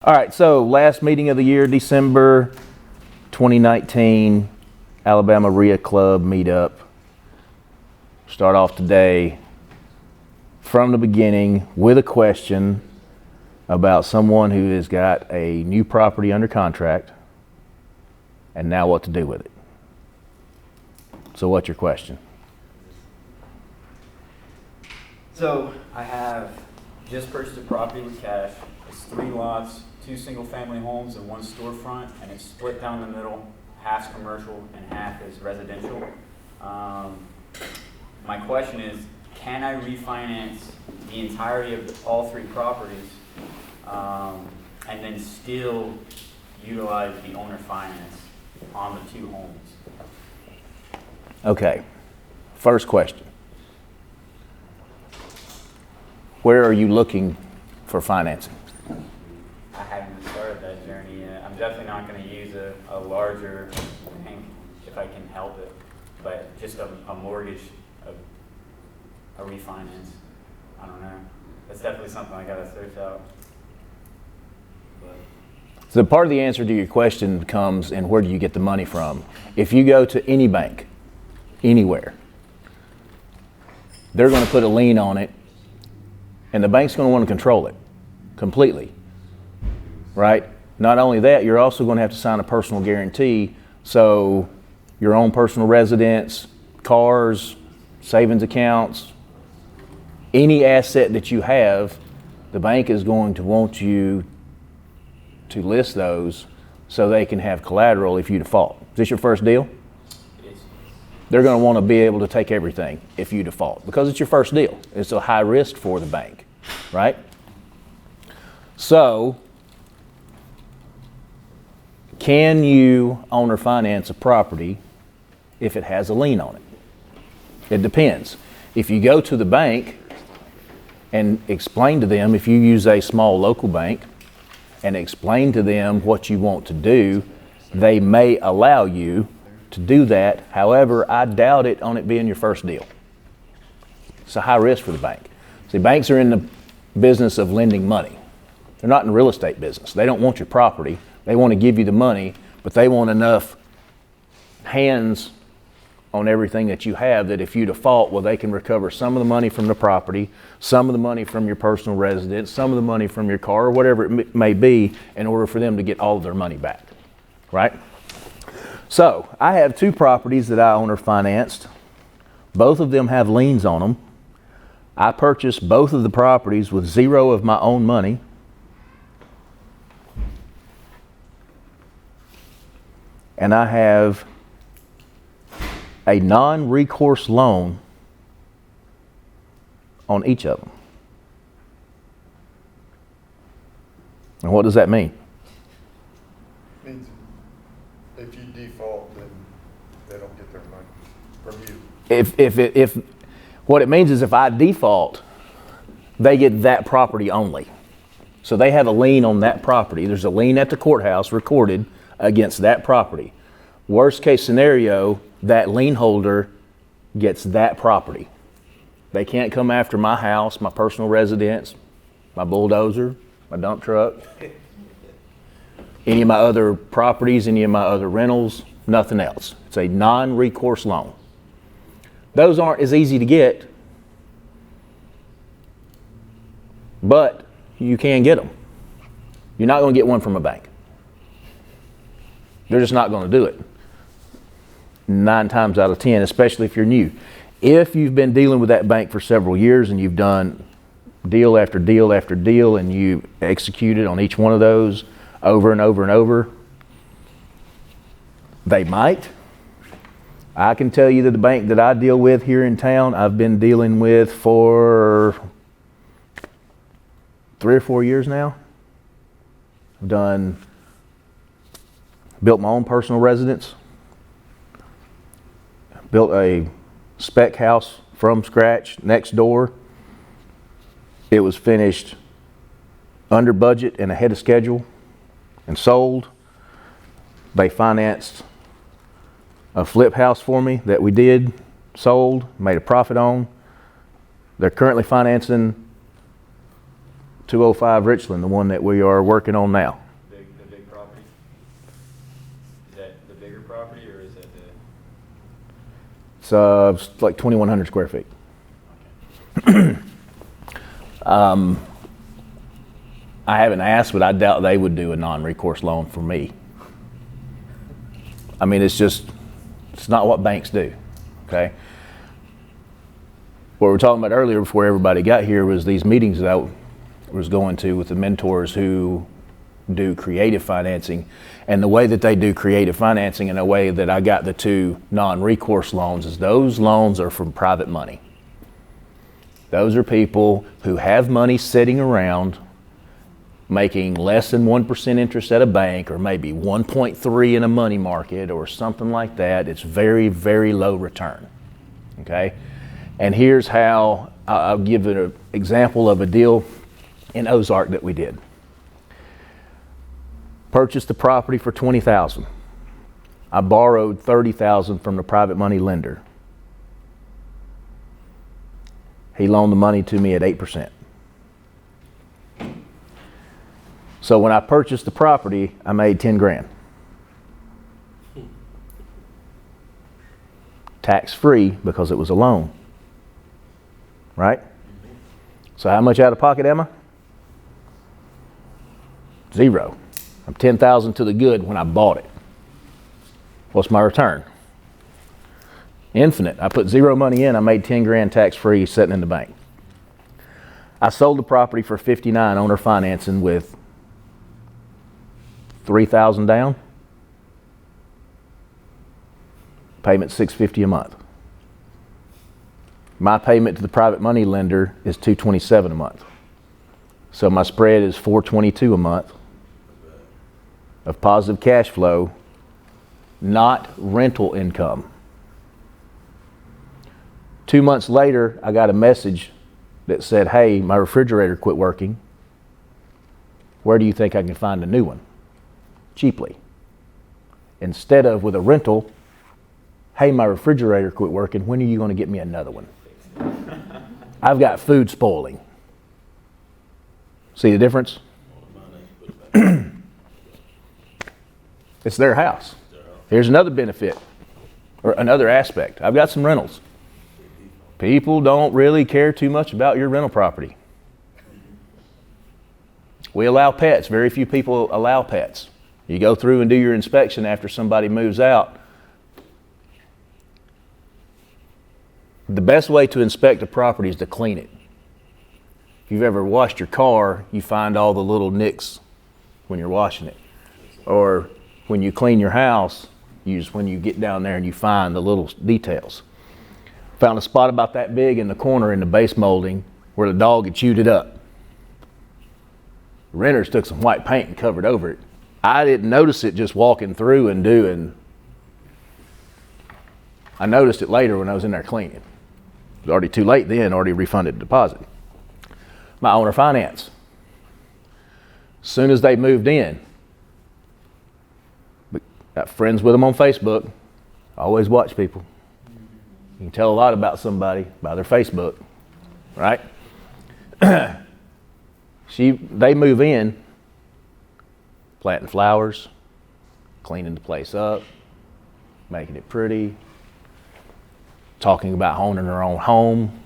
All right, so last meeting of the year, December 2019, Alabama REIA Club meetup. Start off today from the beginning with a question about someone who has got a new property under contract and now what to do with it. So what's your question? So I have just purchased a property with cash. It's 3 lots, 2 single-family homes and 1 storefront, and it's split down the middle. Half's commercial and half is residential. My question is, can I refinance the entirety of all 3 properties and then still utilize the owner finance on the 2 homes? Okay, first question. Where are you looking for financing? I haven't started that journey yet. I'm definitely not going to use a larger bank if I can help it, but just a mortgage, a refinance. I don't know. That's definitely something I got to search out. But. So part of the answer to your question comes in where do you get the money from? If you go to any bank, anywhere, they're going to put a lien on it, and the bank's going to want to control it completely, right? Not only that, you're also going to have to sign a personal guarantee, so your own personal residence, cars, savings accounts, any asset that you have, the bank is going to want you to list those so they can have collateral if you default. Is this your first deal? They're going to want to be able to take everything if you default because it's your first deal. It's a high risk for the bank, right? So, can you owner finance a property if it has a lien on it? It depends. If you go to the bank and explain to them, if you use a small local bank, and explain to them what you want to do, they may allow you to do that. However, I doubt it on it being your first deal. It's a high risk for the bank. See, banks are in the business of lending money. They're not in the real estate business. They don't want your property. They want to give you the money, but they want enough hands on everything that you have that if you default, well, they can recover some of the money from the property, some of the money from your personal residence, some of the money from your car, or whatever it may be, in order for them to get all of their money back, right? So I have 2 properties that I owner financed. Both of them have liens on them. I purchased both of the properties with 0 of my own money. And I have a non-recourse loan on each of them. And what does that mean? It means if you default, then they don't get their money from you. If what it means is if I default, they get that property only. So they have a lien on that property. There's a lien at the courthouse recorded against that property. Worst case scenario, that lien holder gets that property. They can't come after my house, my personal residence, my bulldozer, my dump truck, any of my other properties, any of my other rentals, nothing else. It's a non-recourse loan. Those aren't as easy to get, but you can get them. You're not going to get one from a bank. They're just not going to do it. 9 times out of 10, especially if you're new. If you've been dealing with that bank for several years and you've done deal after deal after deal and you executed on each one of those over and over and over, they might. I can tell you that the bank that I deal with here in town, I've been dealing with for 3 or 4 years now. I've built my own personal residence, built a spec house from scratch next door. It was finished under budget and ahead of schedule and sold. They financed a flip house for me that we did, sold, made a profit on. They're currently financing 205 Richland, the one that we are working on now. The big property? Is that the bigger property or is that the? It's like 2,100 square feet. I haven't asked, but I doubt they would do a non-recourse loan for me. I mean, it's not what banks do, okay? What we were talking about earlier before everybody got here was these meetings that I was going to with the mentors who do creative financing, and the way that they do creative financing and the way that I got the 2 non-recourse loans is those loans are from private money. Those are people who have money sitting around making less than 1% interest at a bank, or maybe 1.3 in a money market or something like that. It's very, very low return, okay? And here's how, I'll give an example of a deal in Ozark that we did. Purchased the property for $20,000. I borrowed $30,000 from the private money lender. He loaned the money to me at 8%. So when I purchased the property, I made 10 grand. Tax-free because it was a loan. Right? So how much out of pocket am I? 0. I'm 10,000 to the good when I bought it. What's my return? Infinite. I put 0 money in, I made 10 grand tax-free sitting in the bank. I sold the property for $59 owner financing with $3,000 down. Payment $650 a month. My payment to the private money lender is $227 a month. So my spread is $422 a month of positive cash flow, not rental income. 2 months later, I got a message that said, hey, my refrigerator quit working. Where do you think I can find a new one? Cheaply. Instead of with a rental, hey, my refrigerator quit working. When are you going to get me another one? I've got food spoiling. See the difference? It's their house. Here's another benefit, or another aspect. I've got some rentals. People don't really care too much about your rental property. We allow pets. Very few people allow pets. You go through and do your inspection after somebody moves out. The best way to inspect a property is to clean it. If you've ever washed your car, you find all the little nicks when you're washing it. Or when you clean your house, when you get down there and you find the little details. Found a spot about that big in the corner in the base molding where the dog had chewed it up. The renters took some white paint and covered over it. I didn't notice it just walking through and doing. I noticed it later when I was in there cleaning. It was already too late then, already refunded the deposit. My owner finance. As soon as they moved in, got friends with them on Facebook. I always watch people. You can tell a lot about somebody by their Facebook, right? They move in, planting flowers, cleaning the place up, making it pretty, talking about owning their own home.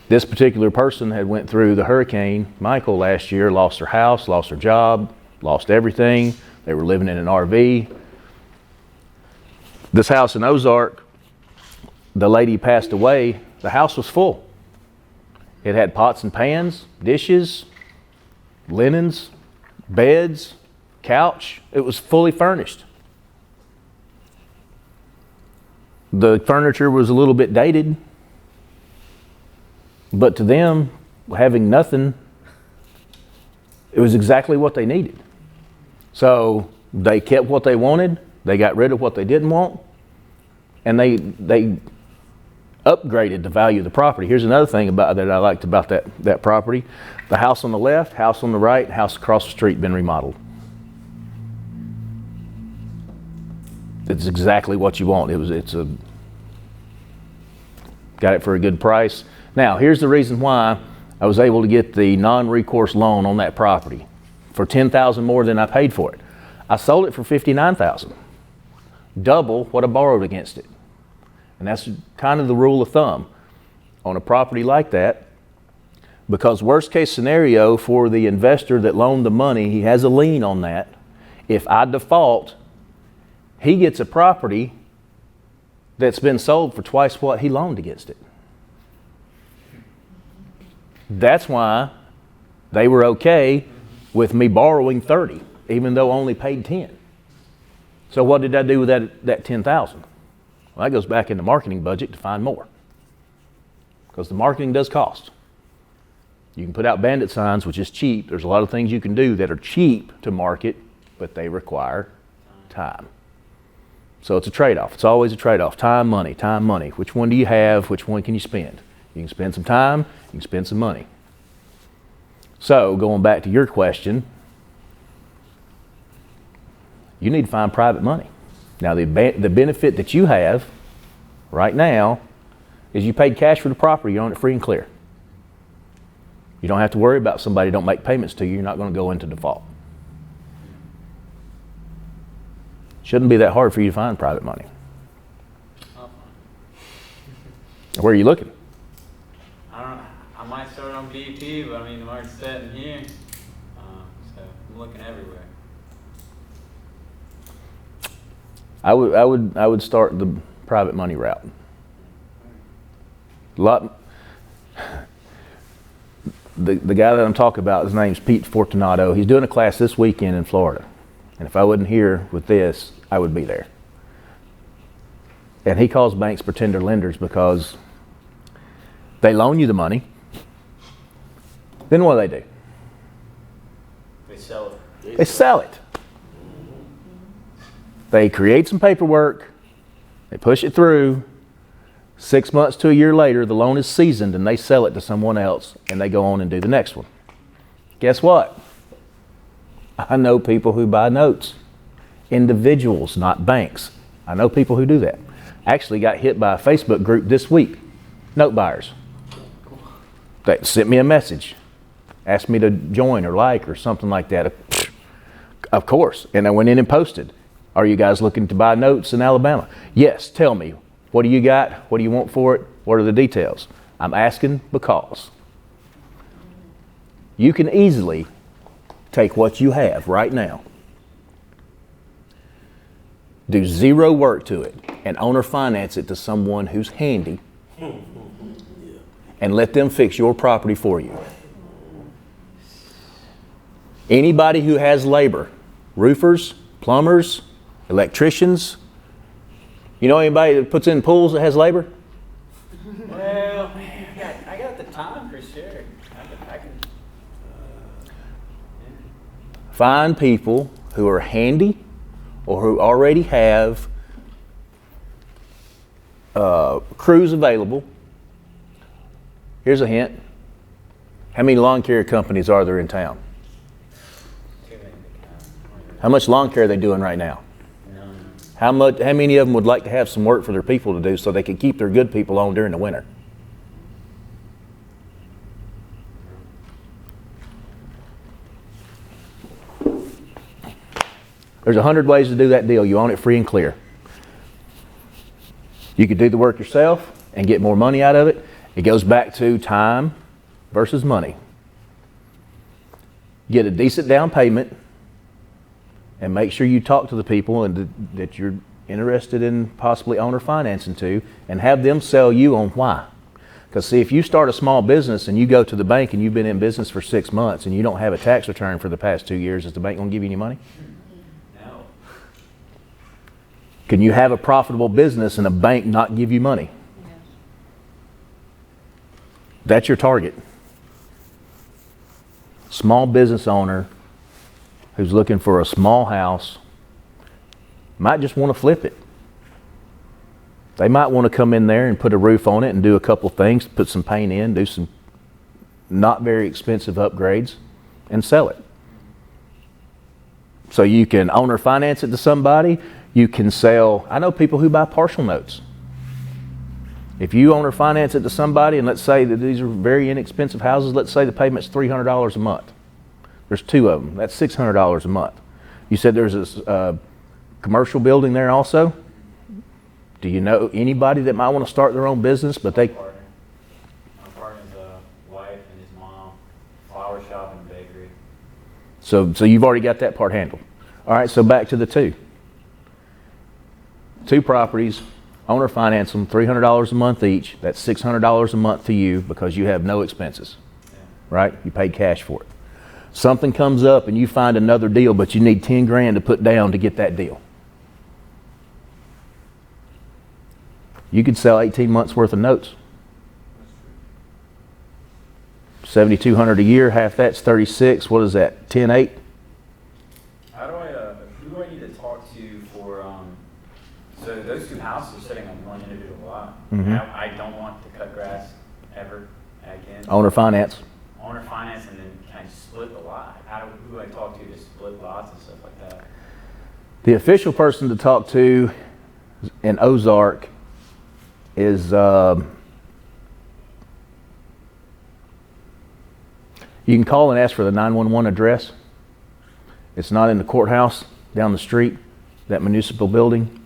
This particular person had went through the Hurricane Michael last year, lost their house, lost their job, lost everything. They were living in an RV. This house in Ozark, the lady passed away, the house was full. It had pots and pans, dishes, linens, beds, couch. It was fully furnished. The furniture was a little bit dated, but to them, having nothing, it was exactly what they needed. So they kept what they wanted, they got rid of what they didn't want, and they upgraded the value of the property. Here's another thing that I liked about that property. The house on the left, house on the right, house across the street been remodeled. It's exactly what you want. Got it for a good price. Now, here's the reason why I was able to get the non-recourse loan on that property for $10,000 more than I paid for it. I sold it for $59,000, double what I borrowed against it. And that's kind of the rule of thumb on a property like that, because worst case scenario for the investor that loaned the money, he has a lien on that. If I default, he gets a property that's been sold for twice what he loaned against it. That's why they were okay with me borrowing 30, even though I only paid 10. So what did I do with that 10,000? Well, that goes back in the marketing budget to find more, because the marketing does cost. You can put out bandit signs, which is cheap. There's a lot of things you can do that are cheap to market, but they require time. So it's a trade-off. It's always a trade-off. Time, money, time, money. Which one do you have? Which one can you spend? You can spend some time, you can spend some money. So going back to your question, you need to find private money. Now the benefit that you have right now is you paid cash for the property, you own it free and clear. You don't have to worry about somebody don't make payments to you, you're not going to go into default. Shouldn't be that hard for you to find private money. Where are you looking? I might start on BP, but I mean the market's setting here, so I'm looking everywhere. I would start the private money route. The guy that I'm talking about, his name's Pete Fortunato. He's doing a class this weekend in Florida. And if I wasn't here with this, I would be there. And he calls banks pretender lenders because they loan you the money. Then what do? They sell it. They sell it. They create some paperwork. They push it through. 6 months to a year later, the loan is seasoned and they sell it to someone else and they go on and do the next one. Guess what? I know people who buy notes. Individuals, not banks. I know people who do that. Actually got hit by a Facebook group this week. Note buyers. They sent me a message. Asked me to join or like or something like that. Of course. And I went in and posted. Are you guys looking to buy notes in Alabama? Yes, tell me. What do you got? What do you want for it? What are the details? I'm asking because you can easily take what you have right now, do zero work to it, and owner finance it to someone who's handy and let them fix your property for you. Anybody who has labor, roofers, plumbers, electricians, you know anybody that puts in pools that has labor? Well, I got the time for sure. I can. Find people who are handy or who already have crews available. Here's a hint. How many lawn care companies are there in town? Too many to count. How much lawn care are they doing right now? How many of them would like to have some work for their people to do so they can keep their good people on during the winter? There's 100 ways to do that deal. You own it free and clear. You could do the work yourself and get more money out of it. It goes back to time versus money. Get a decent down payment and make sure you talk to the people that you're interested in possibly owner financing to, and have them sell you on why. Because see, if you start a small business and you go to the bank and you've been in business for 6 months and you don't have a tax return for the past 2 years, is the bank going to give you any money? No. Can you have a profitable business and a bank not give you money? Yes. That's your target. Small business owner who's looking for a small house might just want to flip it. They might want to come in there and put a roof on it and do a couple things, put some paint in, do some not very expensive upgrades, and sell it. So you can owner finance it to somebody. You can sell. I know people who buy partial notes. If you owner finance it to somebody, and let's say that these are very inexpensive houses, let's say the payment's $300 a month. There's 2 of them. That's $600 a month. You said there's a commercial building there also? Do you know anybody that might want to start their own business, but they... My partner's wife and his mom, flower shop and bakery. So you've already got that part handled. All right, so back to the 2. 2 properties, owner finance them, $300 a month each. That's $600 a month to you because you have no expenses, right? You paid cash for it. Something comes up and you find another deal, but you need 10 grand to put down to get that deal. You could sell 18 months worth of notes. 7,200 a year, half that's 36. What is that? 10.8? Who do I need to talk to for, so those 2 houses are sitting on one individual lot. Mhm. I don't want to cut grass ever again. Owner finance. Owner finance, and then can I split the lot? Who do I talk to split lots and stuff like that? The official person to talk to in Ozark is you can call and ask for the 911 address. It's not in the courthouse down the street, that municipal building.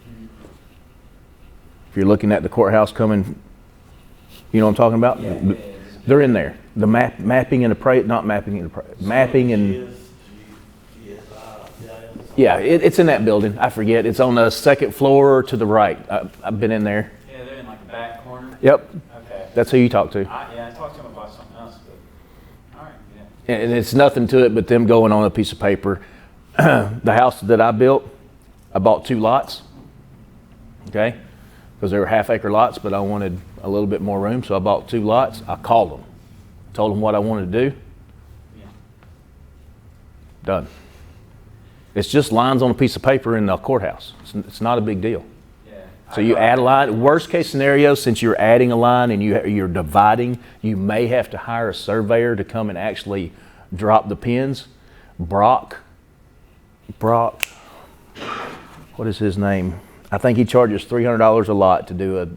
If you're looking at the courthouse coming, you know what I'm talking about? Yeah. They're in there. The mapping and mapping and yeah, it's in that building. I forget. It's on the 2nd floor to the right. I've been in there. Yeah, they're in like the back corner. Yep. Okay. That's who you talk to. I talked to them about something else, but all right. Yeah. And it's nothing to it but them going on a piece of paper. The house that I built, I bought 2 lots. Okay? Because they were half-acre lots, but I wanted a little bit more room, so I bought 2 lots. I called them, told them what I wanted to do. Yeah. Done. It's just lines on a piece of paper in the courthouse. It's not a big deal. Yeah. So you add a line. Worst case scenario, since you're adding a line and you're dividing, you may have to hire a surveyor to come and actually drop the pins. Brock, what is his name? I think he charges $300 a lot to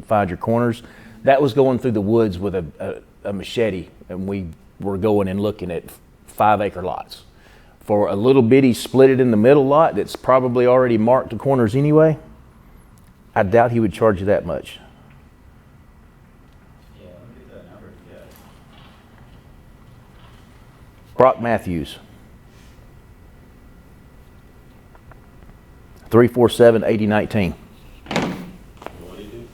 find your corners. That was going through the woods with a machete, and we were going and looking at 5-acre lots. For a little bitty split it in the middle lot that's probably already marked the corners anyway, I doubt he would charge you that much. Yeah, let me get that number. Yeah. Brock Matthews. 347-8019. What do you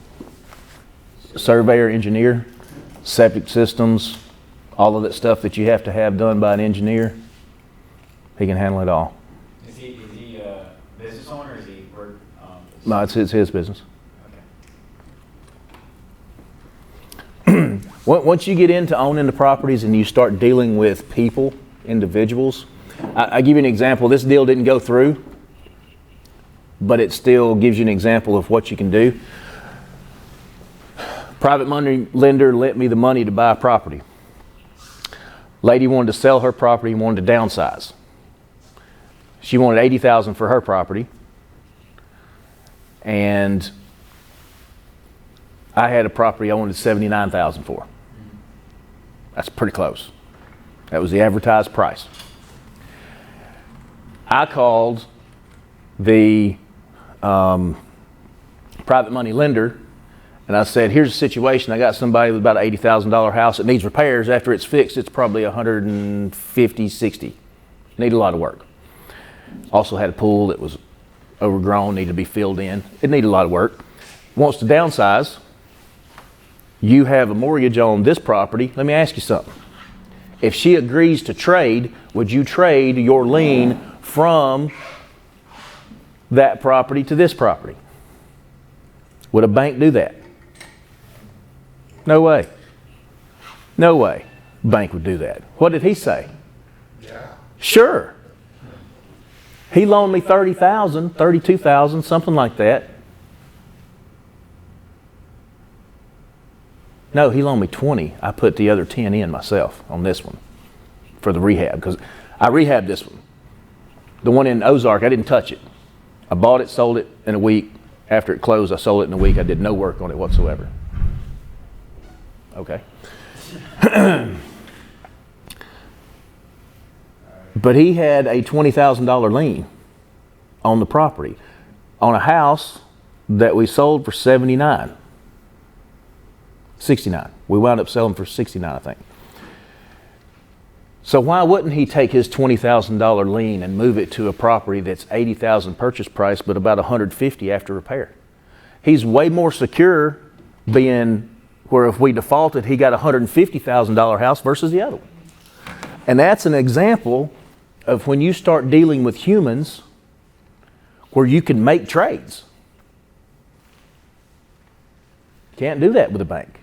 do? Surveyor, engineer, septic systems, all of that stuff that you have to have done by an engineer. He can handle it all. Is he a business owner or is he work? No, it's his business. Okay. Once you get into owning the properties and you start dealing with people, individuals, I give you an example. This deal didn't go through, but it still gives you an example of what you can do. Private money lender lent me the money to buy a property. Lady wanted to sell her property and wanted to downsize. She wanted $80,000 for her property, and I had a property I wanted $79,000 for. That's pretty close. That was the advertised price. I called the private money lender, and I said, here's the situation. I got somebody with about an $80,000 house that needs repairs. After it's fixed, it's probably 150, 60. Need a lot of work. Also had a pool that was overgrown, needed to be filled in. It needed a lot of work. Wants to downsize. You have a mortgage on this property. Let me ask you something. If she agrees to trade, would you trade your lien from that property to this property? Would a bank do that? No way. No way. Bank would do that. What did he say? Yeah. Sure. He loaned me $30,000, $32,000, something like that. No, he loaned me $20,000. I put the other $10,000 in myself on this one for the rehab, because I rehabbed this one. The one in Ozark, I didn't touch it. I bought it, sold it in a week. After it closed, I sold it in a week. I did no work on it whatsoever. Okay. But he had a $20,000 lien on the property on a house that we sold for 69. 69. We wound up selling for 69, I think. So why wouldn't he take his $20,000 lien and move it to a property that's $80,000 purchase price, but about $150,000 after repair? He's way more secure being where if we defaulted, he got a $150,000 house versus the other one. And that's an example of when you start dealing with humans where you can make trades. Can't do that with a bank.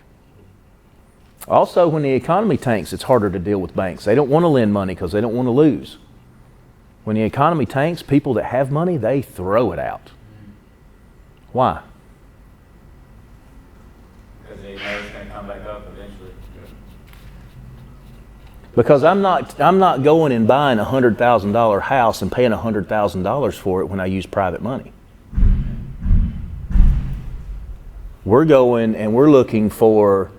Also, when the economy tanks, it's harder to deal with banks. They don't want to lend money because they don't want to lose. When the economy tanks, people that have money, they throw it out. Why? Because they know it's going to come back up eventually. Because I'm not going and buying a $100,000 house and paying $100,000 for it when I use private money. We're going and we're looking for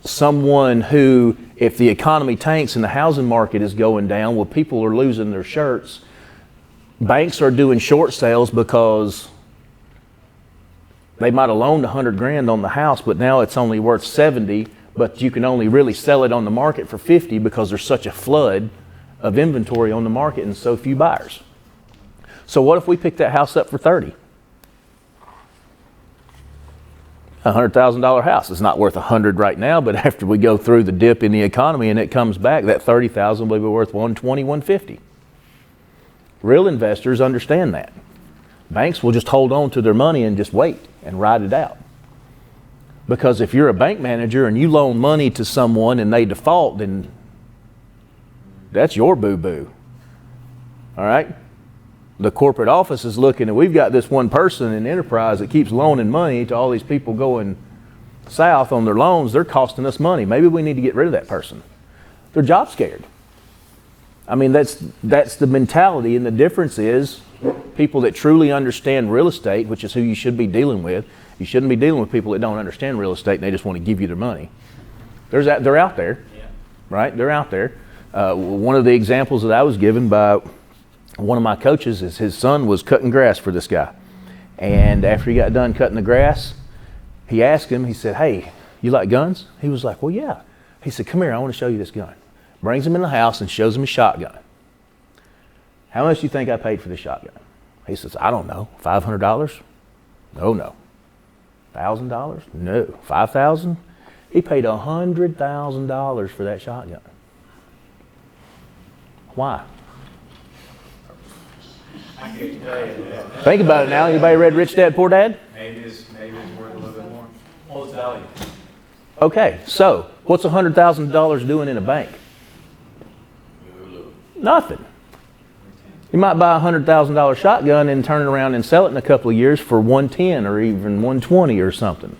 someone who, if the economy tanks and the housing market is going down, well, people are losing their shirts. Banks are doing short sales because they might have loaned $100,000 on the house, but now it's only worth 70, but you can only really sell it on the market for 50 because there's such a flood of inventory on the market and so few buyers. So what if we pick that house up for 30? $100,000 house. It's not worth 100 right now, but after we go through the dip in the economy and it comes back, that 30,000 will be worth 120, 150. Real investors understand that. Banks will just hold on to their money and just wait and ride it out. Because if you're a bank manager and you loan money to someone and they default, then that's your boo-boo. All right? The corporate office is looking, and we've got this one person in enterprise that keeps loaning money to all these people going south on their loans. They're costing us money. Maybe we need to get rid of that person. They're job scared. I mean, that's the mentality, and the difference is people that truly understand real estate, which is who you should be dealing with. You shouldn't be dealing with people that don't understand real estate and they just want to give you their money. They're out there, right? They're out there. One of the examples that I was given by one of my coaches is his son was cutting grass for this guy. And after he got done cutting the grass, he asked him, he said, "Hey, you like guns?" He was like, "Well, yeah." He said, "Come here, I want to show you this gun." Brings him in the house and shows him his shotgun. "How much do you think I paid for this shotgun?" He says, "I don't know, $500? No. $1,000? No. $5,000? He paid $100,000 for that shotgun. Why? I could tell you that. Think about it now. Anybody read Rich Dad, Poor Dad? Maybe it's worth a little bit more. What's value? Okay, so what's $100,000 doing in a bank? Nothing. You might buy a $100,000 shotgun and turn it around and sell it in a couple of years for $110 or even $120 or something.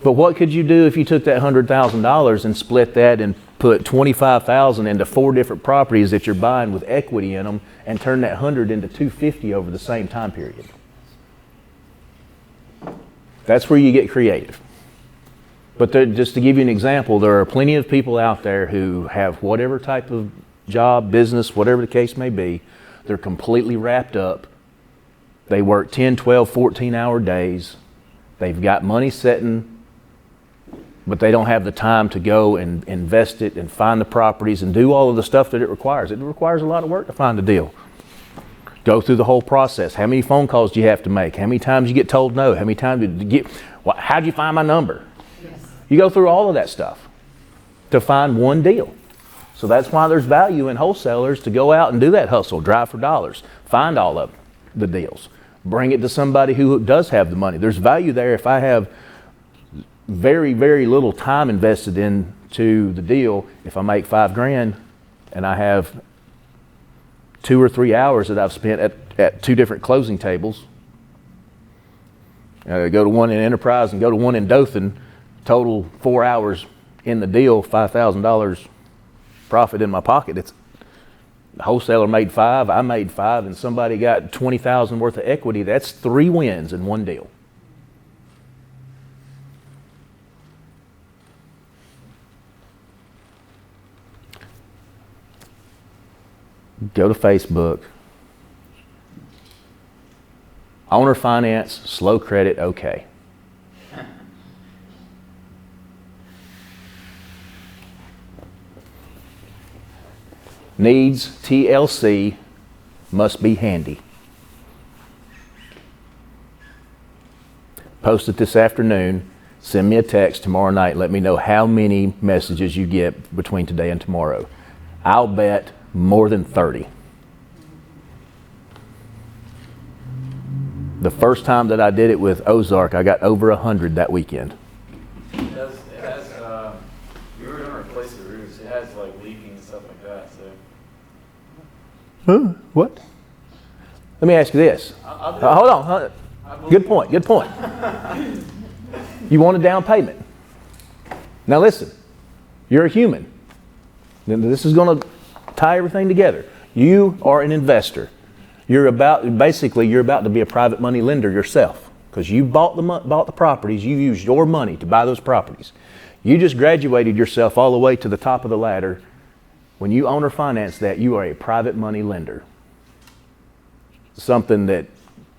But what could you do if you took that $100,000 and split that and put $25,000 into 4 different properties that you're buying with equity in them and turn that 100 into 250 over the same time period? That's where you get creative. But just to give you an example, there are plenty of people out there who have whatever type of job, business, whatever the case may be. They're completely wrapped up. They work 10, 12, 14-hour days. They've got money sitting, but they don't have the time to go and invest it and find the properties and do all of the stuff that it requires. It requires a lot of work to find a deal. Go through the whole process. How many phone calls do you have to make? How many times you get told no? How many times did you get, how'd you find my number? Yes. You go through all of that stuff to find one deal. So that's why there's value in wholesalers to go out and do that hustle, drive for dollars, find all of the deals, bring it to somebody who does have the money. There's value there if I have very, very little time invested into the deal. If I make $5,000 and I have 2 or 3 hours that I've spent at 2 different closing tables, go to one in Enterprise and go to one in Dothan, total 4 hours in the deal, $5,000 profit in my pocket. It's the wholesaler made 5, I made 5, and somebody got $20,000 worth of equity. That's 3 wins in one deal. go to Facebook. Owner finance, slow credit, okay. Needs TLC, must be handy. Post it this afternoon. Send me a text tomorrow night. Let me know how many messages you get between today and tomorrow. I'll bet more than 30. The first time that I did it with Ozark, I got over 100 that weekend. It has, we were gonna replace the roofs. It has like leaking and stuff like that, so. Huh? What? Let me ask you this. Hold on. Good point. You want a down payment. Now listen, you're a human. This is going to tie everything together. You are an investor. You're about to be a private money lender yourself because you bought the properties. You used your money to buy those properties. You just graduated yourself all the way to the top of the ladder. When you own or finance that, you are a private money lender. Something that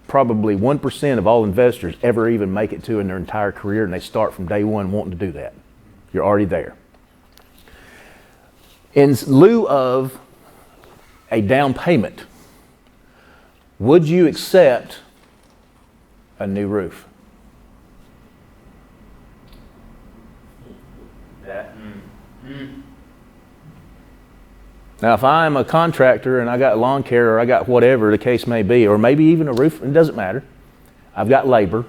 probably 1% of all investors ever even make it to in their entire career, and they start from day one wanting to do that. You're already there. In lieu of a down payment, would you accept a new roof? Now, if I'm a contractor and I got lawn care or I got whatever the case may be, or maybe even a roof, it doesn't matter. I've got labor.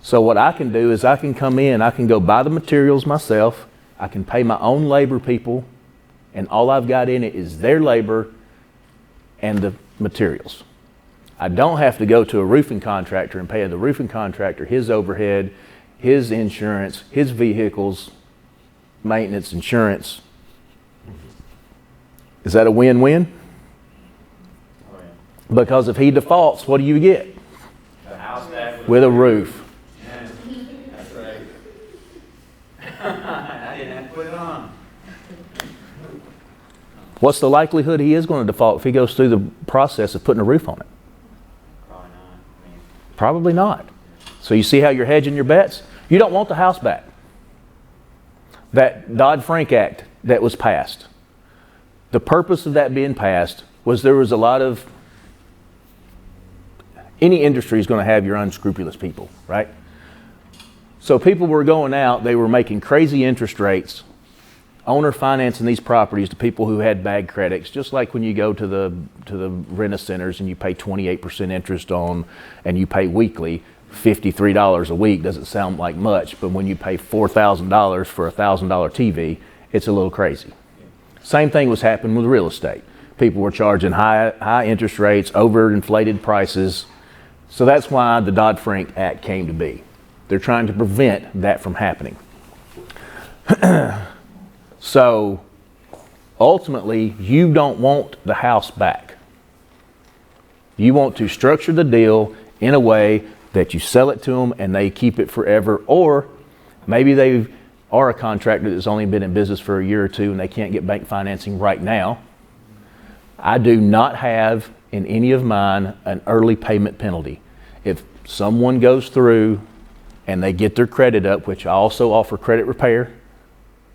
So what I can do is I can come in, I can go buy the materials myself, I can pay my own labor people, and all I've got in it is their labor and the materials. I don't have to go to a roofing contractor and pay the roofing contractor his overhead, his insurance, his vehicles, maintenance, insurance. Is that a win-win? Oh, yeah. Because if he defaults, what do you get? The house back With a roof. Yeah, that's right. I didn't have to put it on. What's the likelihood he is going to default if he goes through the process of putting a roof on it? Probably not. I mean, Probably not. So you see how you're hedging your bets? You don't want the house back. That Dodd-Frank Act that was passed, the purpose of that being passed was there was a lot of, any industry is going to have your unscrupulous people, right? So people were going out, they were making crazy interest rates, owner financing these properties to people who had bad credits, just like when you go to the rent-a-centers and you pay 28% interest on, and you pay weekly, $53 a week doesn't sound like much, but when you pay $4,000 for a $1,000 TV, it's a little crazy. Same thing was happening with real estate. People were charging high interest rates, overinflated prices. So that's why the Dodd-Frank Act came to be. They're trying to prevent that from happening. So ultimately, you don't want the house back. You want to structure the deal in a way that you sell it to them and they keep it forever, or maybe they are a contractor that's only been in business for a year or two and they can't get bank financing right now. I do not have in any of mine an early payment penalty. If someone goes through and they get their credit up, which I also offer credit repair.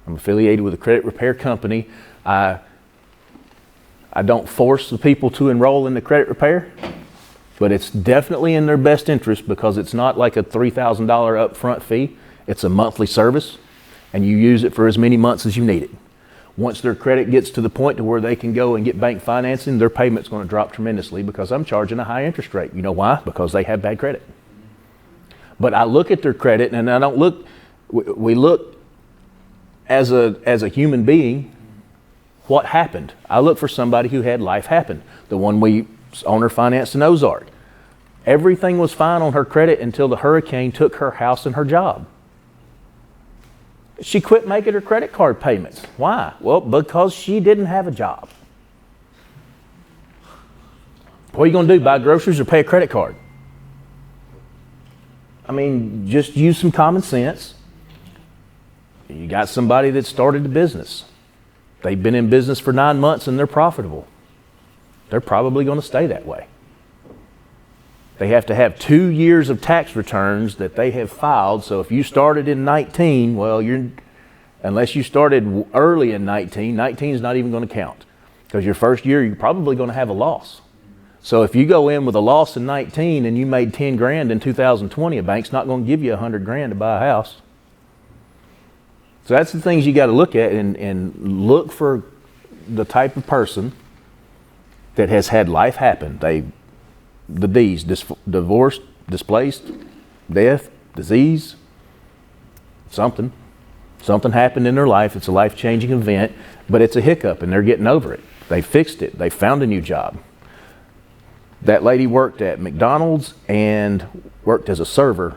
I'm affiliated with a credit repair company. I don't force the people to enroll in the credit repair, but it's definitely in their best interest because it's not like a $3,000 upfront fee. It's a monthly service, and you use it for as many months as you need it. Once their credit gets to the point to where they can go and get bank financing, their payment's going to drop tremendously because I'm charging a high interest rate. You know why? Because they have bad credit. But I look at their credit, and I don't look, we look as a human being, what happened? I look for somebody who had life happen. The one we owner financed in Ozark. Everything was fine on her credit until the hurricane took her house and her job. She quit making her credit card payments. Why? Well, because she didn't have a job. What are you going to do? Buy groceries or pay a credit card? I mean, just use some common sense. You got somebody that started the business. they've been in business for 9 months and they're profitable. They're probably going to stay that way. They have to have 2 years of tax returns that they have filed. So if you started in 19, well, unless you started early in 19, 19 is not even going to count. Because your first year, you're probably going to have a loss. So if you go in with a loss in 19 and you made 10 grand in 2020, a bank's not going to give you 100 grand to buy a house. So that's the things you got to look at, and look for the type of person that has had life happen. The D's, divorced, displaced, death, disease, something happened in their life. It's a life-changing event, but it's a hiccup and they're getting over it. They fixed it. They found a new job. That lady worked at McDonald's and worked as a server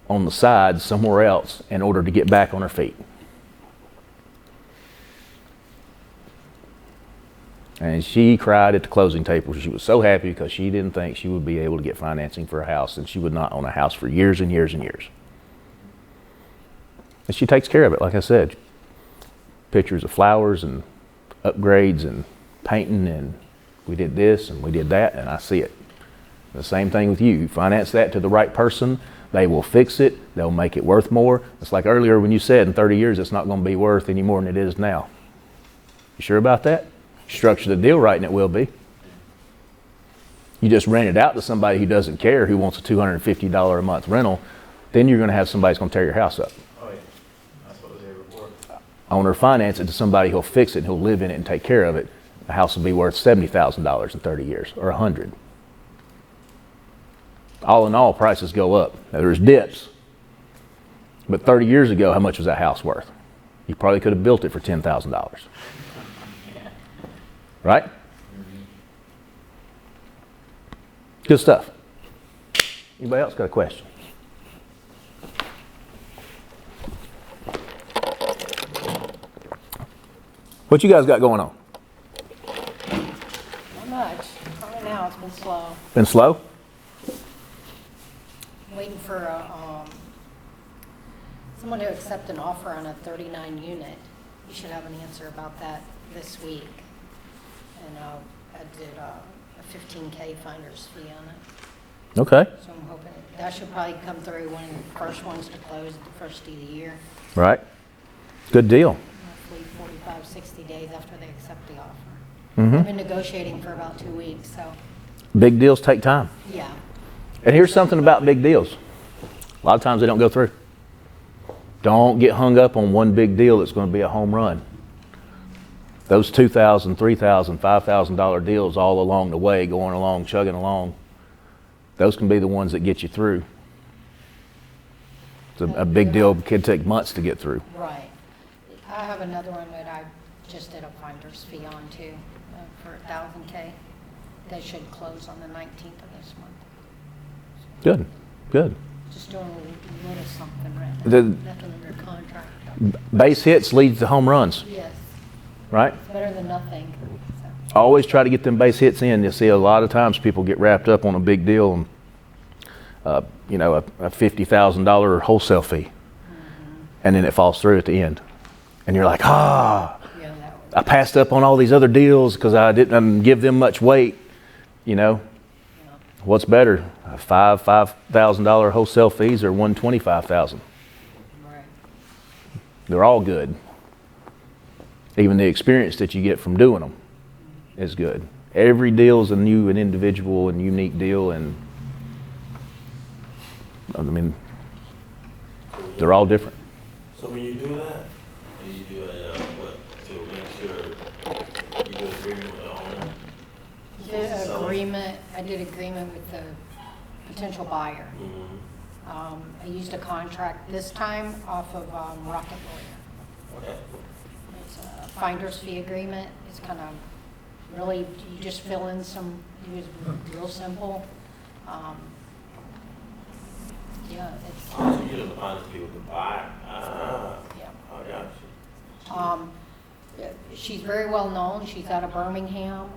on the side somewhere else in order to get back on her feet. And she cried at the closing table. She was so happy because she didn't think she would be able to get financing for a house, and she would not own a house for years and years and years. And she takes care of it, like I said. Pictures of flowers and upgrades and painting, and we did this and we did that, and I see it. The same thing with you. You finance that to the right person, they will fix it, they'll make it worth more. It's like earlier when you said in 30 years it's not going to be worth any more than it is now. You sure about that? Structure the deal right and it will be. You just rent it out to somebody who doesn't care, who wants a $250 a month rental, then you're going to have somebody who's going to tear your house up. Oh yeah, that's what was there before. Owner finance it to somebody who'll fix it and who'll live in it and take care of it. The house will be worth $70,000 in 30 years or 100. All in all, prices go up. Now, there's dips. But 30 years ago, how much was that house worth? You probably could have built it for $10,000. Right? Good stuff. Anybody else got a question? What you guys got going on? Not much. Right now it's been slow. Been slow? Waiting for someone to accept an offer on a 39 unit. You should have an answer about that this week. And I did a 15K finder's fee on it. Okay. So I'm hoping that should probably come through one of the first ones to close the first of the year. Right. Good deal. Roughly 45, 60 days after they accept the offer. Mm-hmm. I've been negotiating for about 2 weeks, so Big deals take time. yeah. And here's something about big deals. A lot of times they don't go through. Don't get hung up on one big deal that's going to be a home run. Those $2,000, $3,000, $5,000 deals all along the way, going along, chugging along, those can be the ones that get you through. A big deal could take months to get through. Right. I have another one that I just did a finder's fee on too, for 1,000K. They should close on the 19th of this month. Good, good. Just doing a little something right now. Nothing under contract. Base hits leads to home runs, Yes, right? it's better than nothing. So, Always try to get them base hits in. You see a lot of times people get wrapped up on a big deal and, a $50,000 wholesale fee. And then it falls through at the end. And you're like, yeah, that was, I passed up on all these other deals because I didn't give them much weight. What's better, $5,000 wholesale fees or $125,000? right. They're all good. Even the experience that you get from doing them is good. Every deal is a new and individual and unique deal, and I mean, they're all different. So when you do that, and you do what to make sure you do agreement with the owner? I did agreement with the potential buyer. Mm-hmm. I used a contract this time off of Rocket Lawyer. Okay. It's a finder's fee agreement. It's kind of really, you just fill in some, it was real simple. Yeah, it's, So you get the finance people to buy. yeah. I got you. She's very well known. She's out of Birmingham.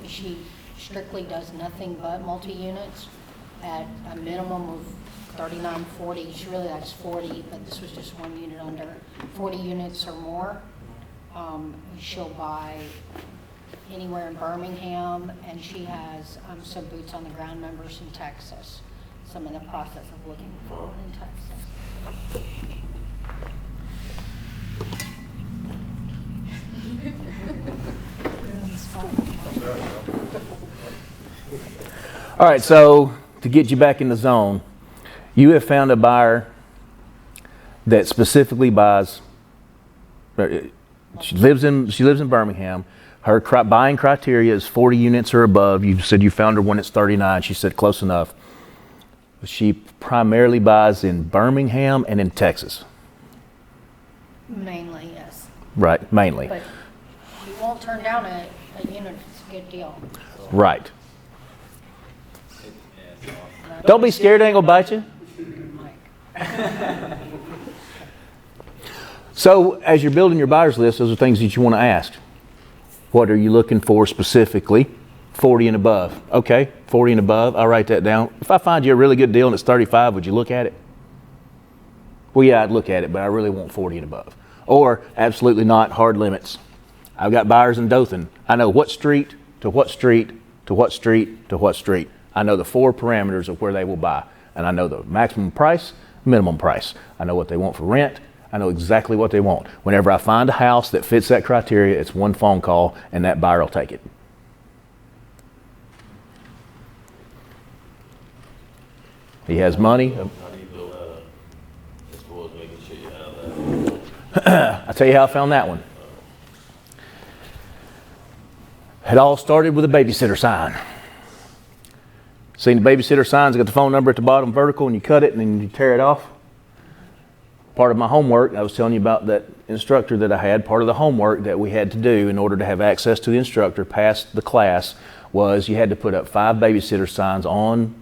She strictly does nothing but multi-units at a minimum of 39, 40. She really likes 40, but this was just one unit under 40 units or more. She'll buy anywhere in Birmingham, and she has some boots on the ground members in Texas. So I'm in the process of looking for one in Texas. All right, so to get you back in the zone, you have found a buyer that specifically buys. She lives in Birmingham. Her buying criteria is 40 units or above. You said you found her one that's 39. She said close enough. She primarily buys in Birmingham and in Texas. Mainly, yes. Right, mainly. But she won't turn down a unit if it's a good deal. Right. Don't be scared, it ain't gonna bite you. Like, So as you're building your buyer's list, those are things that you want to ask. What are you looking for specifically? 40 and above. Okay, 40 and above, I'll write that down. If I find you a really good deal and it's 35, would you look at it? Well, yeah, I'd look at it, but I really want 40 and above. Or absolutely not, hard limits. I've got buyers in Dothan. I know what street to what street to what street to what street. I know the 4 parameters of where they will buy. And I know the maximum price, minimum price. I know what they want for rent. I know exactly what they want. Whenever I find a house that fits that criteria, it's one phone call and that buyer will take it. He has money. How do you feel as far as making sure you have that? I'll tell you how I found that one. It all started with a babysitter sign. Seen the babysitter signs, got the phone number at the bottom vertical, and you cut it and then you tear it off. Part of my homework, I was telling you about that instructor that I had, part of the homework that we had to do in order to have access to the instructor past the class was you had to put up 5 babysitter signs on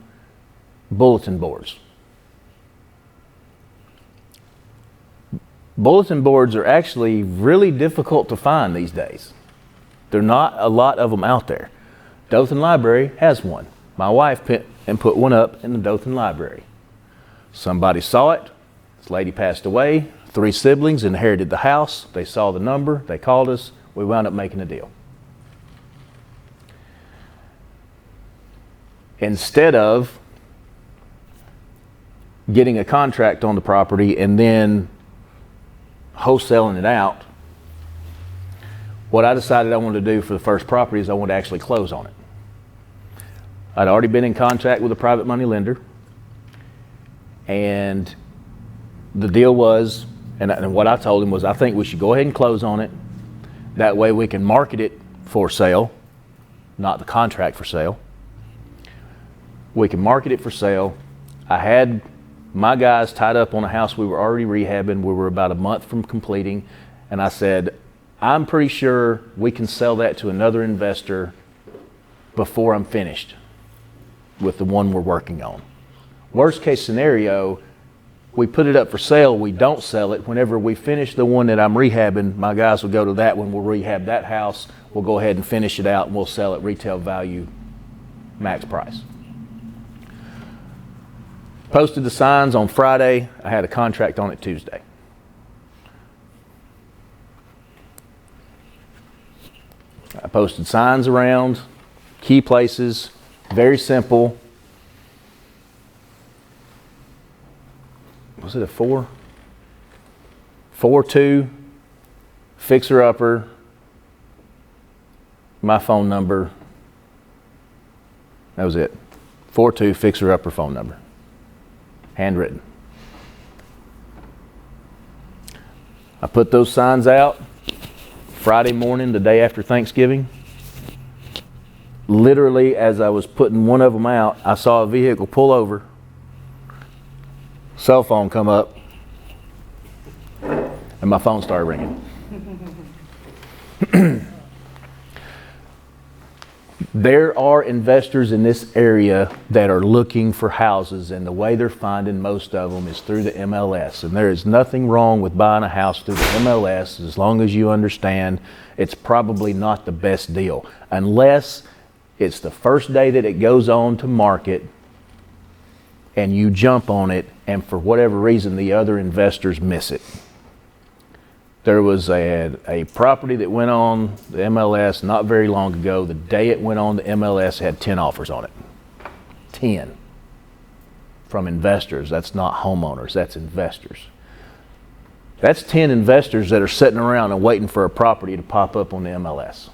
bulletin boards. Bulletin boards are actually really difficult to find these days. There are not a lot of them out there. Dothan Library has one. My wife put one up in the Dothan Library. Somebody saw it. This lady passed away. 3 siblings inherited the house. They saw the number. They called us. We wound up making a deal. Instead of getting a contract on the property and then wholesaling it out, what I decided I wanted to do for the first property is I wanted to actually close on it. I'd already been in contact with a private money lender, and the deal was, and what I told him was, I think we should go ahead and close on it. That way we can market it for sale, not the contract for sale. We can market it for sale. I had my guys tied up on a house we were already rehabbing. We were about a month from completing, and I said, I'm pretty sure we can sell that to another investor before I'm finished with the one we're working on. Worst case scenario, we put it up for sale, we don't sell it. Whenever we finish the one that I'm rehabbing, my guys will go to that one, we'll rehab that house, we'll go ahead and finish it out, and we'll sell it retail value, max price. Posted the signs on Friday. I had a contract on it Tuesday. I posted signs around, key places, very simple. Was it a 4? 4-2, fixer-upper, my phone number. That was it. 4-2, fixer-upper phone number. Handwritten. I put those signs out Friday morning, the day after Thanksgiving. Literally, as I was putting one of them out, I saw a vehicle pull over, cell phone come up, and my phone started ringing. There are investors in this area that are looking for houses, and the way they're finding most of them is through the MLS. And there is nothing wrong with buying a house through the MLS as long as you understand it's probably not the best deal. Unless it's the first day that it goes on to market and you jump on it, and for whatever reason the other investors miss it. There was a property that went on the MLS not very long ago. The day it went on the MLS, it had 10 offers on it. 10. From investors. That's not homeowners, that's investors. That's 10 investors that are sitting around and waiting for a property to pop up on the MLS.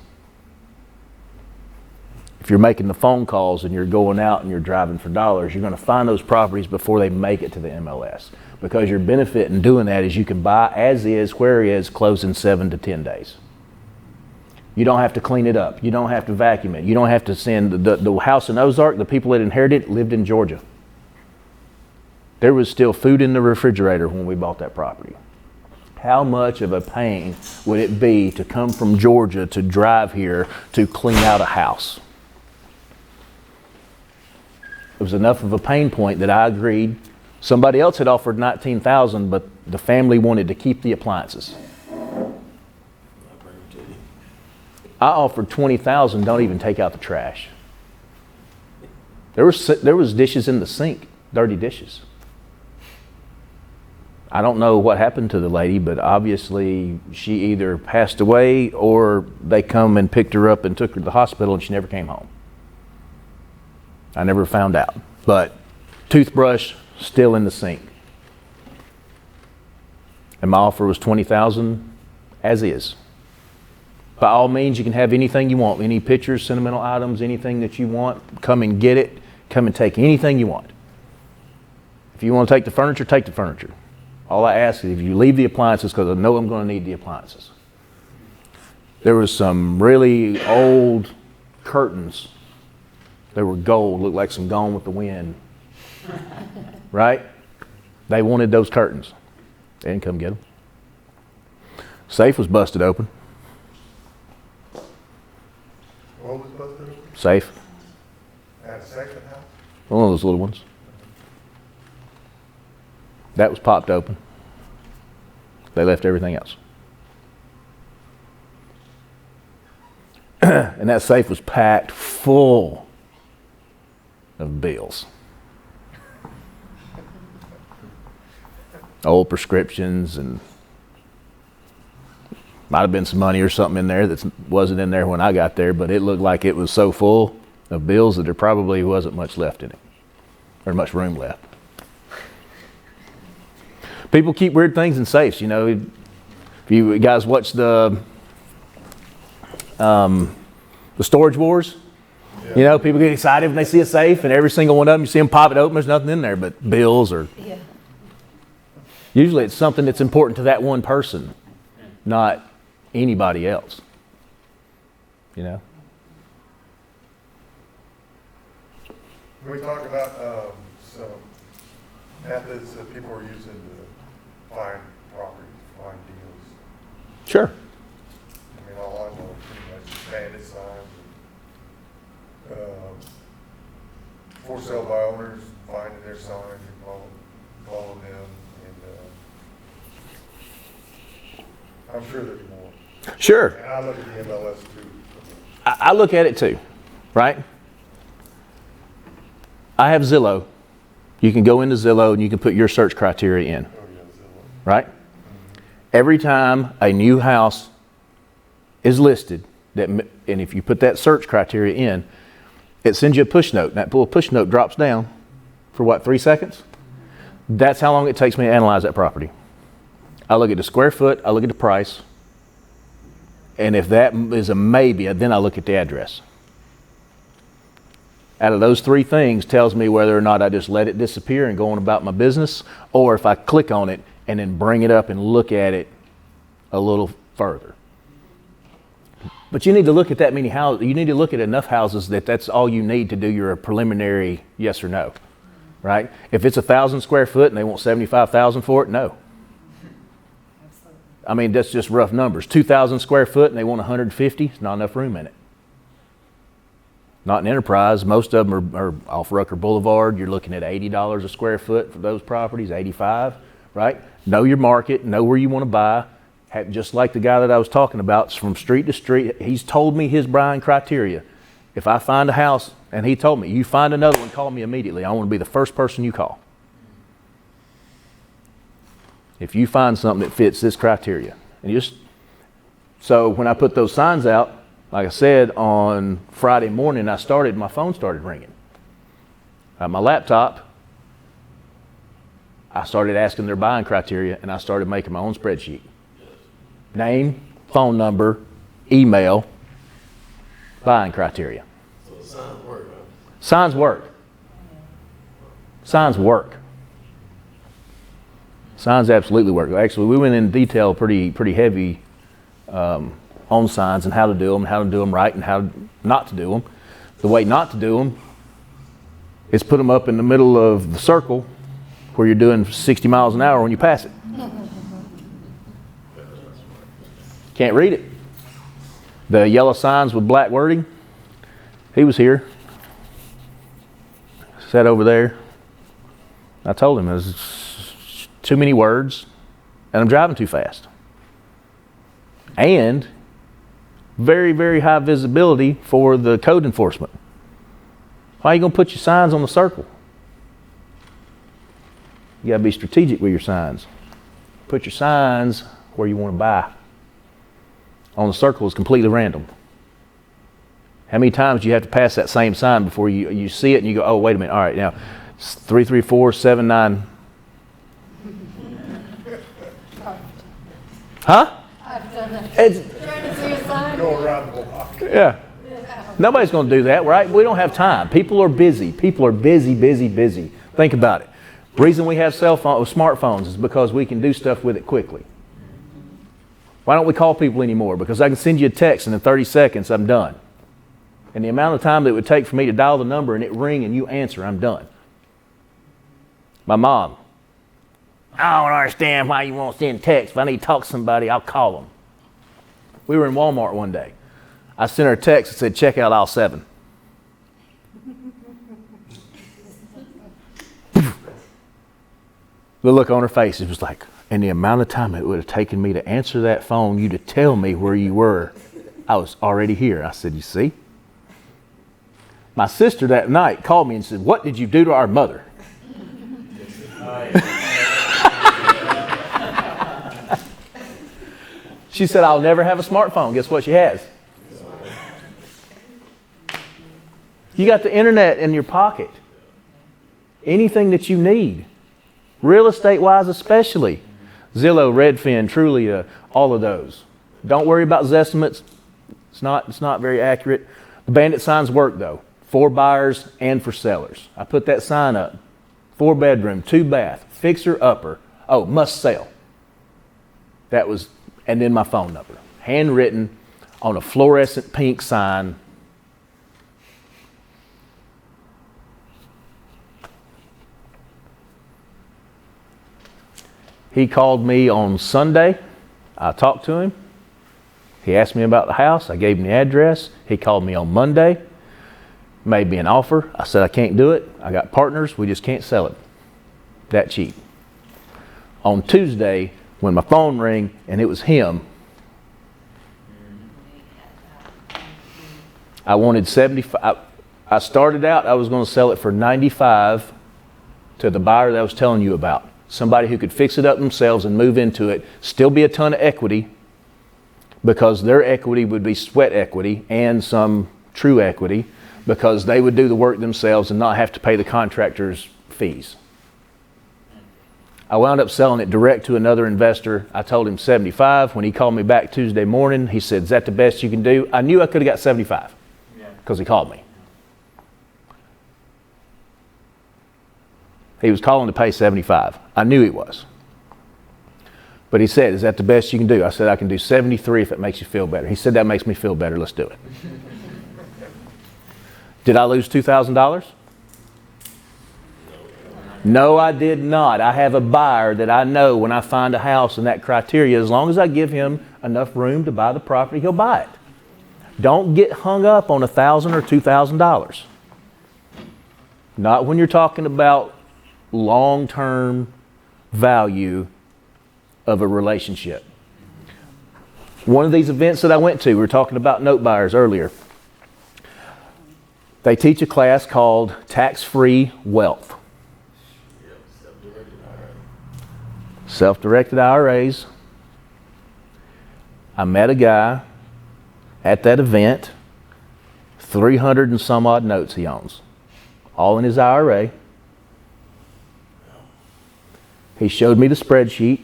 If you're making the phone calls and you're going out and you're driving for dollars, you're going to find those properties before they make it to the MLS. Because your benefit in doing that is you can buy as is, where is, close in 7 to 10 days. You don't have to clean it up. You don't have to vacuum it. You don't have to send the house in Ozark, the people that inherited it lived in Georgia. There was still food in the refrigerator when we bought that property. How much of a pain would it be to come from Georgia to drive here to clean out a house? It was enough of a pain point that I agreed. Somebody else had offered $19,000, but the family wanted to keep the appliances. I offered $20,000, don't even take out the trash. There was dishes in the sink, dirty dishes. I don't know what happened to the lady, but obviously she either passed away or they come and picked her up and took her to the hospital and she never came home. I never found out. But toothbrush still in the sink. And my offer was $20,000 as is. By all means, you can have anything you want. Any pictures, sentimental items, anything that you want, come and get it. Come and take anything you want. If you want to take the furniture, take the furniture. All I ask is if you leave the appliances, because I know I'm going to need the appliances. There was some really old curtains. They were gold, looked like some Gone with the Wind. Right? They wanted those curtains. They didn't come get them. Safe was busted open. What was busted open? Safe. At a second house? One of those little ones. That was popped open. They left everything else. And that safe was packed full of bills. Old prescriptions, and might have been some money or something in there that wasn't in there when I got there, but it looked like it was so full of bills that there probably wasn't much left in it, or much room left. People keep weird things in safes, you know. If you guys watch the Storage Wars, you know, people get excited when they see a safe, and every single one of them, you see them pop it open, there's nothing in there but bills or... Yeah. Usually it's something that's important to that one person, not anybody else, you know. Can we talk about some methods that people are using to find properties, find deals? Sure. I mean, all I know is pretty much is bandit signs, and, for sale by owners, finding their signs and follow them, and I'm sure there's more. Sure. And I look at the MLS too. I look at it too, right? I have Zillow. You can go into Zillow and you can put your search criteria in, Oh, yeah, Zillow. right? Every time a new house is listed, and if you put that search criteria in, it sends you a push note. And that little push note drops down for what, 3 seconds? That's how long it takes me to analyze that property. I look at the square foot, I look at the price, and if that is a maybe, then I look at the address. Out of those 3 things tells me whether or not I just let it disappear and go on about my business, or if I click on it and then bring it up and look at it a little further. But you need to look at that many houses. You need to look at enough houses that that's all you need to do your preliminary yes or no, right? If it's 1,000 square foot and they want $75,000 for it, no. I mean, that's just rough numbers. 2,000 square foot and they want 150, there's not enough room in it. Not in Enterprise. Most of them are off Rucker Boulevard. You're looking at $80 a square foot for those properties, 85, right? Know your market, know where you want to buy. Just like the guy that I was talking about, from street to street, he's told me his buying criteria. If I find a house, and he told me, you find another one, call me immediately. I want to be the first person you call. If you find something that fits this criteria. And so when I put those signs out, like I said, on Friday morning, my phone started ringing. My laptop, I started asking their buying criteria, and I started making my own spreadsheet. Name, phone number, email, buying criteria. So the signs work, right? Signs work. Signs work. Signs absolutely work. Actually, we went in detail pretty heavy on signs and how to do them right, and how not to do them. The way not to do them is put them up in the middle of the circle where you're doing 60 miles an hour when you pass it. Can't read it. The yellow signs with black wording, he was here. Sat over there. I told him there's too many words and I'm driving too fast. And very, very high visibility for the code enforcement. Why are you going to put your signs on the circle? You got to be strategic with your signs. Put your signs where you want to buy. On the circle is completely random. How many times do you have to pass that same sign before you see it and you go, oh, wait a minute, all right, now, 33479. Huh? I've done that. It's, Trying to see a sign. Go around the block. yeah. Nobody's going to do that, right? We don't have time. People are busy. People are busy. Think about it. The reason we have smartphones is because we can do stuff with it quickly. Why don't we call people anymore? Because I can send you a text and in 30 seconds I'm done. And the amount of time that it would take for me to dial the number and it ring and you answer, I'm done. My mom, I don't understand why you won't send text. If I need to talk to somebody, I'll call them. We were in Walmart one day. I sent her a text that said, check out aisle 7. The look on her face, it was like, and the amount of time it would have taken me to answer that phone, you to tell me where you were, I was already here. I said, you see? My sister that night called me and said, what did you do to our mother? She said, I'll never have a smartphone. Guess what she has? You got the internet in your pocket. Anything that you need. Real estate wise especially. Zillow, Redfin, Trulia, all of those. Don't worry about Zestimates. It's not very accurate. The bandit signs work though. For buyers and for sellers. I put that sign up. 4 bedroom, 2 bath, fixer upper. Oh, must sell. That was, and then my phone number. Handwritten on a fluorescent pink sign. He called me on Sunday. I talked to him. He asked me about the house. I gave him the address. He called me on Monday. Made me an offer. I said I can't do it. I got partners. We just can't sell it. That cheap. On Tuesday, when my phone rang and it was him, I wanted 75. I started out, I was going to sell it for 95 to the buyer that I was telling you about. Somebody who could fix it up themselves and move into it, still be a ton of equity, because their equity would be sweat equity and some true equity, because they would do the work themselves and not have to pay the contractor's fees. I wound up selling it direct to another investor. I told him 75. When he called me back Tuesday morning, he said, is that the best you can do? I knew I could have got 75 because he called me. He was calling to pay 75. I knew he was. But he said, is that the best you can do? I said, I can do 73 if it makes you feel better. He said, that makes me feel better. Let's do it. Did I lose $2,000? No, I did not. I have a buyer that I know when I find a house in that criteria, as long as I give him enough room to buy the property, he'll buy it. Don't get hung up on $1,000 or $2,000. Not when you're talking about long-term value of a relationship. One of these events that I went to, we were talking about note buyers earlier. They teach a class called Tax-Free Wealth. Self-directed IRAs. I met a guy at that event, 300 and some odd notes he owns, all in his IRA. He showed me the spreadsheet.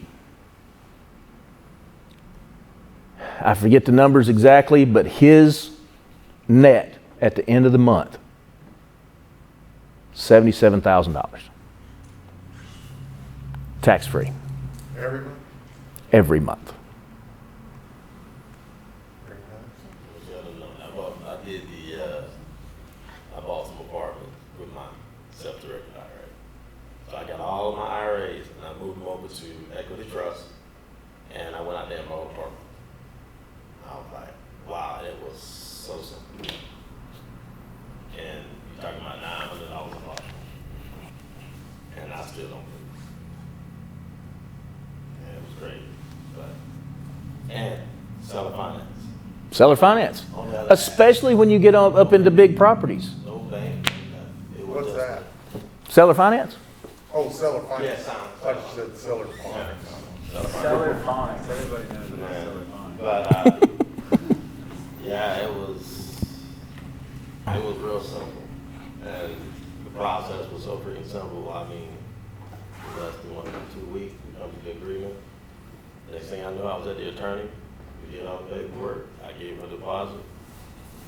I forget the numbers exactly, but his net at the end of the month, $77,000. Tax-free. Every month? Every month. Very nice. Which I don't know. I bought some apartments with my self-directed IRA. So I got all of my IRAs and I moved them over to Equity Trust, and I went out there and bought an apartment. I was like, wow, it was so simple. And you're talking about $900 a month. And I still don't lose. And it was great. And seller finance. Seller finance. On the other hand, Especially when you get up into big properties. no bank. It was What's just that? Seller finance? Oh, seller finance. Yeah, sound. I thought you said seller finance. Seller phonics, everybody knows about seller phonics. But yeah, it was real simple, and the process was so freaking simple. I mean, in less than 1 to 2 weeks, we come to the agreement. Next thing I knew, I was at the attorney. We did all the paperwork. I gave her a deposit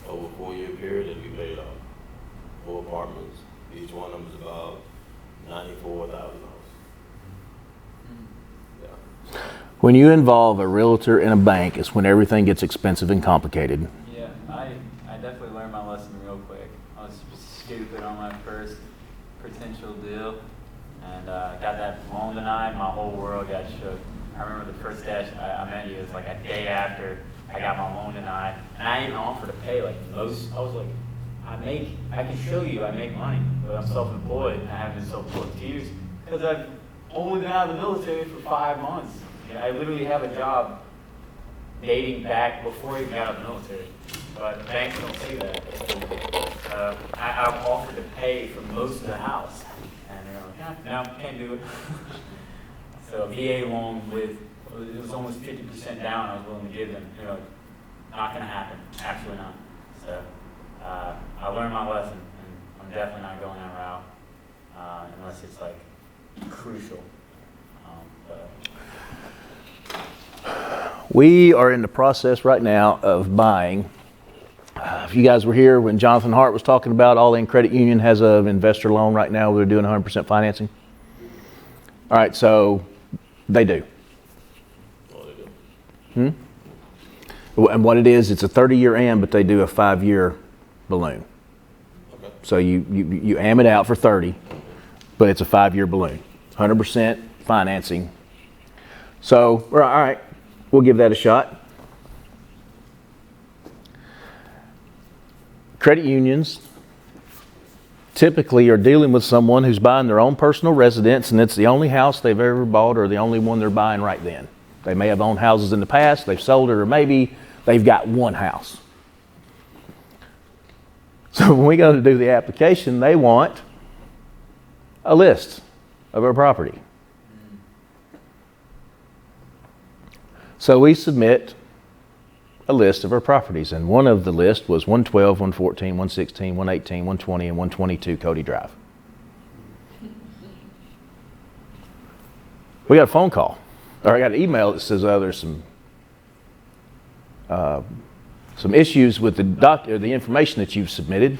over a 4-year period, and we paid off 4 apartments. Each one of them was about $94,000. Yeah. When you involve a realtor and a bank, it's when everything gets expensive and complicated. Yeah, I definitely learned my lesson real quick. I was stupid on my first potential deal, and got that loan denied. My whole world got shook. I remember the first day I met you, it was like a day after I got my loan denied, and I even offered to pay like most. I was like, I can show you I make money, but I'm self-employed, and I haven't been self-employed for years because I've only been out of the military for 5 months. You know, I literally have a job dating back before I even got out of the military, but banks don't say that. I've offered to pay for most of the house, and they're like, no, can't do it. So a VA loan it was almost 50% down I was willing to give them. They're like, not going to happen, absolutely not. So I learned my lesson, and I'm definitely not going that route unless it's like crucial. But We are in the process right now of buying. If you guys were here when Jonathan Hart was talking about All In Credit Union has an investor loan right now. We're doing 100% financing. All right, so they do. What they do? And what it is, it's a 30-year AM, but they do a 5-year balloon. Okay. So you am it out for 30, but it's a 5-year balloon. 100% financing. So, all right, we'll give that a shot. Credit unions typically are dealing with someone who's buying their own personal residence, and it's the only house they've ever bought or the only one they're buying right then. They may have owned houses in the past, they've sold it, or maybe they've got one house. So when we go to do the application, they want a list of our property. So we submit a list of our properties, and one of the list was 112, 114, 116, 118, 120, and 122 Cody Drive. We got a phone call, or I got an email that says, there's some issues with the information that you've submitted.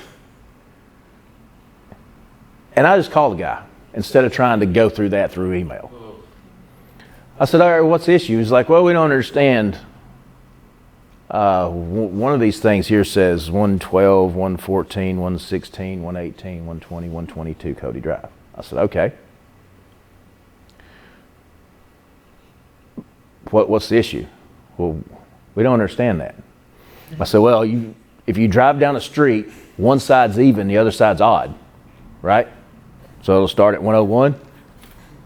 And I just called the guy instead of trying to go through that through email. I said, all right, what's the issue? He's like, well, we don't understand. One of these things here says 112, 114, 116, 118, 120, 122 Cody Drive. I said, okay. What's the issue? Well, we don't understand that. I said, well, if you drive down a street, one side's even, the other side's odd, right? So it'll start at 101,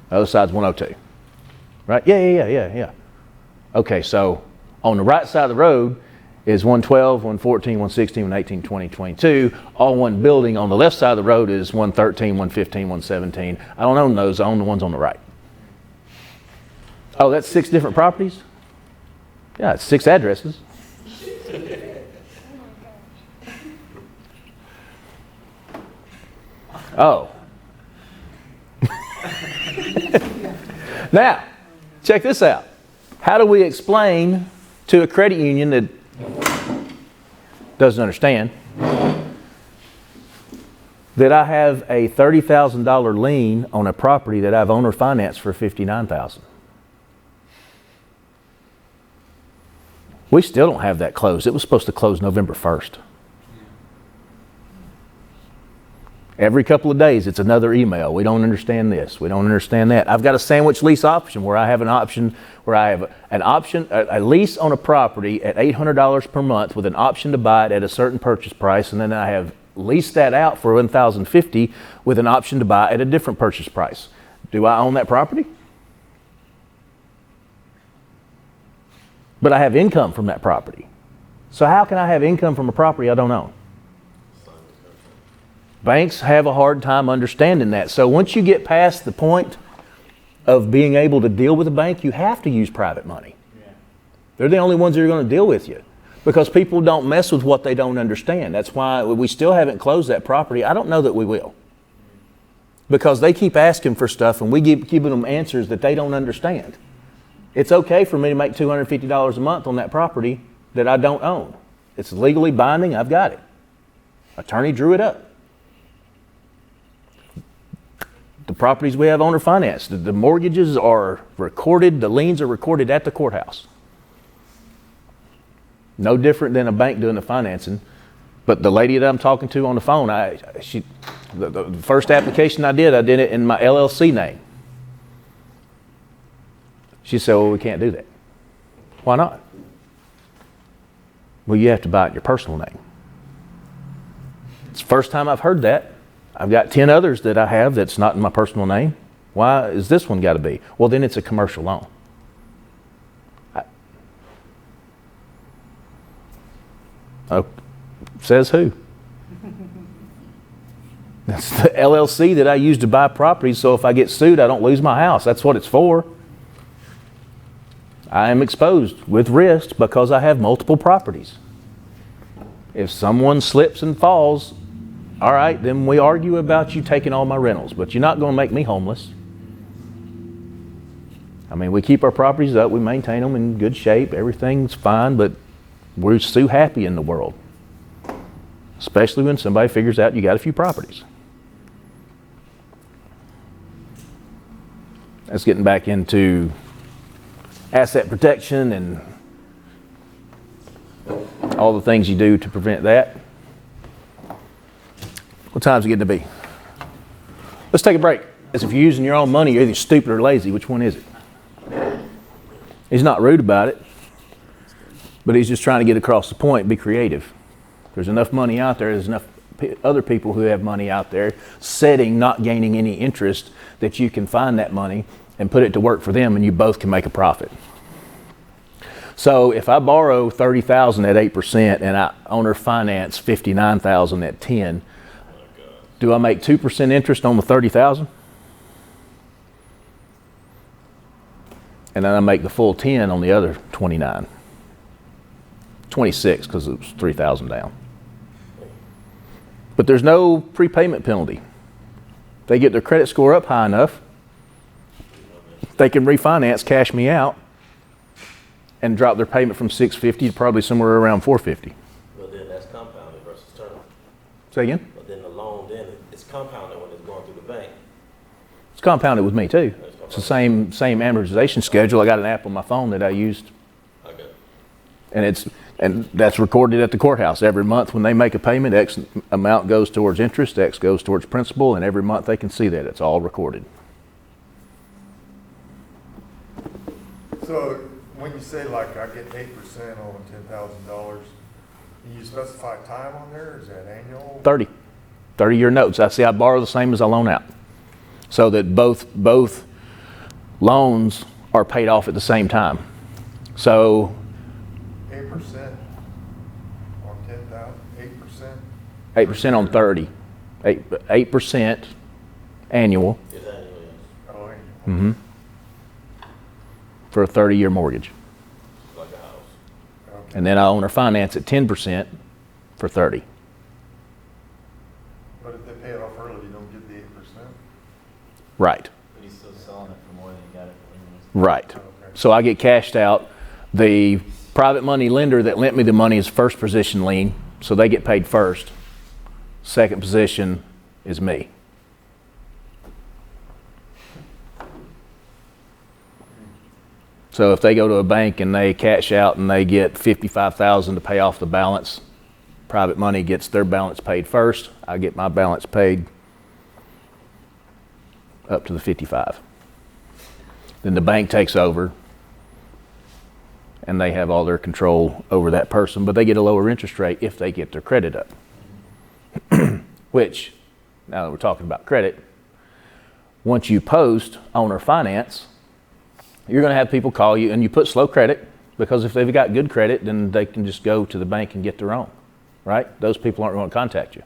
the other side's 102, right? Yeah. Okay, so on the right side of the road is 112, 114, 116, 118, 20, 22. All one building. On the left side of the road is 113, 115, 117. I don't own those, I own the ones on the right. Oh, that's 6 different properties? Yeah, it's 6 addresses. Oh. Now, check this out. How do we explain to a credit union that doesn't understand that I have a $30,000 lien on a property that I've owner financed for $59,000? We still don't have that closed. It was supposed to close November 1st. Every couple of days, it's another email. We don't understand this. We don't understand that. I've got a sandwich lease option where I have an option where I have a lease on a property at $800 per month with an option to buy it at a certain purchase price, and then I have leased that out for $1,050 with an option to buy at a different purchase price. Do I own that property? But I have income from that property. So how can I have income from a property I don't own? Banks have a hard time understanding that. So once you get past the point of being able to deal with a bank, you have to use private money. Yeah. They're the only ones that are going to deal with you because people don't mess with what they don't understand. That's why we still haven't closed that property. I don't know that we will because they keep asking for stuff and we keep giving them answers that they don't understand. It's okay for me to make $250 a month on that property that I don't own. It's legally binding. I've got it. Attorney drew it up. The properties we have owner financed, the mortgages are recorded, the liens are recorded at the courthouse. No different than a bank doing the financing. But the lady that I'm talking to on the phone, the first application I did it in my LLC name. She said, well, we can't do that. Why not? Well, you have to buy it in your personal name. It's the first time I've heard that. I've got 10 others that I have that's not in my personal name. Why is this one got to be? Well, then it's a commercial loan. Says who? That's the LLC that I use to buy properties, so if I get sued, I don't lose my house. That's what it's for. I am exposed with risk because I have multiple properties. If someone slips and falls, all right, then we argue about you taking all my rentals, but you're not going to make me homeless. I mean, we keep our properties up, we maintain them in good shape, everything's fine, but we're so happy in the world, especially when somebody figures out you got a few properties. That's getting back into asset protection and all the things you do to prevent that. What time's it getting to be? Let's take a break. If you're using your own money, you're either stupid or lazy. Which one is it? He's not rude about it, but he's just trying to get across the point, be creative. There's enough money out there, there's enough other people who have money out there setting, not gaining any interest, that you can find that money and put it to work for them and you both can make a profit. So if I borrow $30,000 at 8% and I owner finance $59,000 at 10%, do I make 2% interest on the $30,000? And then I make the full 10 on the other 29. 26 because it was 3,000 down. But there's no prepayment penalty. If they get their credit score up high enough, they can refinance, cash me out, and drop their payment from $650 to probably somewhere around $450. But then that's compounded versus term. Say again? But then the loan, then it's compounded when it's going through the bank. It's compounded with me too. It's the same amortization schedule. I got an app on my phone that I used. Okay. And that's recorded at the courthouse. Every month when they make a payment, X amount goes towards interest, X goes towards principal, and every month they can see that. It's all recorded. So when you say like I get 8% on $10,000, you specify time on there? Is that annual? 30-year notes. I borrow the same as I loan out, so that both loans are paid off at the same time. So 8% on 10,000. 8%. 8% on 30. 8% annual. Is that annual? Oh, annual. Mm-hmm. For a 30-year mortgage. Like a house. And then I owner finance at 10% for 30. But if they pay it off early, you don't get the 8%? Right, But he's still selling it for more than he got it for. right. Okay. So I get cashed out. The private money lender that lent me the money is first position lien, so they get paid first. Second position is me. So if they go to a bank and they cash out and they get $55,000 to pay off the balance, private money gets their balance paid first. I get my balance paid up to the 55. Then the bank takes over and they have all their control over that person, but they get a lower interest rate if they get their credit up. Which, now that we're talking about credit, once you post owner finance, you're going to have people call you, and you put slow credit, because if they've got good credit, then they can just go to the bank and get their own, right? Those people aren't going to contact you.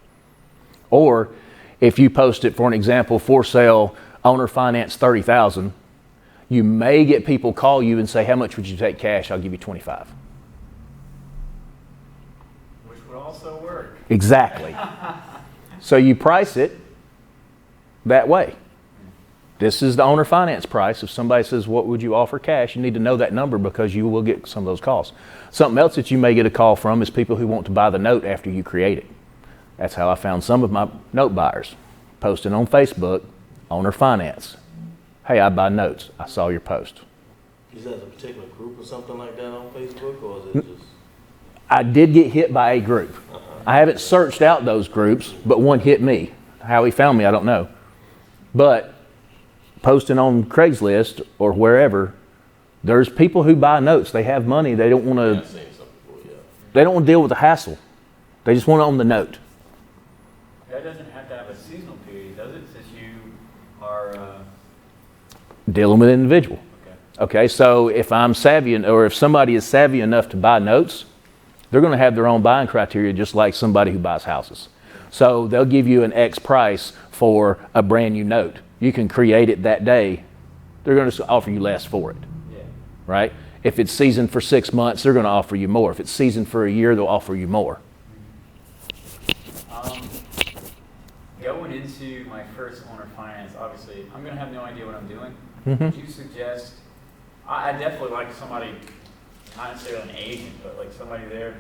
Or if you post it, for an example, for sale, owner finance $30,000, you may get people call you and say, how much would you take cash? I'll give you 25. Which would also work. Exactly. So you price it that way. This is the owner finance price. If somebody says, what would you offer cash? You need to know that number, because you will get some of those calls. Something else that you may get a call from is people who want to buy the note after you create it. That's how I found some of my note buyers. Posting on Facebook, owner finance. Hey, I buy notes. I saw your post. Is that a particular group or something like that on Facebook, or is it just? I did get hit by a group. I haven't searched out those groups, but one hit me. How he found me, I don't know. But posting on Craigslist or wherever, there's people who buy notes. They have money. They don't want Yeah, to. I've seen some before, yeah. They don't want to deal with the hassle. They just want to own the note. That doesn't have to have a seasonal period, does it, since you are, Dealing with an individual. okay. Okay, so if I'm savvy, or if somebody is savvy enough to buy notes, they're going to have their own buying criteria, just like somebody who buys houses. So they'll give you an X price for a brand new note. You can create it that day. They're going to offer you less for it, Yeah. right? If it's seasoned for 6 months, they're going to offer you more. If it's seasoned for a year, they'll offer you more. Going into my first owner finance, obviously, I'm going to have no idea what I'm doing. Would you suggest, I definitely like somebody, not necessarily an agent, but like somebody there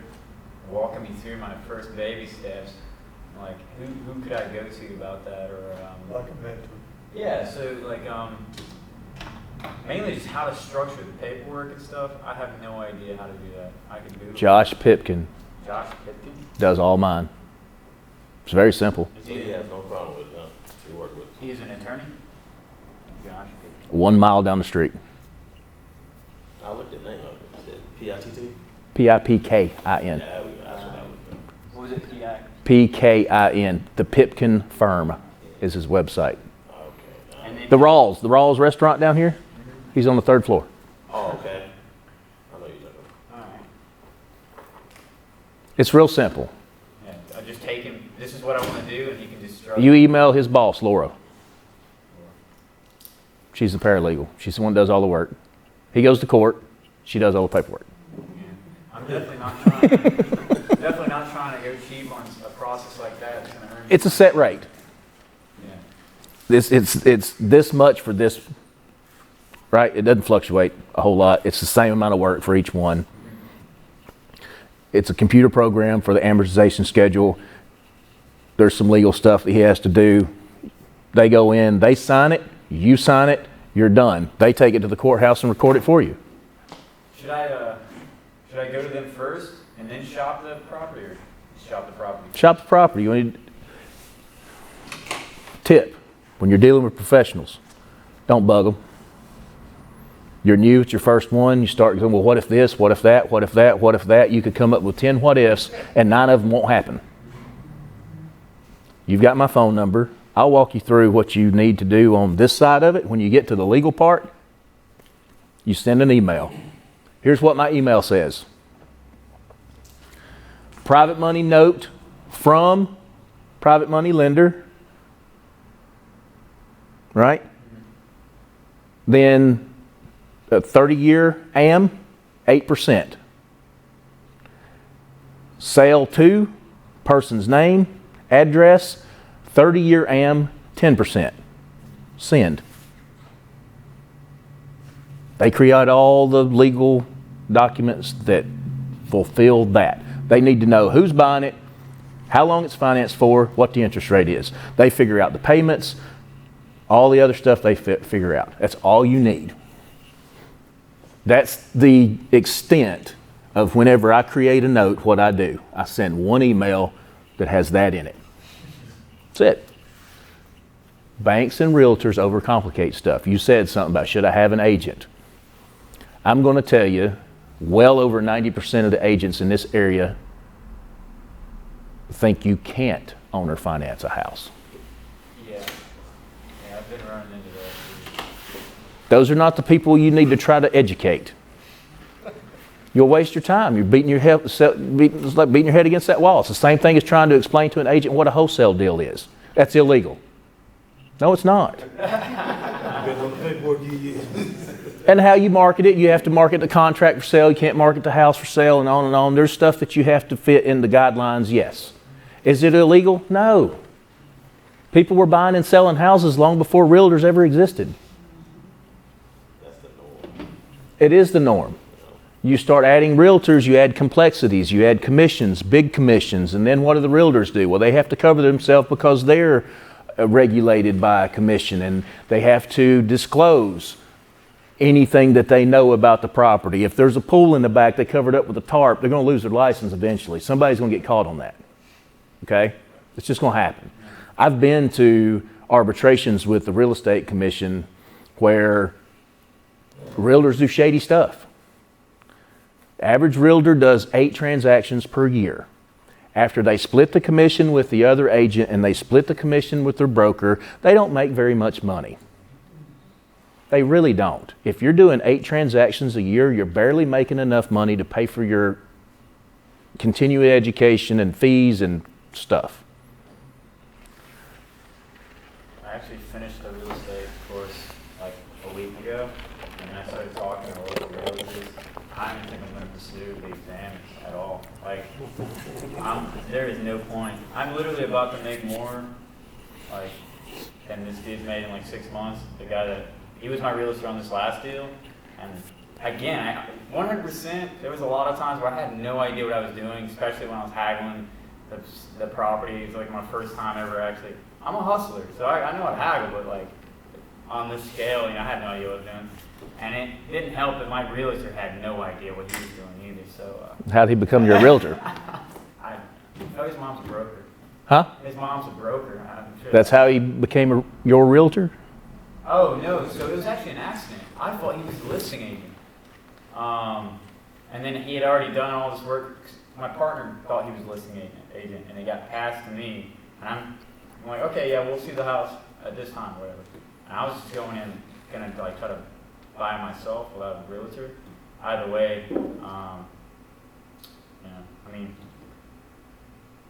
walking me through my first baby steps. Like, who could I go to about that? Or Like a mentor. yeah, so like mainly just how to structure the paperwork and stuff. I have no idea how to do that. I can do it. Josh Pipkin Josh Pipkin? does all mine. It's very simple. Is So he, he has no problem with that. You work with. he's an attorney? Josh Pipkin. 1 mile down the street. I looked at the name of it. Is it P-I-T-T? P-I-P-K-I-N. Yeah, that's what that was. What was it, PI? P-K-I-N. The Pipkin Firm is his website. Okay. And then The Rawls restaurant down here, he's on the 3rd floor. Oh, okay. I know you're talking about. all right. It's real simple. Yeah, I just take him, this is what I want to do, and he can just structure. You email his boss, Laura. She's the paralegal. She's the one that does all the work. He goes to court. She does all the paperwork. I'm definitely not trying to go cheap on a process like that. It's going to earn me. It's a set rate. Yeah. It's this much for this, right? It doesn't fluctuate a whole lot. It's the same amount of work for each one. It's a computer program for the amortization schedule. There's some legal stuff that he has to do. They go in, they sign it, you sign it, you're done. They take it to the courthouse and record it for you. Should I go to them first and then shop the property, or shop the property? Shop the property. You need tip when you're dealing with professionals. Don't bug them. You're new, it's your first one. You start going, well, what if this? What if that? What if that? What if that? You could come up with 10 what ifs, and 9 of them won't happen. You've got my phone number. I'll walk you through what you need to do on this side of it. When you get to the legal part, you send an email. Here's what my email says. Private money note from private money lender, right? Then a 30-year AM, 8%. Sale to, person's name, address, 30-year AM, 10%. Send. They create all the legal documents that fulfill that. They need to know who's buying it, how long it's financed for, what the interest rate is. They figure out the payments, all the other stuff they figure out. That's all you need. That's the extent of whenever I create a note, what I do. I send one email that has that in it. That's it. Banks and realtors overcomplicate stuff. You said something about, should I have an agent? I'm going to tell you, well over 90% of the agents in this area think you can't own or finance a house. Yeah, I've been running into that. Those are not the people you need to try to educate. You'll waste your time. You're beating your head, it's like beating your head against that wall. It's the same thing as trying to explain to an agent what a wholesale deal is. That's illegal. No, it's not. And how you market it, you have to market the contract for sale, you can't market the house for sale, and on and on. There's stuff that you have to fit in the guidelines, yes. Is it illegal? No. People were buying and selling houses long before realtors ever existed. That's the norm. It is the norm. You start adding realtors, you add complexities, you add commissions, big commissions, and then what do the realtors do? Well, they have to cover themselves because they're regulated by a commission, and they have to disclose anything that they know about the property. If there's a pool in the back they covered up with a tarp, they're going to lose their license eventually. Somebody's going to get caught on that. Okay? It's just going to happen. I've been to arbitrations with the real estate commission where realtors do shady stuff. Average realtor does 8 transactions per year. After they split the commission with the other agent and they split the commission with their broker, they don't make very much money. They really don't. If you're doing 8 transactions a year, you're barely making enough money to pay for your continuing education and fees and stuff. I actually finished the real estate course like a week ago, and then I started talking to local realtors. I don't think I'm going to pursue the exam at all. Like, there is no point. I'm literally about to make more, like, than this dude's made in like 6 months. The guy that, he was my realtor on this last deal, and again, 100%, there was a lot of times where I had no idea what I was doing, especially when I was haggling the property. It was like my first time ever actually. I'm a hustler, so I know how to haggle, but like on this scale, I had no idea what I was doing. And it didn't help that my realtor had no idea what he was doing either. So How'd he become your realtor? His mom's a broker. Huh? His mom's a broker. I'm sure That's how he became your realtor? Oh no! So it was actually an accident. I thought he was a listing agent, and then he had already done all this work. My partner thought he was a listing agent, and it got passed to me. And I'm like, okay, yeah, we'll see the house at this time, whatever. And I was just going in, gonna like try to buy myself without a realtor. Either way, I mean,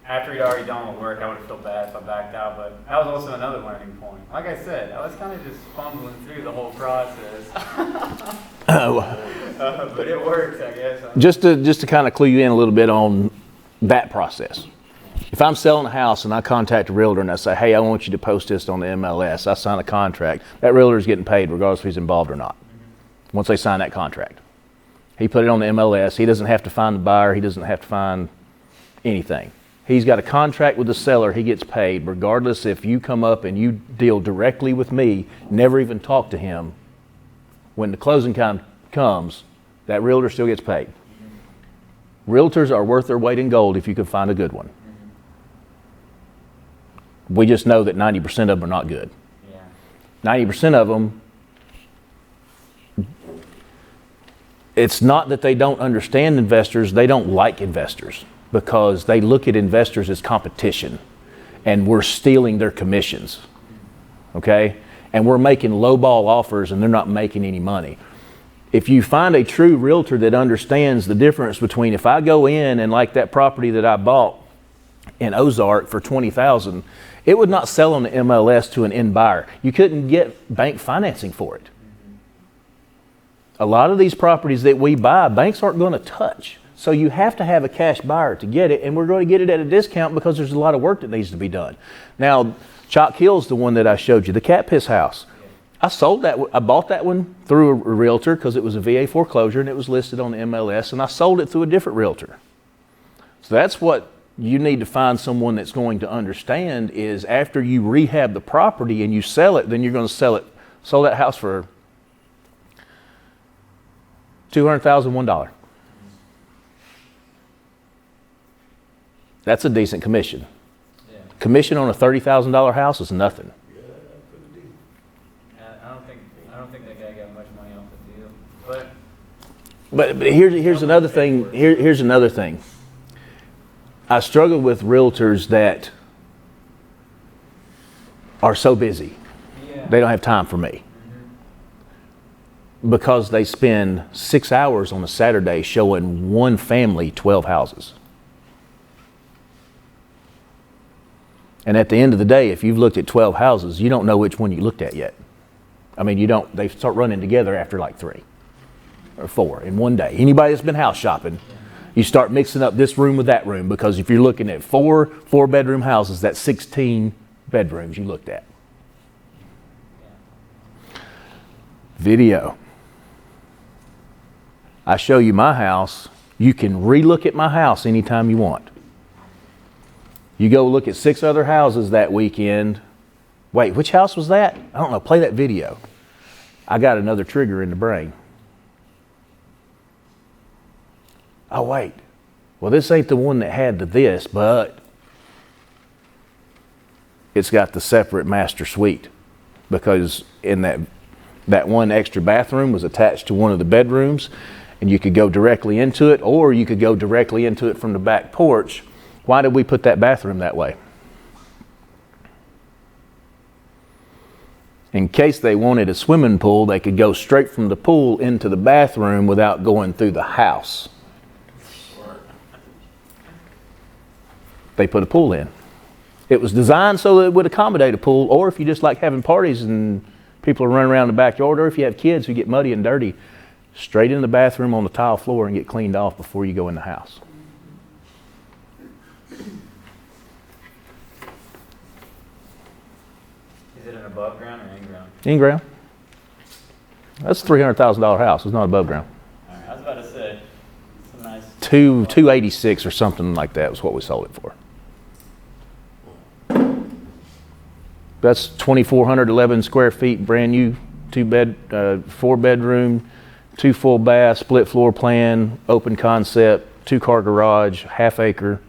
after he'd already done all the work, I would have felt bad if I backed out, but that was also another learning point. Like I said, I was kind of just fumbling through the whole process. But it works, I guess. Just to kind of clue you in a little bit on that process. If I'm selling a house and I contact a realtor and I say, hey, I want you to post this on the MLS, I sign a contract, that realtor is getting paid regardless if he's involved or not. Once they sign that contract. He put it on the MLS. He doesn't have to find the buyer. He doesn't have to find anything. He's got a contract with the seller. He gets paid regardless if you come up and you deal directly with me, never even talk to him. When the closing time comes, that realtor still gets paid. Realtors are worth their weight in gold if you can find a good one. We just know that 90% of them are not good. 90% of them, it's not that they don't understand investors, they don't like investors because they look at investors as competition and we're stealing their commissions, okay? And we're making lowball offers and they're not making any money. If you find a true realtor that understands the difference between if I go in and like that property that I bought in Ozark for $20,000, it would not sell on the MLS to an end buyer. You couldn't get bank financing for it. A lot of these properties that we buy, banks aren't going to touch. So you have to have a cash buyer to get it, and we're going to get it at a discount because there's a lot of work that needs to be done. Now, Chalk Hill's the one that I showed you, the cat piss house. I sold that. I bought that one through a realtor because it was a VA foreclosure and it was listed on the MLS, and I sold it through a different realtor. So that's what you need to find someone that's going to understand is after you rehab the property and you sell it, then you're going to sell that house for $200,001. That's a decent commission. Yeah. Commission on a $30,000 house is nothing. I don't think that guy got much money off the deal. But But here's another thing. Here's another thing. I struggle with realtors that are so busy. yeah. They don't have time for me. Because they spend 6 hours on a Saturday showing one family 12 houses. And at the end of the day, if you've looked at 12 houses, you don't know which one you looked at yet. I mean, they start running together after like 3 or 4 in one day. Anybody that's been house shopping, you start mixing up this room with that room because if you're looking at 4 4-bedroom houses, that's 16 bedrooms you looked at. Video. I show you my house. You can re-look at my house anytime you want. You go look at 6 other houses that weekend. Wait, which house was that? I don't know. Play that video. I got another trigger in the brain. Oh, wait. Well, this ain't the one that had this, but it's got the separate master suite because in that one extra bathroom was attached to one of the bedrooms, and you could go directly into it, or you could go directly into it from the back porch. Why did we put that bathroom that way? In case they wanted a swimming pool, they could go straight from the pool into the bathroom without going through the house. They put a pool in. It was designed so that it would accommodate a pool, or if you just like having parties and people are running around the backyard, or if you have kids who get muddy and dirty, straight in the bathroom on the tile floor and get cleaned off before you go in the house. Is it an above ground or in ground? In ground. That's a $300,000 house. It's not above ground. All right, I was about to say, it's a nice. 286 or something like that was what we sold it for. That's 2,411 square feet, brand new, 4-bedroom, 2 full baths, split floor plan, open concept, 2-car garage, half acre,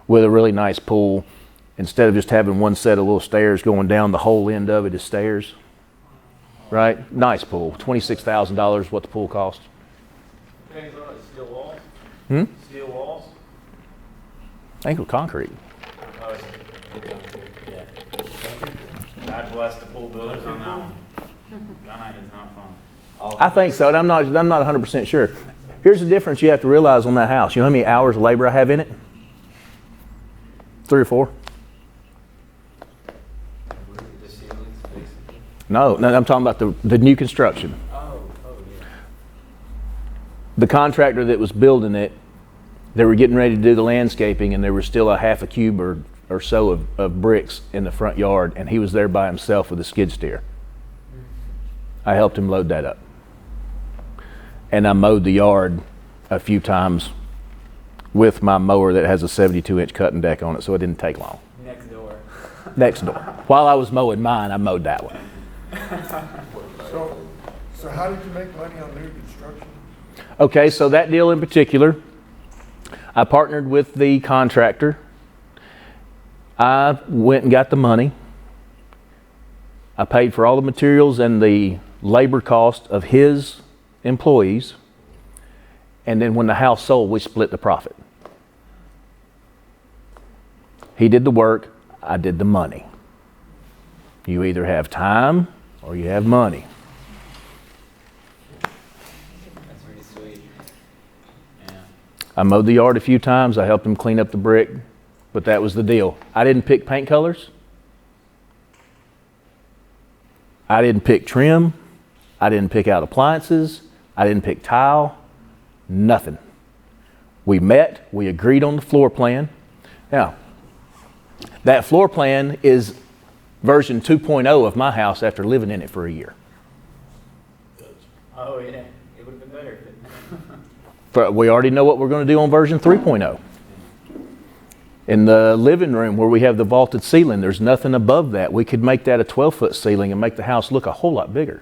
with a really nice pool. Instead of just having one set of little stairs going down, the whole end of it is stairs. Right? Nice pool. $26,000 what the pool cost. Steel walls? Steel walls? I think it was concrete. Oh, yeah. God bless the pool builders on that one. That night is not fun. I think so, and I'm not 100% sure. Here's the difference you have to realize on that house. You know how many hours of labor I have in it? 3 or 4. The ceilings, basically. No, I'm talking about the new construction. Oh, yeah. The contractor that was building it, they were getting ready to do the landscaping, and there was still a half a cube or so of bricks in the front yard, and he was there by himself with a skid steer. I helped him load that up. And I mowed the yard a few times with my mower that has a 72-inch cutting deck on it, so it didn't take long. Next door. Next door. While I was mowing mine, I mowed that one. So how did you make money on new construction? Okay, so that deal in particular, I partnered with the contractor. I went and got the money. I paid for all the materials and the labor cost of his employees. And then when the house sold, we split the profit. He did the work, I did the money. You either have time or you have money. That's pretty sweet. Yeah. I mowed the yard a few times. I helped him clean up the brick, but that was the deal. I didn't pick paint colors. I didn't pick trim. I didn't pick out appliances. I didn't pick tile. Nothing. We met, we agreed on the floor plan. Now, that floor plan is version 2.0 of my house after living in it for a year. Oh, yeah, it would have been better if it. But we already know what we're going to do on version 3.0. In the living room where we have the vaulted ceiling, there's nothing above that. We could make that a 12-foot ceiling and make the house look a whole lot bigger.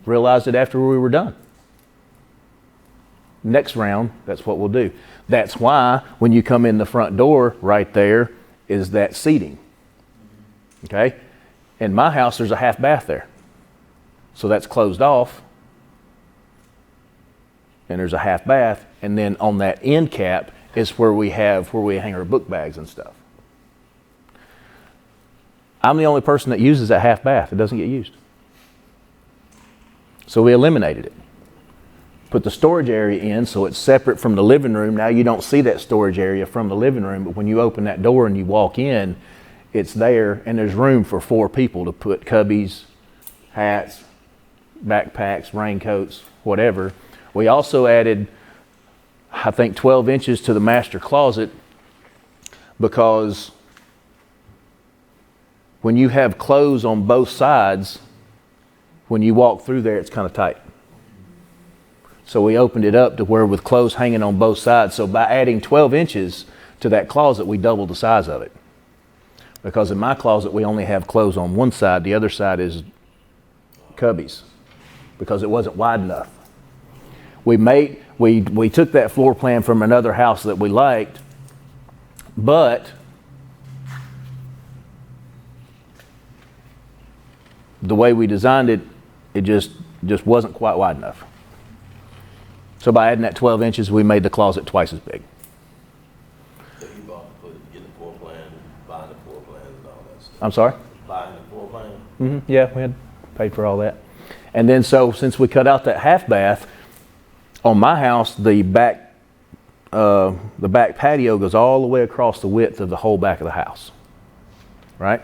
Realized it after we were done. Next round, that's what we'll do. That's why when you come in the front door, right there is that seating. Okay? In my house, there's a half bath there. So that's closed off. And there's a half bath. And then on that end cap is where we hang our book bags and stuff. I'm the only person that uses that half bath. It doesn't get used. So we eliminated it. Put the storage area in so it's separate from the living room. Now you don't see that storage area from the living room, but when you open that door and you walk in, it's there, and there's room for 4 people to put cubbies, hats, backpacks, raincoats, whatever. We also added, I think, 12 inches to the master closet because when you have clothes on both sides, when you walk through there, it's kind of tight. So we opened it up to where with clothes hanging on both sides. So by adding 12 inches to that closet, we doubled the size of it. Because in my closet, we only have clothes on one side. The other side is cubbies because it wasn't wide enough. We took that floor plan from another house that we liked, but the way we designed it, it just wasn't quite wide enough. So by adding that 12 inches, we made the closet twice as big. So you get the floor plan, buying the floor plans and all that stuff. I'm sorry? Buying the floor plan? Mm-hmm. Yeah, we had paid for all that. And then so since we cut out that half bath, on my house, the back patio goes all the way across the width of the whole back of the house. Right?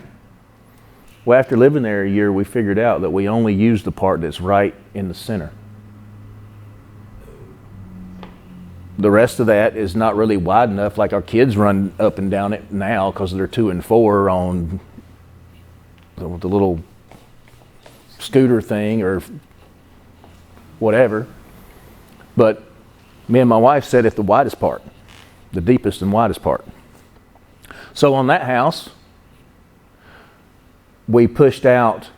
Well, after living there a year, we figured out that we only use the part that's right in the center. The rest of that is not really wide enough. Like our kids run up and down it now because they're 2 and 4 on the little scooter thing or whatever. But me and my wife set it the widest part, the deepest and widest part. So on that house, we pushed out,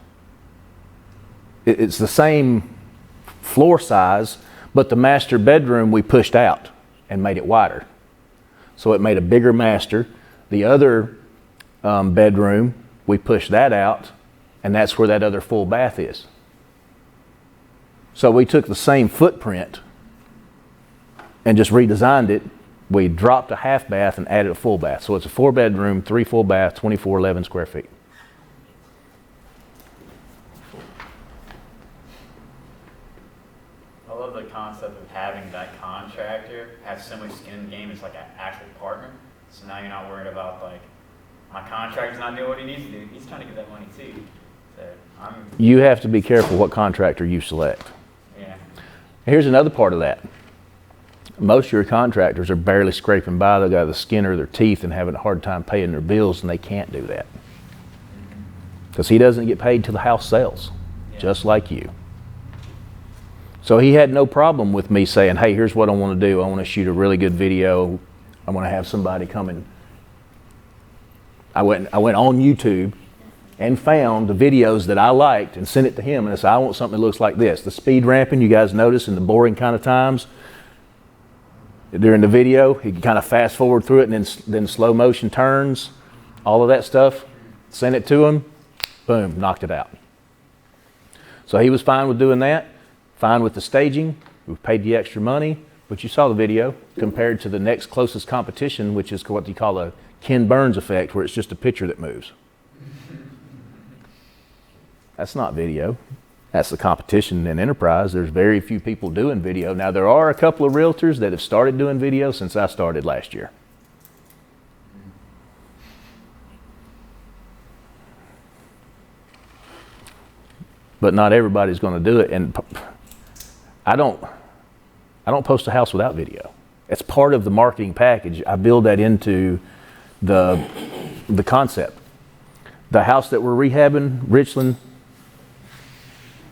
it's the same floor size, but the master bedroom we pushed out and made it wider. So it made a bigger master. The other bedroom, we pushed that out, and that's where that other full bath is. So we took the same footprint and just redesigned it. We dropped a half bath and added a full bath. So it's a 4-bedroom, 3 full bath, 2411 square feet. I love the concept of having that contractor have so much skin in the game as like an actual partner. So now you're not worried about like, my contractor's not doing what he needs to do. He's trying to get that money too. So You have to be careful what contractor you select. yeah. Here's another part of that. Most of your contractors are barely scraping by. They've got the skin of their teeth and having a hard time paying their bills, and they can't do that. Because he doesn't get paid till the house sells, just like you. So he had no problem with me saying, hey, here's what I want to do. I want to shoot a really good video. I want to have somebody come in. I went on YouTube and found the videos that I liked and sent it to him. And I said, I want something that looks like this. The speed ramping, you guys notice in the boring kind of times. During the video, he can kind of fast forward through it and then slow motion turns, all of that stuff. Sent it to him, boom, knocked it out. So he was fine with doing that, fine with the staging. We paid the extra money, but you saw the video compared to the next closest competition, which is what you call a Ken Burns effect, where it's just a picture that moves. That's not video. That's the competition in enterprise. There's very few people doing video. Now, there are a couple of realtors that have started doing video since I started last year. But not everybody's going to do it. And I don't post a house without video. It's part of the marketing package. I build that into the concept. The house that we're rehabbing, Richland,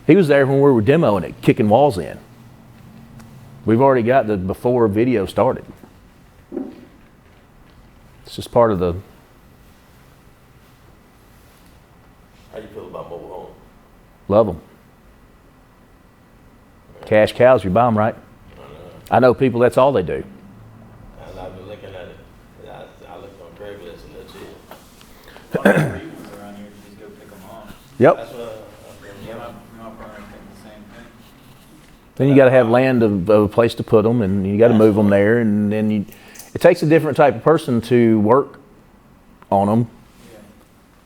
he was there when we were demoing it, kicking walls in. We've already got the before video started. It's just part of the... How you feel about mobile home? Love them. Cash cows, you buy them, right? I know people, that's all they do. And I've been looking at it. I looked on Craigslist and that's it. Free ones around here, you just go pick them off. Yep. That's what Yeah, my partner thinks the same thing. Then you got to have land of a place to put them, and you got to move them there, and then it takes a different type of person to work on them. Yeah.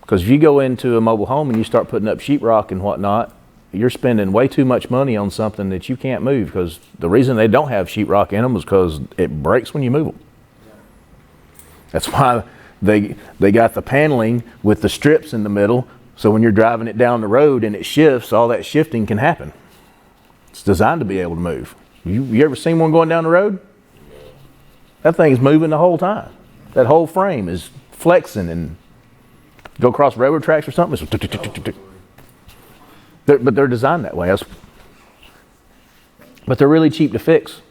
Because if you go into a mobile home and you start putting up sheetrock and whatnot, you're spending way too much money on something that you can't move, because the reason they don't have sheetrock in them is because it breaks when you move them. Yeah. That's why they got the paneling with the strips in the middle, so when you're driving it down the road and it shifts, all that shifting can happen. It's designed to be able to move. You ever seen one going down the road? That thing's moving the whole time. That whole frame is flexing, and go across railroad tracks or something. It's but they're designed that way. But they're really cheap to fix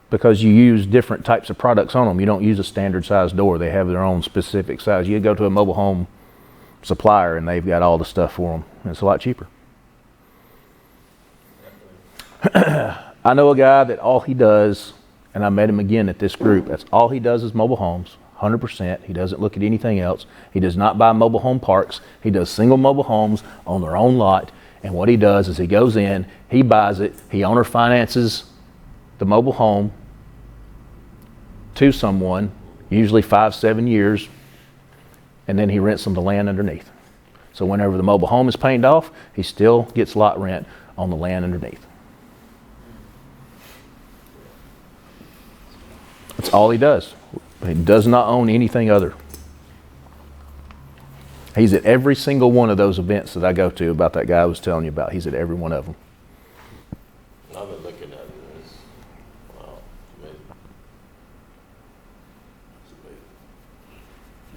because you use different types of products on them. You don't use a standard size door. They have their own specific size. You go to a mobile home supplier and they've got all the stuff for them. And it's a lot cheaper. I know a guy that all he does, and I met him again at this group, that's all he does is mobile homes, 100%. He doesn't look at anything else. He does not buy mobile home parks. He does single mobile homes on their own lot. And what he does is he goes in, he buys it, he owner finances the mobile home to someone, usually 5-7 years, and then he rents them the land underneath. So whenever the mobile home is paid off, he still gets lot rent on the land underneath. That's all he does. He does not own anything other. He's at every single one of those events that I go to about that guy I was telling you about. He's at every one of them. I've been looking at it. It's, wow, amazing. It's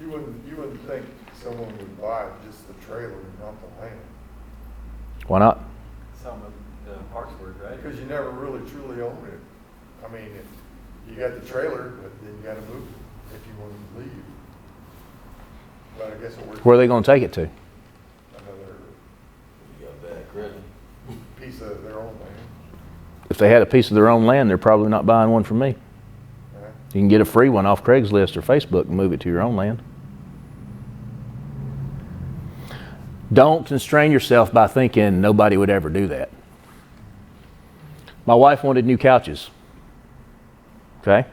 amazing. You wouldn't think someone would buy just the trailer and not the land, Why not? Some of the parks work, right? because you never really truly own it. I mean, you got the trailer, but then you gotta move it if you want to leave. But I guess it works. Where are they going to take it to? Another You got bad credit. piece of their own land. If they had a piece of their own land, they're probably not buying one from me. Right? You can get a free one off Craigslist or Facebook and move it to your own land. Don't constrain yourself by thinking nobody would ever do that. My wife wanted new couches. Okay?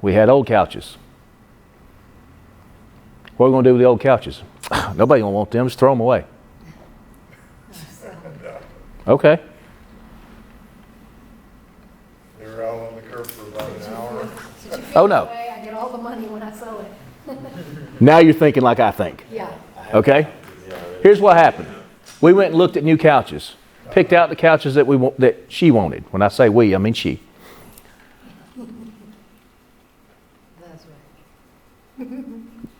We had old couches. What are we going to do with the old couches? Nobody going to want them. Just throw them away. Okay. They were out on the curb for about an hour. Oh, no. I get all the money when I sell it. Now you're thinking like I think. Yeah. Okay? Here's what happened. We went and looked at new couches. Picked out the couches that she wanted. When I say we, I mean she. That's right.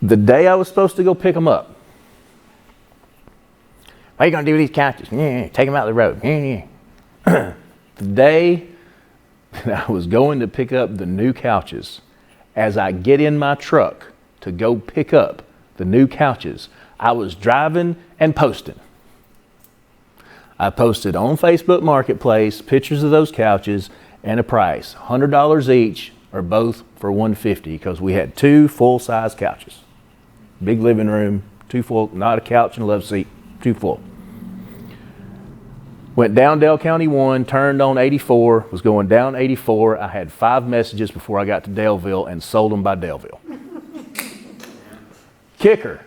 The day I was supposed to go pick them up. What are you going to do with these couches? Take them out of the road. The day that I was going to pick up the new couches, as I get in my truck to go pick up the new couches, I was driving and posting. I posted on Facebook Marketplace pictures of those couches and a price, $100 each or both for $150, because we had 2 full-size couches. Big living room, 2 full, not a couch and a love seat, 2 full. Went down Dale County 1, turned on 84, was going down 84. I had 5 messages before I got to Daleville and sold them by Daleville. Kicker.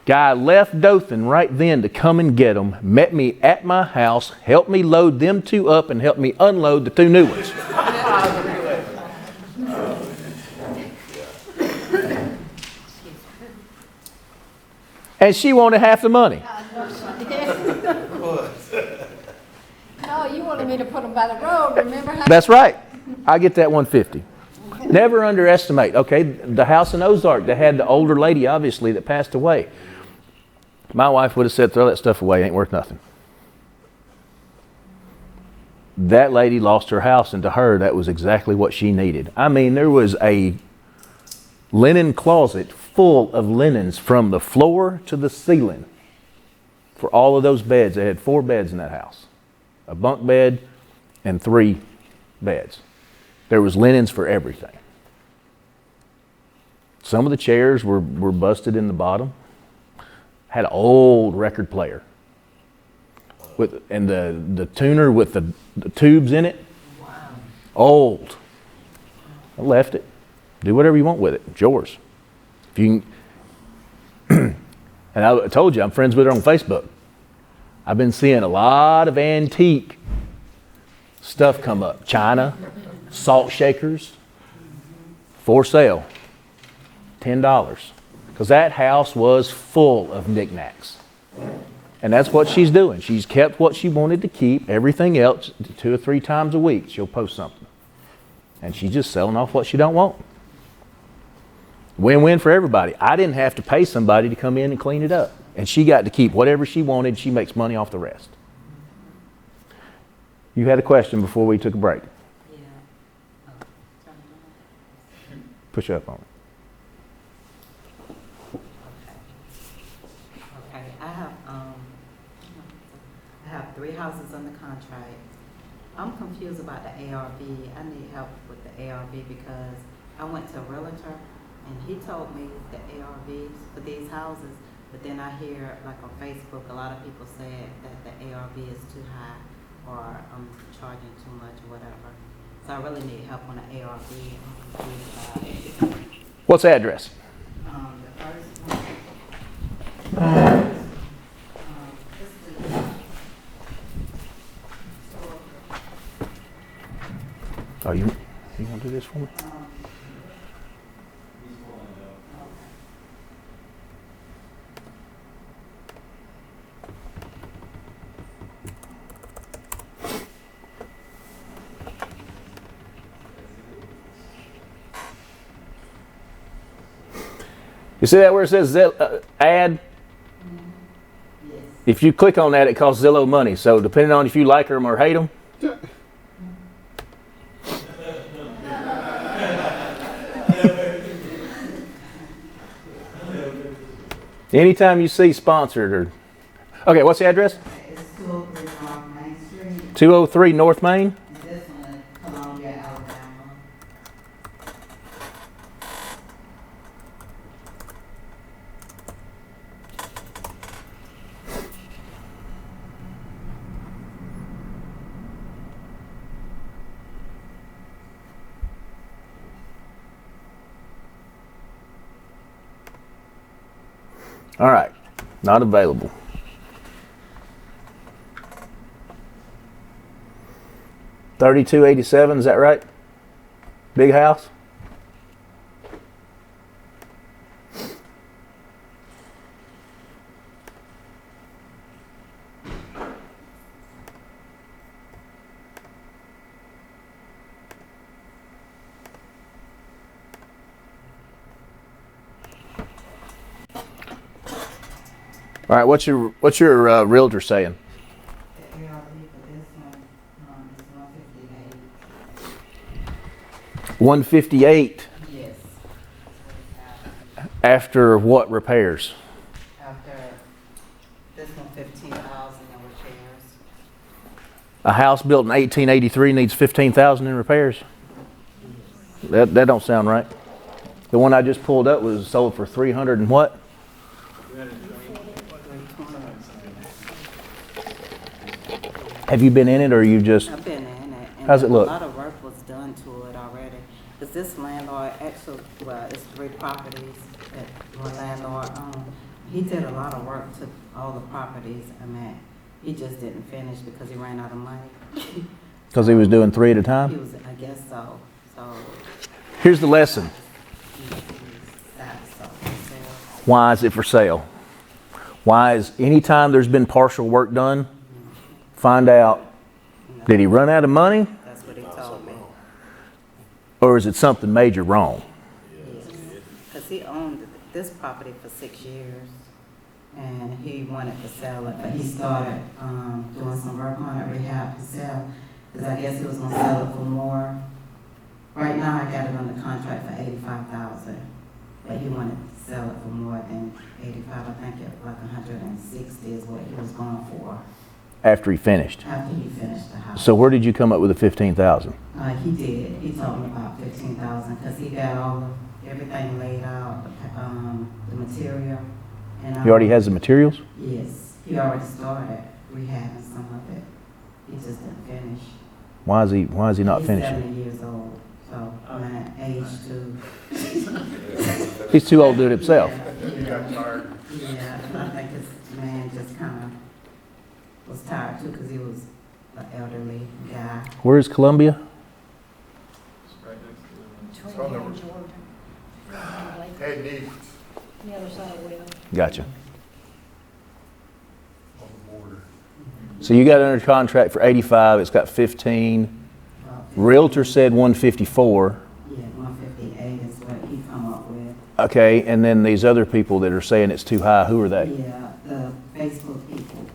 Guy left Dothan right then to come and get them, met me at my house, helped me load them 2 up, and helped me unload the 2 new ones. And she wanted half the money. No, you want to me to put them by the road, remember how? That's right. I get that 150. Never underestimate. Okay, the house in Ozark that had the older lady, obviously, that passed away. My wife would have said, throw that stuff away, ain't worth nothing. That lady lost her house, and to her, that was exactly what she needed. I mean, there was a linen closet full of linens from the floor to the ceiling for all of those beds. They had 4 beds in that house, a bunk bed and 3 beds. There was linens for everything. Some of the chairs were busted in the bottom. Had an old record player and the tuner with the tubes in it. Wow. Old. I left it. Do whatever you want with it. It's yours. If you can. And I told you, I'm friends with her on Facebook. I've been seeing a lot of antique stuff come up. China, salt shakers, for sale, $10. Because that house was full of knickknacks. And that's what she's doing. She's kept what she wanted to keep. Everything else, 2 or 3 times a week, she'll post something. And she's just selling off what she don't want. Win-win for everybody. I didn't have to pay somebody to come in and clean it up. And she got to keep whatever she wanted. She makes money off the rest. You had a question before we took a break. Yeah. Push up on it. Okay, I have 3 houses under contract. I'm confused about the ARV. I need help with the ARV because I went to a realtor and he told me the ARVs for these houses, but then I hear like on Facebook a lot of people saying that the ARV is too high or I'm charging too much or whatever. So I really need help on the ARV. I'm confused about it. What's the address? The first one. This is Oh, you want to do this for me? You see that where it says add? yes. If you click on that, it costs Zillow money. So depending on if you like them or hate them. Anytime you see sponsored or... Okay, what's the address? It's 203 North Main Street. 203 North Main? And this one is Columbia, Alabama. All right, not available. $32.87, is that right? Big house? All right, what's your realtor saying? The ARV for this one is 158. 158 Yes. after what repairs? After this one, 15,000 in repairs. A house built in 1883 needs 15,000 in repairs? That don't sound right. The one I just pulled up was sold for 300 and what? Have you been in it or you just... I've been in it. And How's it look? A lot of work was done to it already. Because this landlord actually, well, it's 3 properties that one landlord owned. He did a lot of work to all the properties I'm at. He just didn't finish because he ran out of money. Because he was doing 3 at a He time? was, I guess so. So, Here's the lesson. that's so. Why is it for sale? Why is anytime there's been partial work done, find out Did he run out of money, That's what he told me. or is it something major wrong? Because he owned this property for 6 years, and he wanted to sell it, but he started doing some work on it, rehab to sell, because I guess he was gonna sell it for more. Right now, I got it under contract for $85,000, but he wanted to sell it for more than 85. I think it was like 160 is what he was going for After he finished. after he finished the house. So where did you come up with the 15,000? He did. He told me about 15,000 because he got everything laid out, the material. And He already has the materials? Yes, he already started rehabbing some of it. He just didn't finish. Why is he not He's finishing? 70 years old, so my age too. He's too old to do it himself. He got tired. Yeah, and I think his man just kind of was tired too because he was an elderly guy. Where is Columbia? Between Phone here number. and Georgia. Like, Head needs the other side of Will. Gotcha. on the border. So you got under contract for 85, it's got 15. Realtor said 154. Yeah, 158 is what he come up with. Okay, and then these other people that are saying it's too high, who are they? Yeah, the Facebook people.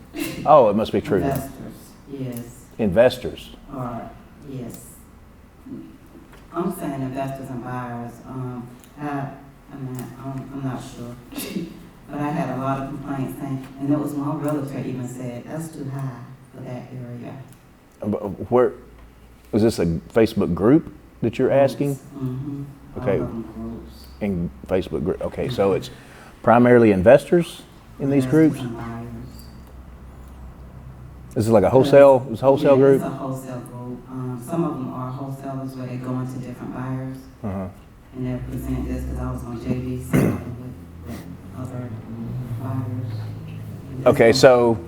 Oh, it must be true. Investors, yes, Investors. or, yes. I'm saying investors and buyers, I'm not sure. But I had a lot of complaints saying, and there was one realtor even said, that's too high for that area. Where, is this a Facebook group that you're asking? Mm-hmm. Okay. All of them groups. In Facebook group, okay, so it's primarily investors in these groups? Investors and buyers. This is like a wholesale, it's a wholesale Yeah, group? It's a wholesale group. Some of them are wholesalers where they go into different buyers Uh-huh. and they present this because I was on JV side with other buyers. Okay, so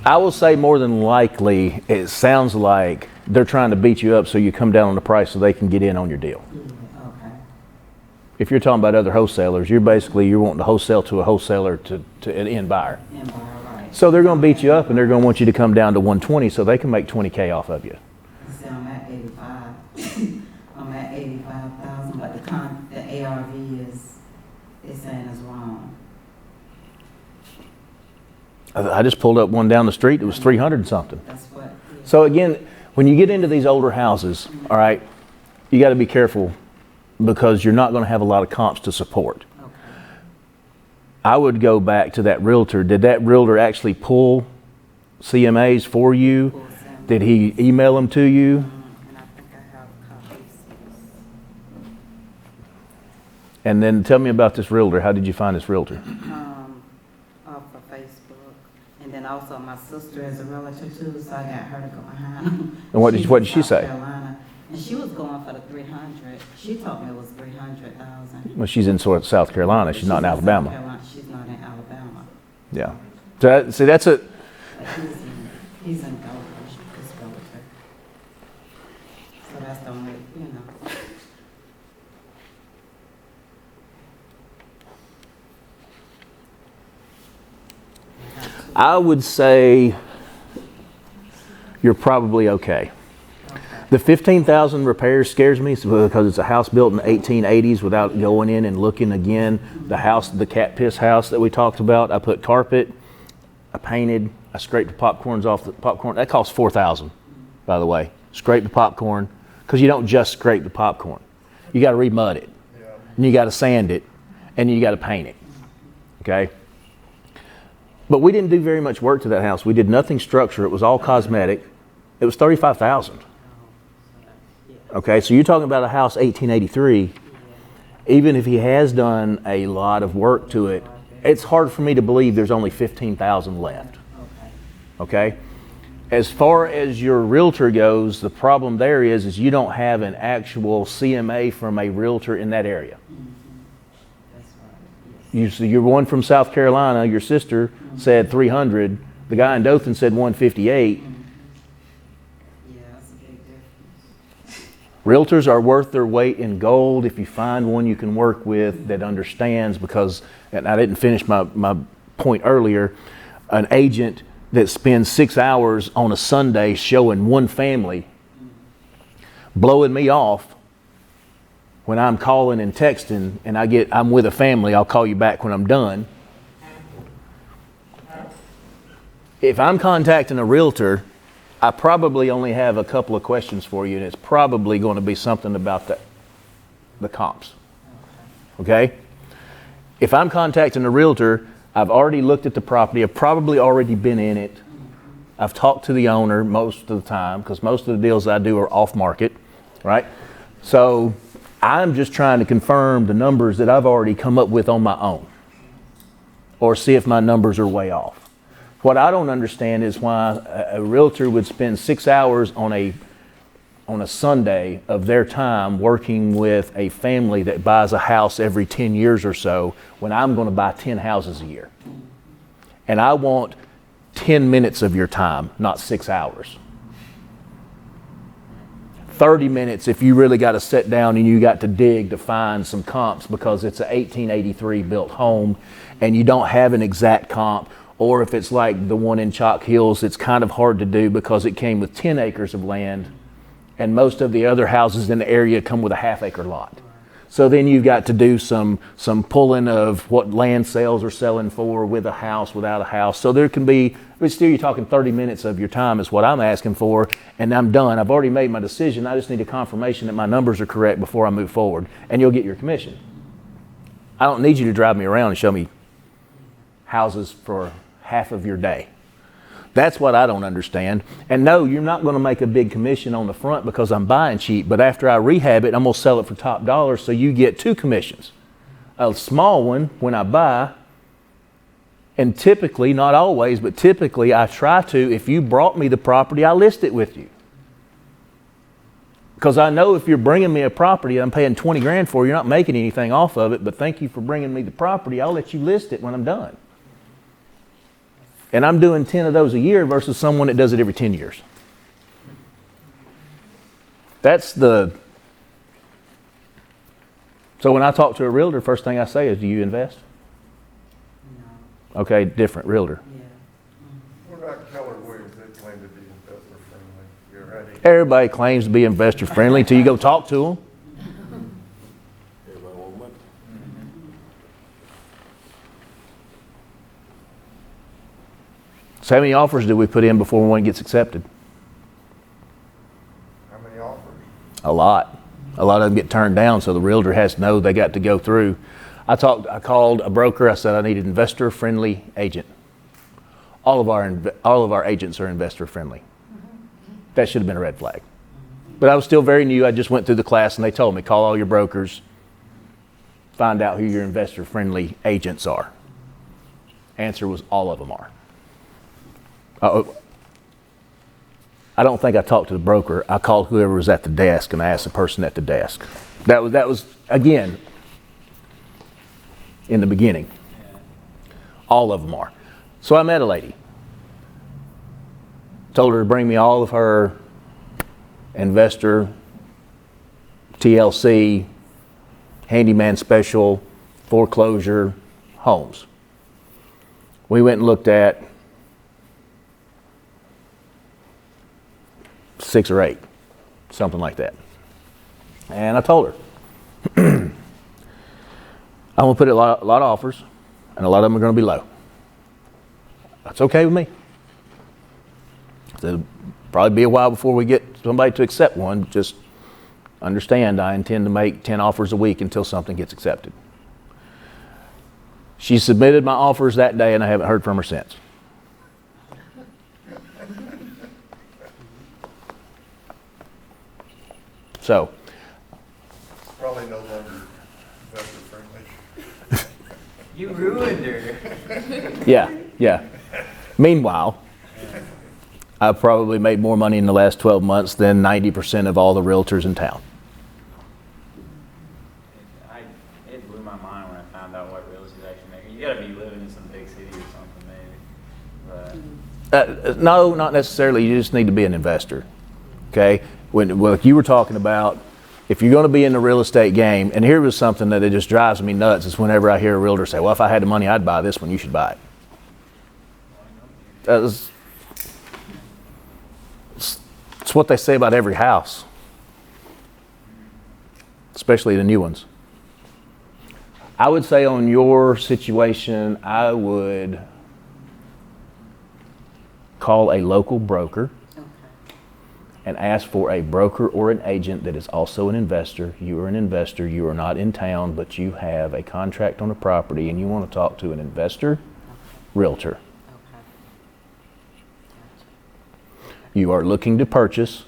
I will say more than likely, it sounds like they're trying to beat you up so you come down on the price so they can get in on your deal. Yeah, okay. If you're talking about other wholesalers, you're wanting to wholesale to a wholesaler to an end buyer. And buyer, right. So they're going to beat you up and they're going to want you to come down to 120 so they can make 20K off of you. See, I'm at 85. I'm at 85,000, but the ARV is saying it's wrong. I just pulled up one down the street, it was 300 and something. That's what. Yeah. So again, when you get into these older houses, all right, you got to be careful because you're not going to have a lot of comps to support. Okay. I would go back to that realtor. Did that realtor actually pull CMAs for you? Full send. Did he email them to you? And I think I have copies. And then tell me about this realtor. How did you find this realtor? Off of Facebook. And then also my sister is a realtor too, so I got her to go behind them. And what did- She's what in did she South say? Carolina, and she was going for the 300. She told me it was 300,000. Well, she's in sort of South Carolina. She's not in South Alabama. Carolina. She's not in Alabama. Yeah. So see, that's a. But he's in Gulf, this realtor. So that's the only, you know. I would say you're probably okay. The 15,000 repairs scares me because it's a house built in the 1880s without going in and looking again. The house, the cat piss house that we talked about, I put carpet, I painted, I scraped the popcorns off the popcorn. That cost 4,000, by the way. Scrape the popcorn, because you don't just scrape the popcorn. You got to remud it, Yeah. and you got to sand it, and you got to paint it. Okay? But we didn't do very much work to that house. We did nothing structural. It was all cosmetic. It was 35,000. Okay, so you're talking about a house 1883. Even if he has done a lot of work to it, it's hard for me to believe there's only 15,000 left. Okay? As far as your realtor goes, the problem there is you don't have an actual CMA from a realtor in that area. That's right. So you're one from South Carolina, your sister said 300, the guy in Dothan said 158. Yeah, that's a big difference. Realtors are worth their weight in gold if you find one you can work with that understands, because, and I didn't finish my point earlier, an agent that spends 6 hours on a Sunday showing one family, blowing me off when I'm calling and texting and I'm with a family, I'll call you back when I'm done. If I'm contacting a realtor, I probably only have a couple of questions for you, and it's probably going to be something about the comps. Okay? If I'm contacting a realtor, I've already looked at the property. I've probably already been in it. I've talked to the owner most of the time because most of the deals I do are off market, right? So I'm just trying to confirm the numbers that I've already come up with on my own, or see if my numbers are way off. What I don't understand is why a realtor would spend 6 hours on a Sunday of their time working with a family that buys a house every 10 years or so when I'm going to buy 10 houses a year. And I want 10 minutes of your time, not 6 hours. 30 minutes if you really got to sit down and you got to dig to find some comps because it's an 1883 built home and you don't have an exact comp. Or if it's like the one in Chalk Hills, it's kind of hard to do because it came with 10 acres of land and most of the other houses in the area come with a half-acre lot. So then you've got to do some pulling of what land sales are selling for with a house, without a house. So there can be, but still you're talking 30 minutes of your time is what I'm asking for, and I'm done. I've already made my decision. I just need a confirmation that my numbers are correct before I move forward, and you'll get your commission. I don't need you to drive me around and show me houses for half of your day. That's what I don't understand. And no, you're not going to make a big commission on the front because I'm buying cheap, but after I rehab it, I'm going to sell it for top dollar, so you get 2 commissions. A small one when I buy, and typically, not always, but typically I try to, if you brought me the property, I list it with you. Because I know if you're bringing me a property I'm paying 20 grand for, you're not making anything off of it, but thank you for bringing me the property, I'll let you list it when I'm done. And I'm doing 10 of those a year versus someone that does it every 10 years. So when I talk to a realtor, first thing I say is, do you invest? No. Okay, different realtor. Yeah. What about Keller Williams? They claim to be investor friendly. You ever had any? Everybody claims to be investor friendly until you go talk to them. Everybody want money. So how many offers do we put in before one gets accepted? How many offers? A lot. A lot of them get turned down, so the realtor has to know they got to go through. I called a broker. I said I need an investor-friendly agent. All of our agents are investor-friendly. That should have been a red flag. But I was still very new. I just went through the class, and they told me, call all your brokers, find out who your investor-friendly agents are. Answer was all of them are. I don't think I talked to the broker. I called whoever was at the desk and I asked the person at the desk. That was again, in the beginning. All of them are. So I met a lady. Told her to bring me all of her investor, TLC, handyman special, foreclosure homes. We went and looked at 6 or 8, something like that. And I told her, I'm going to put a lot of offers, and a lot of them are going to be low. That's okay with me. It'll probably be a while before we get somebody to accept one. Just understand, I intend to make 10 offers a week until something gets accepted. She submitted my offers that day, and I haven't heard from her since. So, Probably no longer investor friendly. You ruined her. yeah. Meanwhile, I've probably made more money in the last 12 months than 90% of all the realtors in town. It blew my mind when I found out what real estate actually making. You gotta be living in some big city or something, maybe. But No, not necessarily. You just need to be an investor. Okay? Like you were talking about, if you're going to be in the real estate game, and here was something that it just drives me nuts, is whenever I hear a realtor say, well, if I had the money, I'd buy this one, you should buy it. what they say about every house, especially the new ones. I would say on your situation, I would call a local broker Okay. and ask for a broker or an agent that is also an investor. You are an investor, you are not in town, but you have a contract on a property and you want to talk to an investor, Okay. realtor. Okay. Gotcha. You are looking to purchase,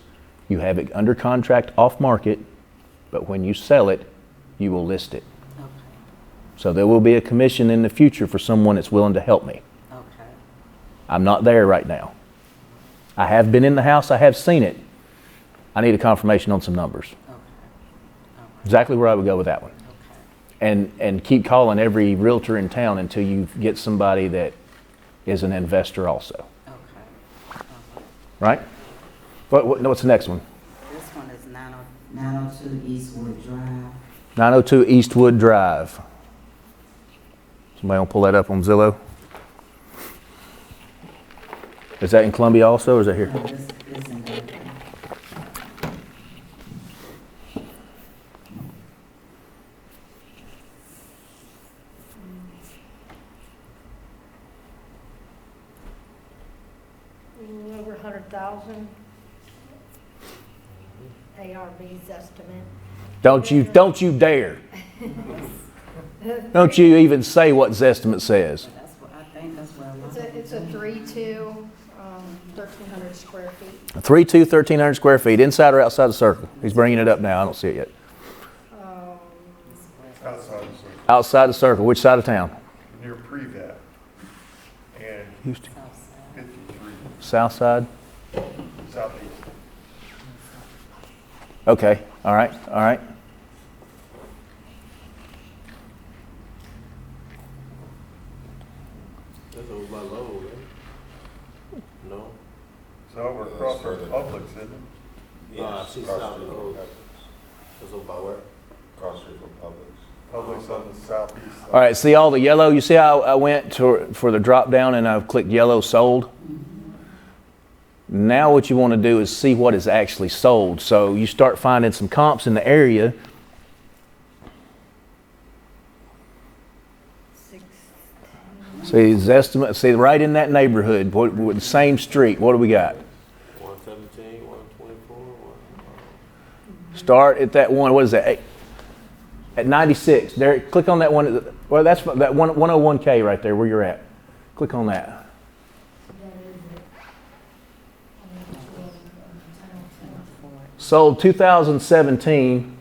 you have it under contract off market, but when you sell it, you will list it. Okay. So there will be a commission in the future for someone that's willing to help me. Okay. I'm not there right now. I have been in the house, I have seen it. I need a confirmation on some numbers. Okay. All right. Exactly where I would go with that one. Okay. And keep calling every realtor in town until you get somebody that is an investor also. Okay. Okay. Right? What's the next one? This one is 902 Eastwood Drive. 902 Eastwood Drive. Somebody want to pull that up on Zillow? Is that in Columbia also, or is that here? No, this is in the. Over 100,000. ARV's estimate. Don't you dare. Don't you even say what Zestimate says. That's what I think. That's where I'm. It's a 3-2, 1,300 square feet. 3.2, 1,300 square feet, inside or outside the circle? He's bringing it up now. I don't see it yet. Outside the circle, Outside the circle. Which side of town? near Prevat and Houston. 53, South side? southeast. Okay. All right. All right. That's over by Lowell, right? No? It's over across from Publix, isn't it? Nah, she's south of Lowell. That's over by where? Across street from Publix. Publix on the southeast side. All right. See all the yellow? You see how I went for the drop down and I've clicked yellow sold? Now what you want to do is see what is actually sold. So you start finding some comps in the area. See, Zestimate, see right in that neighborhood, what the same street, what do we got? 117, 124, Start at that one, what is that? At 96. There, click on that one. Well, that's that 101K right there where you're at. Click on that. Sold 2017.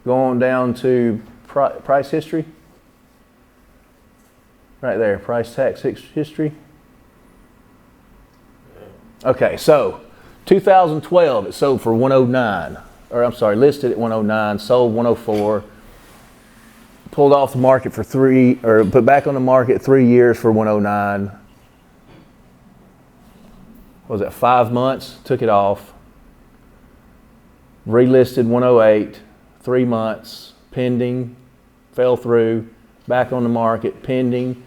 Going down to price history. Right there, price tax history. Okay, so 2012 it sold for 109. Or I'm sorry, listed at 109, sold 104. Pulled off the market for put back on the market 3 years for 109. What was that, 5 months? Took it off. Relisted 108, 3 months, pending, fell through, back on the market, pending,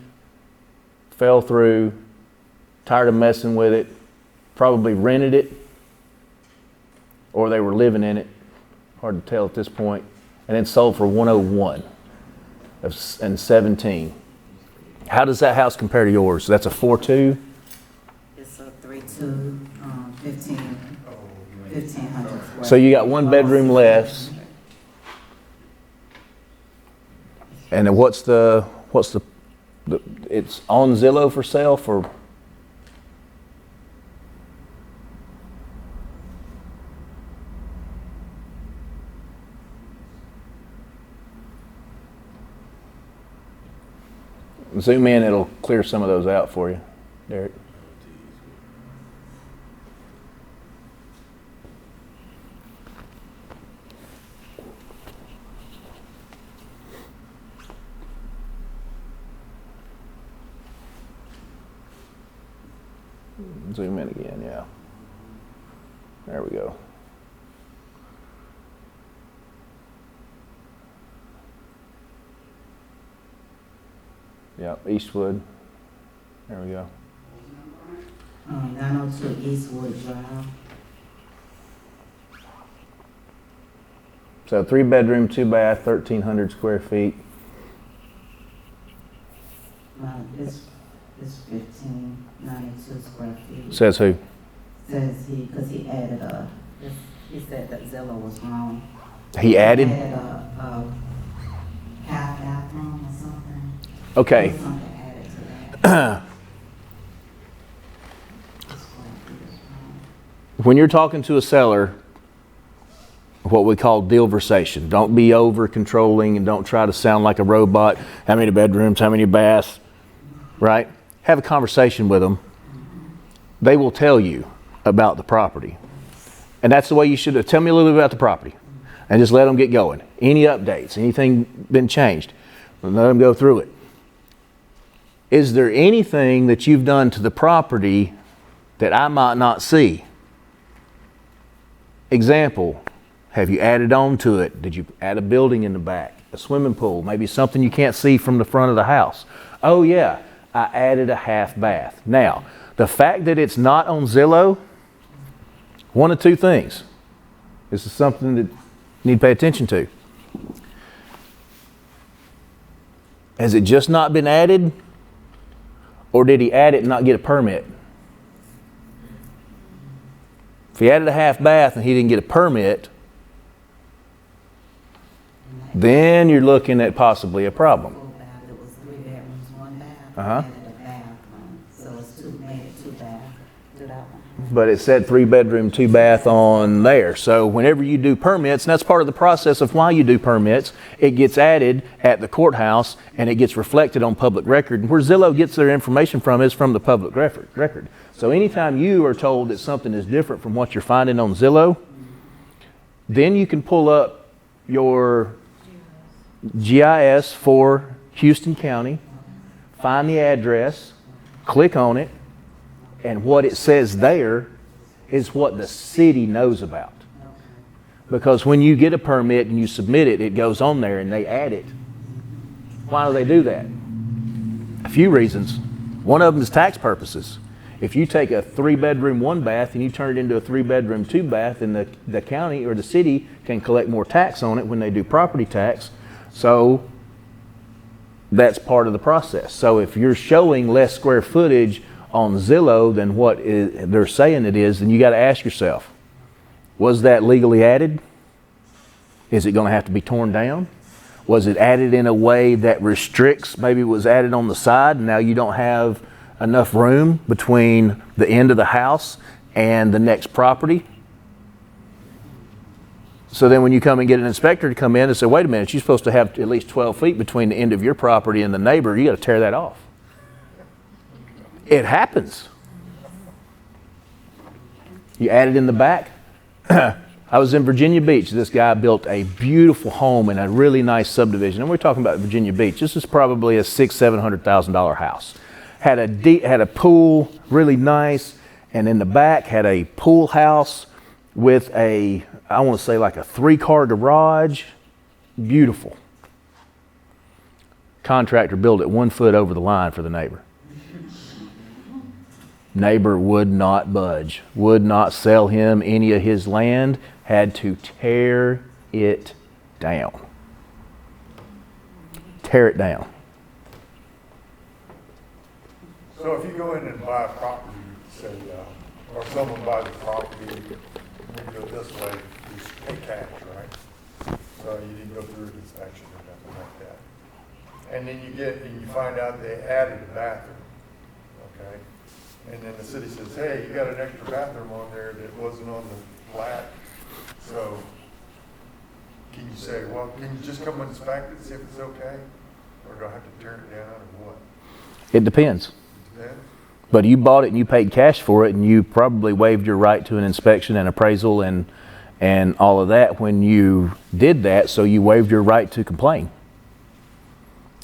fell through, tired of messing with it, probably rented it, or they were living in it, hard to tell at this point, and then sold for 101 and 17. How does that house compare to yours? That's a 4.2? It's a 3-2, 1,500 square. So you got one bedroom less. And then what's the it's on Zillow for sale for zoom in, it'll clear some of those out for you, Derek. Zoom in again, yeah. There we go. Yep, Eastwood. There we go. 902 Eastwood Drive. So 3-bedroom, 2-bath, 1,300 square feet. It's 1,592 square feet. Says who? Says because he added he said that Zillow was wrong. He added? He added a half bathroom or something. Okay. There's something added to that. When you're talking to a seller, what we call dealversation. Don't be over controlling and don't try to sound like a robot. How many bedrooms, how many baths, right? Have a conversation with them. They will tell you about the property. And that's the way you should tell me a little bit about the property and just let them get going. Any updates, anything been changed, let them go through it. Is there anything that you've done to the property that I might not see? Example, have you added on to it? Did you add a building in the back, a swimming pool, maybe something you can't see from the front of the house? Oh yeah, I added a half bath. Now, the fact that it's not on Zillow, one of two things. This is something that you need to pay attention to. Has it just not been added? Or did he add it and not get a permit? If he added a half bath and he didn't get a permit, then you're looking at possibly a problem. Full bath. It was 3 bedrooms, 1 bath. Uh-huh. And a bathroom. So it's made it 2 baths. Do that one. But it said 3-bedroom, 2-bath on there. So whenever you do permits, and that's part of the process of why you do permits, it gets added at the courthouse and it gets reflected on public record. And where Zillow gets their information from is from the public record. So anytime you are told that something is different from what you're finding on Zillow, then you can pull up your GIS for Houston County, find the address, click on it, and what it says there is what the city knows about. Because when you get a permit and you submit it, it goes on there and they add it. Why do they do that? A few reasons. One of them is tax purposes. If you take a 3-bedroom, 1-bath and you turn it into a 3-bedroom, 2-bath, then the county or the city can collect more tax on it when they do property tax. So that's part of the process. So if you're showing less square footage on Zillow than what they're saying it is, then you got to ask yourself, was that legally added? Is it going to have to be torn down? Was it added in a way that restricts? Maybe it was added on the side and now you don't have enough room between the end of the house and the next property. So then when you come and get an inspector to come in and say, wait a minute, you're supposed to have at least 12 feet between the end of your property and the neighbor, you got to tear that off. It happens. You add it in the back. I was in Virginia Beach. This guy built a beautiful home in a really nice subdivision. And we're talking about Virginia Beach. This is probably a $600,000-$700,000 house. Had a pool, really nice, and in the back had a pool house with I want to say like a 3-car garage. Beautiful. Contractor built it 1 foot over the line for the neighbor. Neighbor would not budge, would not sell him any of his land, had to tear it down. Tear it down. So if you go in and buy a property, say, or someone buys a property, we go this way, you pay cash, right? So you didn't go through an inspection or nothing like that. And then you find out they added a bathroom, okay? And then the city says, hey, you got an extra bathroom on there that wasn't on the plat. So can you say, well, can you just come and inspect it, see if it's okay? Or do I have to tear it down or what? It depends. Yeah. But you bought it and you paid cash for it and you probably waived your right to an inspection and appraisal and all of that when you did that, so you waived your right to complain.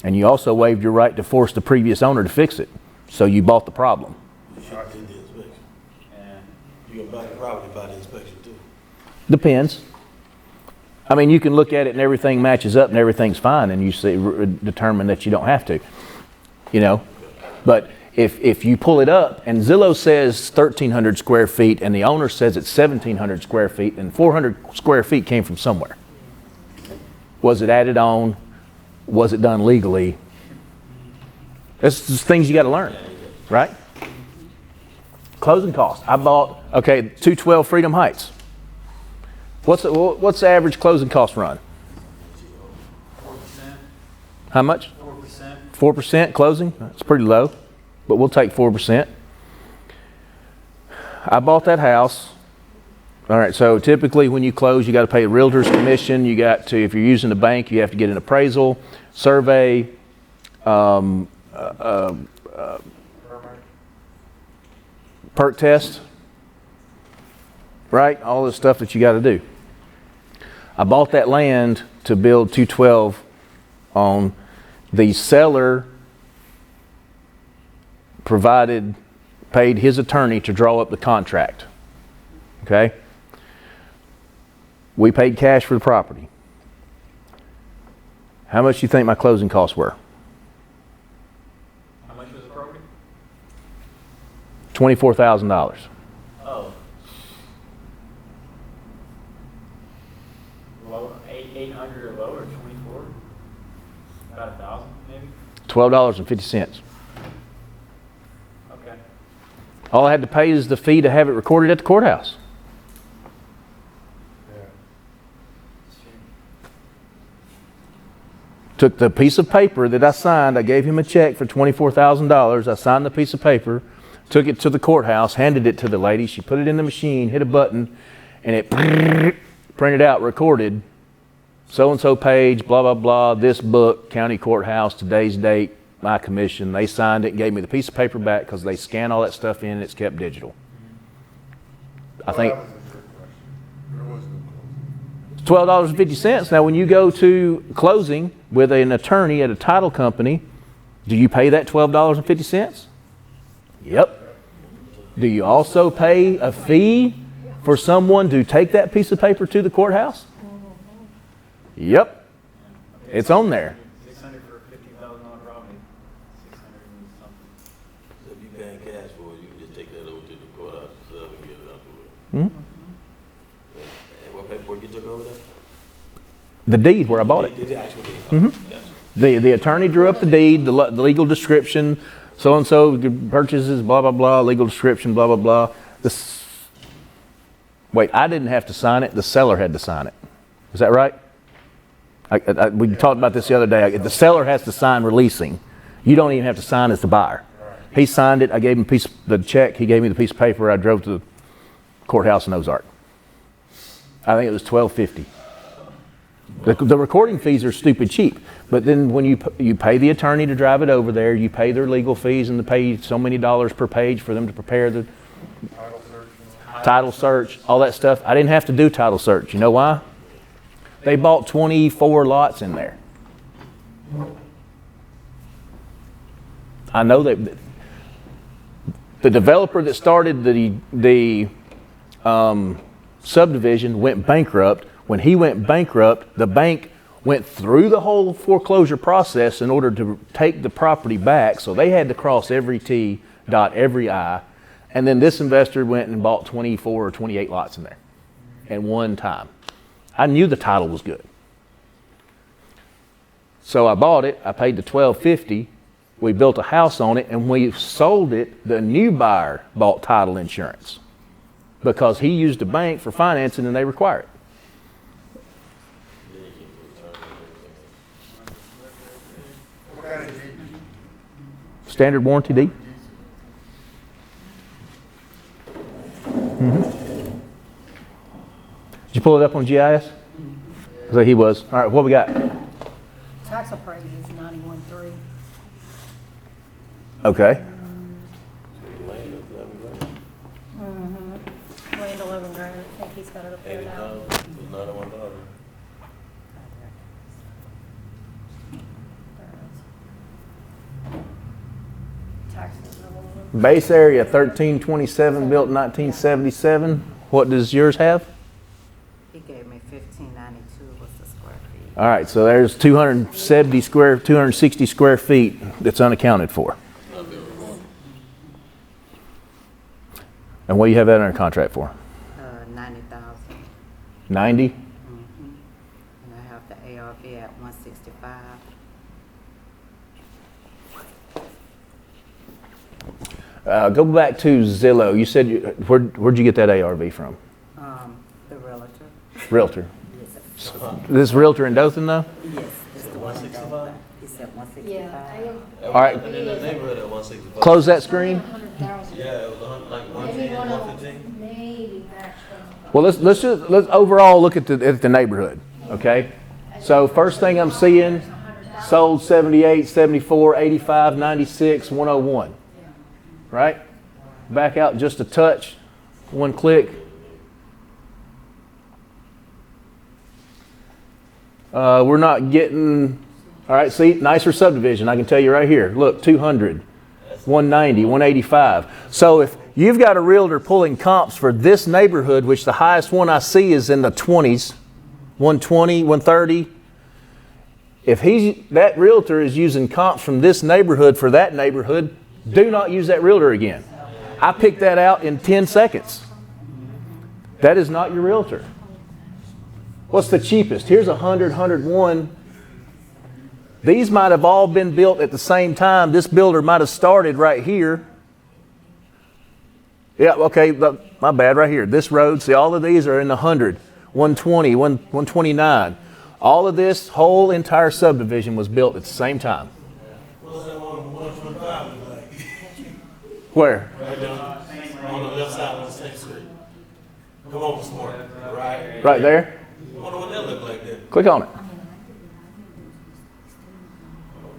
And you also waived your right to force the previous owner to fix it. So you bought the problem. You should do the inspection. You go buy the property, buy the inspection too. Depends. I mean, you can look at it and everything matches up and everything's fine and you determine that you don't have to. you know. But if you pull it up and Zillow says 1,300 square feet and the owner says it's 1,700 square feet, and 400 square feet came from somewhere. Was it added on? Was it done legally? That's just things you got to learn, right? Closing costs. I bought, okay, 212 Freedom Heights. What's the average closing cost run? 4%. How much? 4%. 4% closing? That's pretty low, but we'll take 4%. I bought that house. All right, so typically when you close, you got to pay a realtor's commission. You got to, if you're using a bank, you have to get an appraisal, survey, perk test, right? All the stuff that you got to do. I bought that land to build 212 on. The seller paid his attorney to draw up the contract. Okay? We paid cash for the property. How much do you think my closing costs were? How much was the property? $24,000. Oh. Low, 800 or lower, 24? About 1,000 maybe? $12.50. Okay. All I had to pay is the fee to have it recorded at the courthouse. Yeah. Took the piece of paper that I signed. I gave him a check for $24,000. I signed the piece of paper, took it to the courthouse, handed it to the lady. She put it in the machine, hit a button, and it printed out, recorded, so-and-so page, blah, blah, blah, this book, county courthouse, today's date, my commission. They signed it and gave me the piece of paper back because they scan all that stuff in and it's kept digital. I think Well, that was a trick question. There was no closing. $12.50. Now, when you go to closing with an attorney at a title company, do you pay that $12.50? Yep. Do you also pay a fee for someone to take that piece of paper to the courthouse? Yep. It's on there. 600 for a $50,000 property. 600 and something. So if you paying cash for it, you can just take that over to the courthouse itself and get it out the way. Hmm? And what paperwork you took over there? The deed where I bought it. The actual deed. Mhm. Gotcha. The attorney drew up the deed, the legal description, so-and-so purchases, blah, blah, blah, legal description, blah, blah, blah. Wait, I didn't have to sign it. The seller had to sign it. Is that right? We talked about this the other day. The seller has to sign releasing. You don't even have to sign as the buyer. He signed it. I gave him the check. He gave me the piece of paper. I drove to the courthouse in Ozark. I think it was $12.50. The recording fees are stupid cheap, but then when you pay the attorney to drive it over there, you pay their legal fees and they pay so many dollars per page for them to prepare the title search, all that stuff. I didn't have to do title search. You know why? They bought 24 lots in there. I know that the developer that started the subdivision went bankrupt. When he went bankrupt, the bank went through the whole foreclosure process in order to take the property back. So they had to cross every T, dot every I. And then this investor went and bought 24 or 28 lots in there at one time. I knew the title was good. So I bought it. I paid the $12.50. We built a house on it, and we sold it. The new buyer bought title insurance because he used a bank for financing and they require it. What kind of deed? Standard warranty deed. Mm-hmm. Did you pull it up on GIS? So he was. All right, what we got? Tax appraisal is 91.3. Okay. Land 11 grand. I think he's got it up there now. Another $1. Taxes are a little bit. Base area 1327, built 1977. What does yours have? He gave me 1592 was the square feet. All right, so there's 260 square feet that's unaccounted for. And what do you have that under contract for? 90,000. 90? And I have the ARV at 165. Go back to Zillow. You said, where'd you get that ARV from? The realtor. Realtor. Yes, This realtor in Dothan, though? yes, it's the 165. He said 165. All right, In the neighborhood at 165. close that screen. Yeah, it was like 110, 115. Maybe that's. Well, let's overall look at the neighborhood, okay? So first thing I'm seeing, sold 78, 74, 85, 96, 101, right? Back out just a touch, one click. We're not getting, all right, see, nicer subdivision. I can tell you right here. Look, 200, 190, 185. So if you've got a realtor pulling comps for this neighborhood, which the highest one I see is in the 20s, 120, 130. If that realtor is using comps from this neighborhood for that neighborhood, do not use that realtor again. I picked that out in 10 seconds. That is not your realtor. What's the cheapest? Here's 100, 101. These might have all been built at the same time. This builder might have started right here. Yeah, okay, my bad, right here. This road, see, all of these are in the 100, 120, 129. All of this whole entire subdivision was built at the same time. What's that one, 125 look like? Where? Right down on the left side of the same street. Come on, smart. Right. Right there? I wonder what that look like then. Click on it.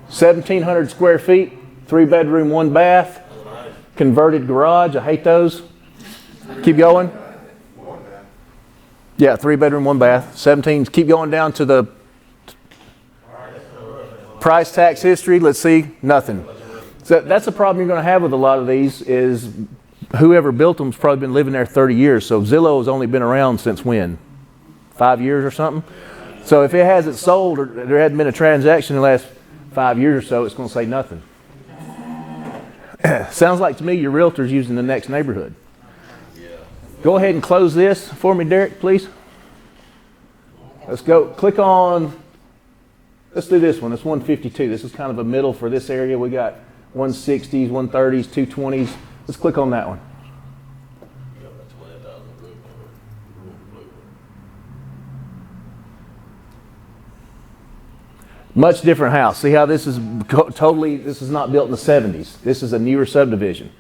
1,700 square feet, 3-bedroom, 1 bath, converted garage. I hate those. Keep going. Yeah, 3-bedroom, 1 bath. 17. Keep going down to the price tax history. Let's see. Nothing. So that's the problem you're going to have with a lot of these is whoever built them's probably been living there 30 years. So Zillow has only been around since when? 5 years or something? So if it hasn't sold or there hadn't been a transaction in the last 5 years or so, it's going to say nothing. Sounds like to me your realtor's using the next neighborhood. Go ahead and close this for me, Derek, please. Let's go. Click on, let's do this one. It's 152. This is kind of a middle for this area. We got 160s, 130s, 220s. Let's click on that one. Much different house. See how this is totally, this is not built in the 70s. This is a newer subdivision.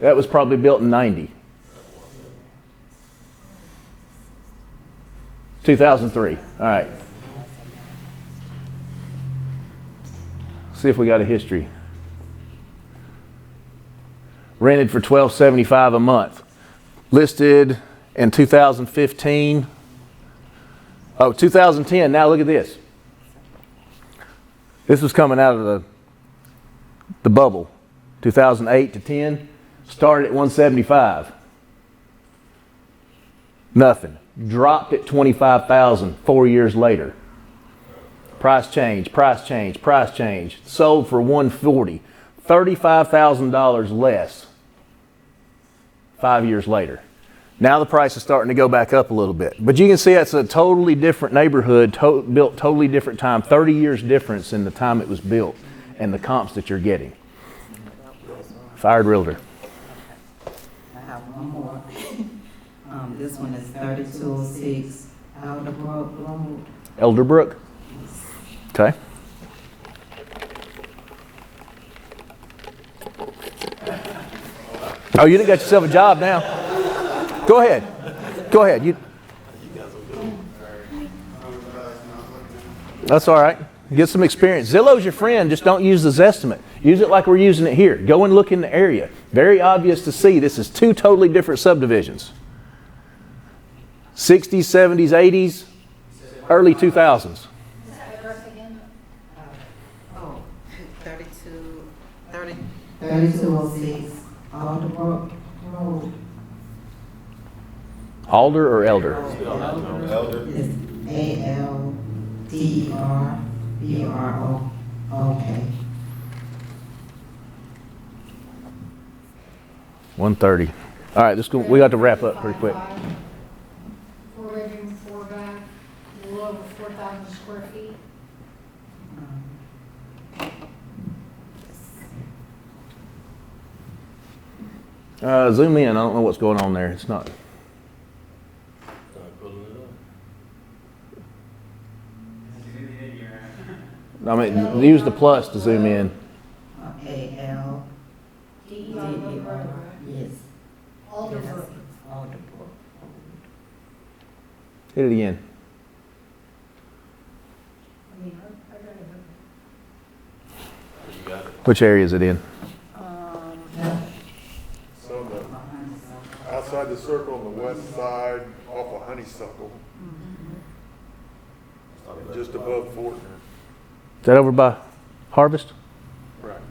That was probably built in 90. 2003. All right. See if we got a history. Rented for $1,275 a month. Listed in 2015. Oh, 2010. Now look at this. This was coming out of the bubble. 2008 to 10. Started at 175. Nothing. Dropped at 25,000 4 years later. Price change, price change, price change. Sold for 140. $35,000 less 5 years later. Now the price is starting to go back up a little bit. But you can see that's a totally different neighborhood, built totally different time, 30 years difference in the time it was built and the comps that you're getting. Fired realtor. I have one more. This one is 3206 Alderbrook Road. Elderbrook? Okay. Oh, you done got yourself a job now. Go ahead. Go ahead. That's all right. Get some experience. Zillow's your friend. Just don't use the Zestimate. Use it like we're using it here. Go and look in the area. Very obvious to see. This is two totally different subdivisions. 60s, 70s, 80s, early 2000s. Oh, 3206 Alderbrook Road. Alder or Elder? It's DERBROOK. 1:30. All right, let's go. We got to wrap up pretty quick. 4-bedroom, 4-bath, a little over 4,000 square feet. Zoom in. I don't know what's going on there. It's not. Start pulling it up. I mean, use the plus to zoom in. AL. DER, Yes. Alderbrook. Alderbrook. Hit it again. I mean, I got You got it. Which area is it in? it. So outside the circle on the west side, off of Honeysuckle, just above Fortner. Is that over by Harvest? Right.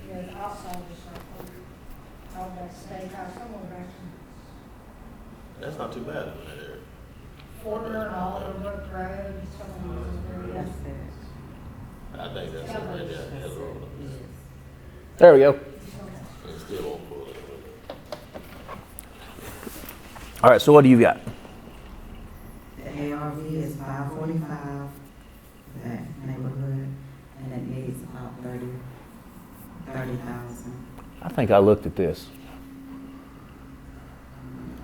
Yeah, outside the circle. Out that steakhouse, somewhere back That's not too bad in that area. to Fortner and Alderbrook Road, somewhere in those areas. I think that's it right there. Hell, roll up. There we go. It still won't pull it. All right, so what do you got? The ARV is 545, that neighborhood, and it needs about 30,000. I think I looked at this.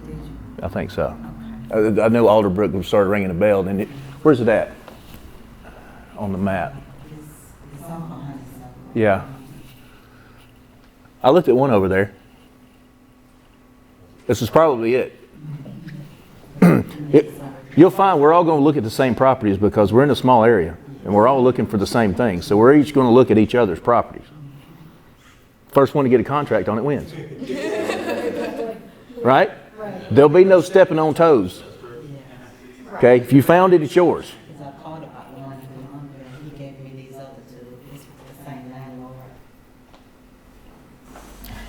Did you? I think so. Okay. I know Alderbrook started ringing a bell. And where's it at? On the map. It's off of Honeysuckle. Yeah. I looked at one over there. This is probably it. You'll find we're all going to look at the same properties because we're in a small area and we're all looking for the same thing. So we're each going to look at each other's properties. First one to get a contract on it wins. Right? There'll be no stepping on toes. Okay? If you found it, it's yours. Because I called about one from under, and he gave me these other two. It's the same landlord.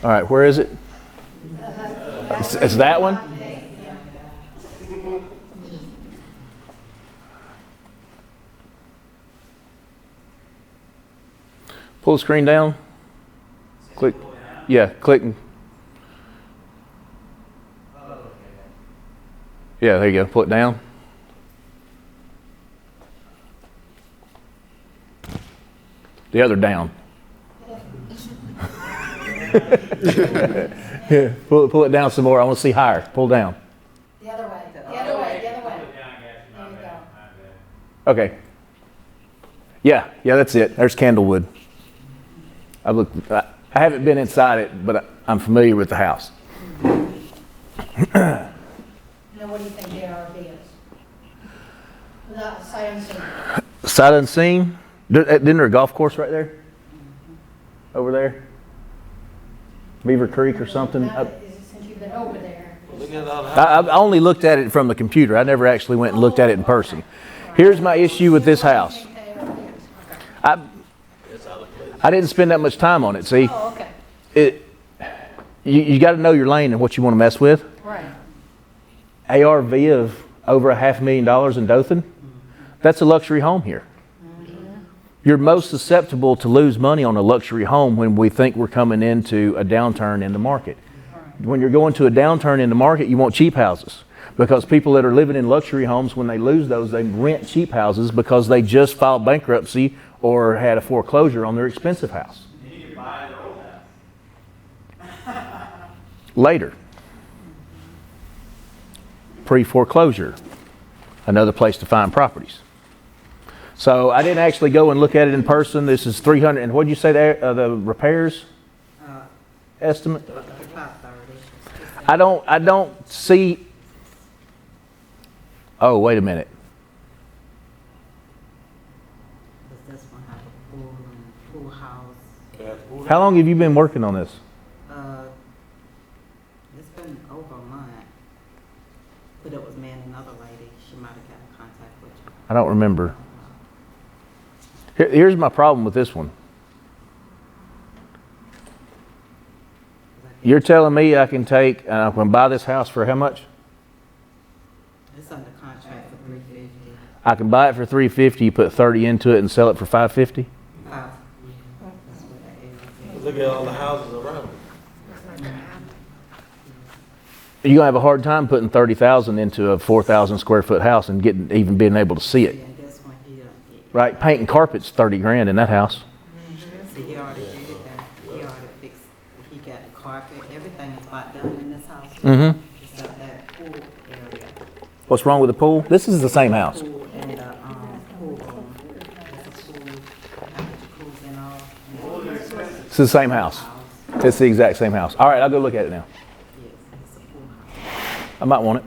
All right, where is it? It's that one? Pull the screen down. Click. Yeah, click. Yeah, there you go. Pull it down. The other down. Yeah, pull it down some more. I want to see higher. Pull down. The other way, the other way, the other way. There you go. Okay. Yeah, that's it. There's Candlewood. I haven't been inside it, but I'm familiar with the house. Now, what do you think the ARV is? Without sight unseen. Sight unseen. Isn't there a golf course right there? Over there? Beaver Creek or something? Now, since you've been over there. Look at all the I only looked at it from the computer. I never actually went and looked at it in person. Here's my issue with this house. I didn't spend that much time on it. See, Oh, okay. You got to know your lane and what you want to mess with. Right. ARV of over $500,000 in Dothan. That's a luxury home here. You're most susceptible to lose money on a luxury home when we think we're coming into a downturn in the market. When you're going to a downturn in the market, you want cheap houses. Because people that are living in luxury homes, when they lose those, they rent cheap houses because they just filed bankruptcy or had a foreclosure on their expensive house. Later. Pre-foreclosure. Another place to find properties. So I didn't actually go and look at it in person. This is 300, and what did you say the repairs estimate? About 30. I don't see. Oh, wait a minute. Does this one have a pool and pool house? How long have you been working on this? It's been over a month. But it was me and another lady. She might have got in contact with you. I don't remember. Here's my problem with this one. Because I You're telling me I can take, and I can buy this house for how much? It's under contract for $350. I can buy it for $350, you put 30 into it and sell it for $550? That's what that is. Look at all the houses around. You're gonna have a hard time putting 30,000 into a 4,000 square foot house and even being able to see it. Yeah, this one here. Right? Painting carpet's 30 grand in that house. See, he already did that. He already fixed, he got the carpet, everything is about done in this house. Mm-hmm. Except that pool area. What's wrong with the pool? This is the same house. Pool and the, pool room. There's a pool, after jacuzzi and all. It's the same house. It's the exact same house. All right, I'll go look at it now. Yes, it's a pool house. I might want it.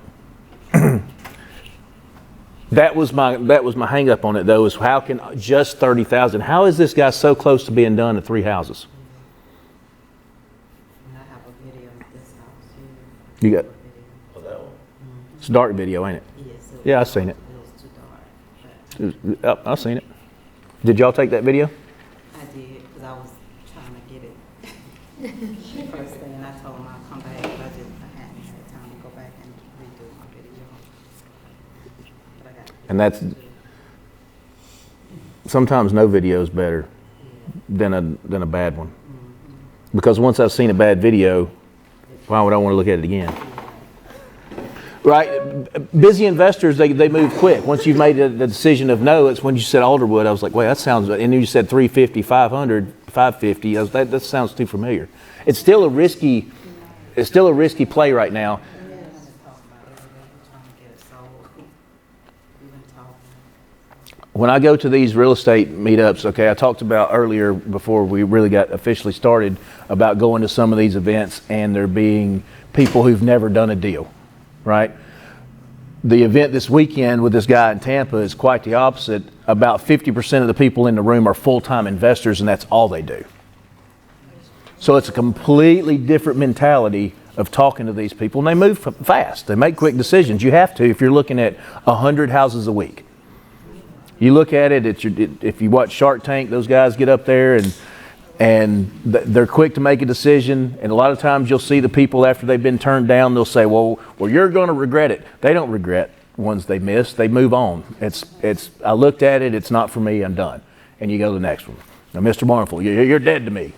That was my hang up on it though, is how can just 30,000, how is this guy so close to being done at 3 houses? And I have a video of this house You here. got, Oh, that one? it's a dark video, ain't it? Yes. Yeah, I seen it. It was too dark, but I've seen it. Did y'all take that video? I did, because I was trying to get it. First thing, and I told him I'll come back, but I hadn't had time to go back and redo my video. But I got it. And that's, sometimes no video is better than a bad one. Because once I've seen a bad video, why would I want to look at it again? Right? Busy investors, they move quick. Once you've made the decision of no, it's when you said Alderwood, I was like, wait, that sounds, and then you said 350, 500, 550. That sounds too familiar. It's still a risky play right now. We've been talking about it, we're trying to get it sold. We've been talking. When I go to these real estate meetups, okay, I talked about earlier before we really got officially started about going to some of these events and there being people who've never done a deal, right? The event this weekend with this guy in Tampa is quite the opposite. About 50% of the people in the room are full-time investors and that's all they do. So it's a completely different mentality of talking to these people and they move fast. They make quick decisions. You have to if you're looking at 100 houses a week. You look at it, if you watch Shark Tank, those guys get up there and they're quick to make a decision. And a lot of times you'll see the people after they've been turned down, they'll say, well, you're going to regret it. They don't regret ones they missed. They move on. I looked at it. It's not for me. I'm done. And you go to the next one. Now, Mr. Mournful, you're dead to me.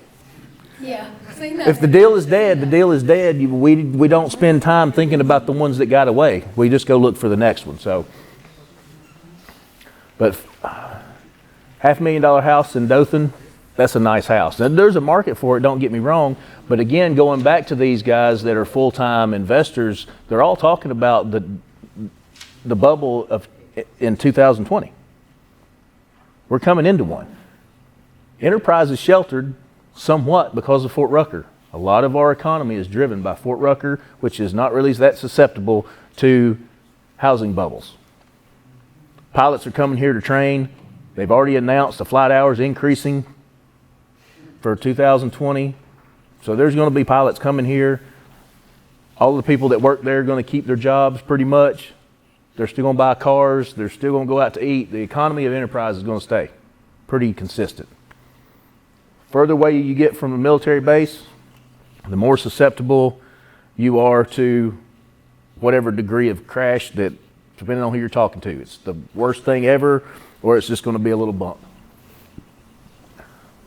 Yeah. See, no. If the deal is dead, the deal is dead. We don't spend time thinking about the ones that got away. We just go look for the next one. So, but $500,000 house in Dothan, that's a nice house. Now, there's a market for it, don't get me wrong. But again, going back to these guys that are full-time investors, they're all talking about the bubble in 2020. We're coming into one. Enterprise is sheltered somewhat because of Fort Rucker. A lot of our economy is driven by Fort Rucker, which is not really that susceptible to housing bubbles. Pilots are coming here to train. They've already announced the flight hours increasing for 2020. So there's going to be pilots coming here. All the people that work there are going to keep their jobs pretty much. They're still going to buy cars. They're still going to go out to eat. The economy of Enterprise is going to stay pretty consistent. Further away you get from a military base, the more susceptible you are to whatever degree of crash that, depending on who you're talking to. It's the worst thing ever, or it's just going to be a little bump.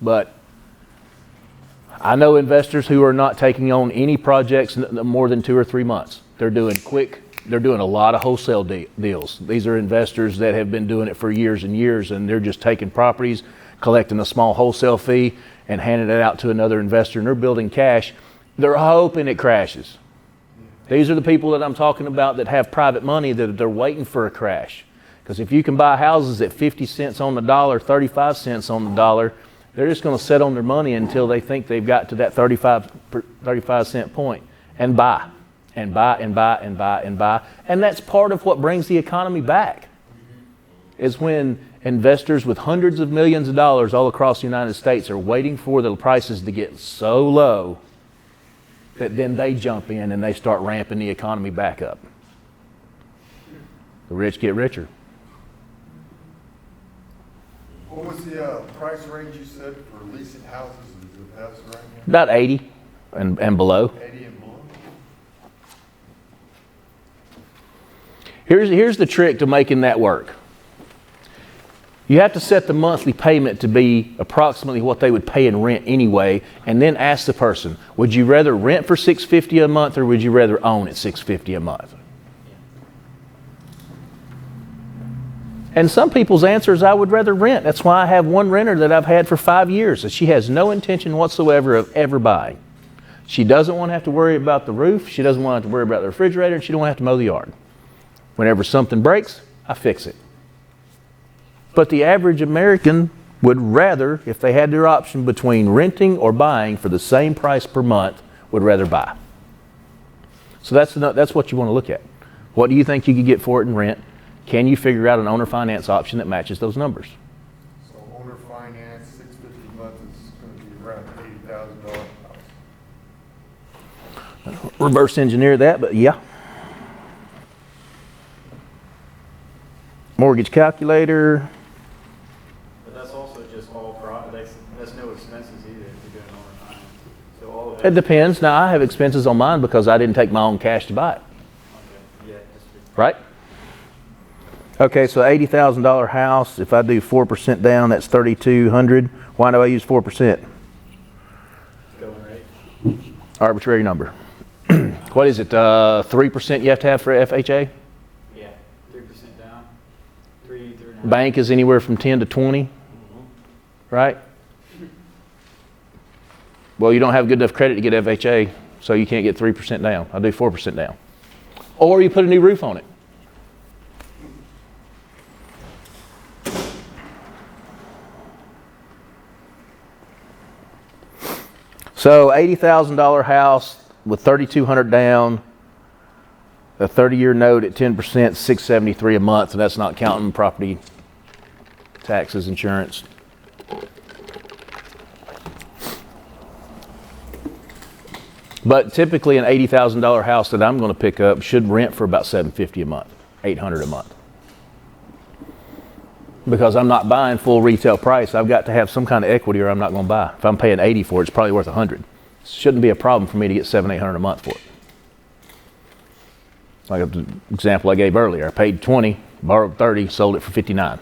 But I know investors who are not taking on any projects more than 2 or 3 months. They're doing a lot of wholesale deals. These are investors that have been doing it for years and years, and they're just taking properties, collecting a small wholesale fee, and handing it out to another investor, and they're building cash. They're hoping it crashes. These are the people that I'm talking about that have private money that they're waiting for a crash. Because if you can buy houses at 50 cents on the dollar, 35 cents on the dollar, they're just going to sit on their money until they think they've got to that 35 cent point and buy, and buy, and buy, and buy, and buy. And that's part of what brings the economy back, is when investors with hundreds of millions of dollars all across the United States are waiting for the prices to get so low that then they jump in and they start ramping the economy back up. The rich get richer. What was the price range you said for leasing houses? Is it best right now? About 80. and below. 80 and below. Here's the trick to making that work. You have to set the monthly payment to be approximately what they would pay in rent anyway, and then ask the person, would you rather rent for $650 a month or would you rather own at $650 a month? And some people's answer is, I would rather rent. That's why I have one renter that I've had for 5 years that she has no intention whatsoever of ever buying. She doesn't want to have to worry about the roof. She doesn't want to have to worry about the refrigerator. And she don't want to have to mow the yard. Whenever something breaks, I fix it. But the average American would rather, if they had their option between renting or buying for the same price per month, would rather buy. So that's what you want to look at. What do you think you could get for it in rent? Can you figure out an owner finance option that matches those numbers? So owner finance, $650 a month is going to be around $80,000 house. Reverse engineer that, but yeah. Mortgage calculator. But that's also just all profit. That's no expenses either if you're doing owner finance. So all of It depends. Now, I have expenses on mine because I didn't take my own cash to buy it. Okay. Yeah. Right? Okay, so $80,000 house, if I do 4% down, that's $3,200. Why do I use 4%? Going rate. Arbitrary number. What is it, 3% you have to have for FHA? Yeah. 3% down. 3.5. Bank is anywhere from 10 to 20, right? Well, you don't have good enough credit to get FHA, so you can't get 3% down. I'll do 4% down. Or you put a new roof on it. So $80,000 house with $3,200 down, a 30-year note at 10%, $673 a month, and that's not counting property taxes, insurance. But typically an $80,000 house that I'm going to pick up should rent for about $750 a month, $800 a month. Because I'm not buying full retail price, I've got to have some kind of equity or I'm not going to buy. If I'm paying $80 for it, it's probably worth $100. Shouldn't be a problem for me to get $700, $800 a month for it. Like the example I gave earlier, I paid $20, borrowed $30, sold it for $59.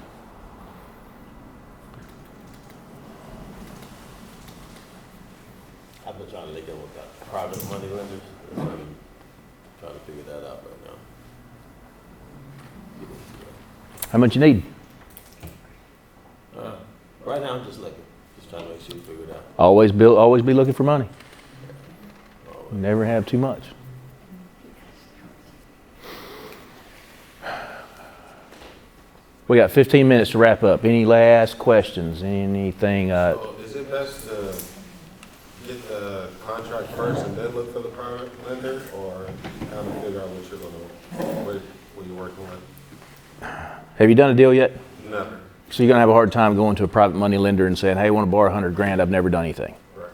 I've been trying to link in with the private money lenders. I'm trying to figure that out right now. How much you need? Right now, I'm just looking, just trying to make sure you figure it out. Always be looking for money. Never have too much. We got 15 minutes to wrap up. Any last questions? Anything? So is it best to get the contract first and then look for the private lender, or kind of figure out what you're working with? Have you done a deal yet? Never. So you're going to have a hard time going to a private money lender and saying, hey, I want to borrow $100,000. I've never done anything. Right.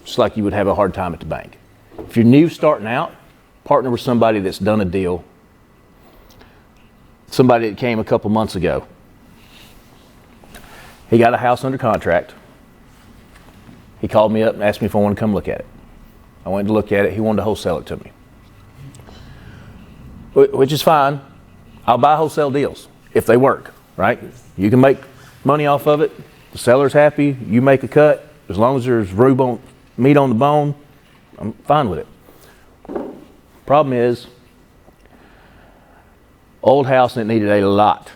Just like you would have a hard time at the bank. If you're new starting out, partner with somebody that's done a deal. Somebody that came a couple months ago. He got a house under contract. He called me up and asked me if I wanted to come look at it. I went to look at it. He wanted to wholesale it to me. Which is fine. I'll buy wholesale deals if they work, right? You can make money off of it. The seller's happy. You make a cut. As long as there's meat on the bone, I'm fine with it. Problem is, old house and it needed a lot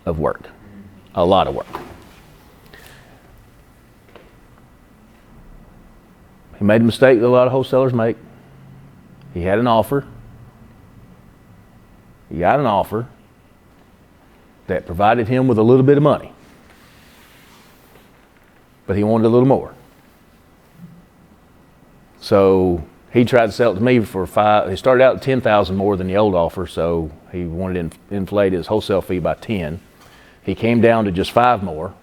of work. A lot of work. He made a mistake that a lot of wholesalers make. He had an offer. He got an offer that provided him with a little bit of money. But he wanted a little more. So he tried to sell it to me for $5,000. He started out at $10,000 more than the old offer, so he wanted to inflate his wholesale fee by 10. He came down to just 5 more.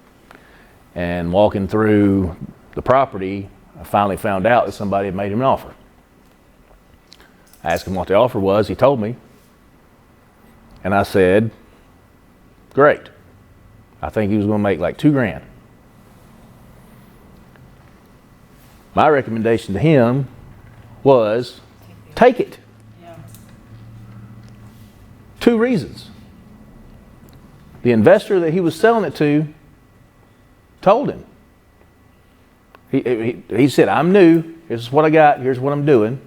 And walking through the property, I finally found out that somebody had made him an offer. I asked him what the offer was. He told me. And I said, great. I think he was going to make like $2,000. My recommendation to him was take it. Yeah. 2 reasons. The investor that he was selling it to told him. He said, I'm new. Here's what I got. Here's what I'm doing.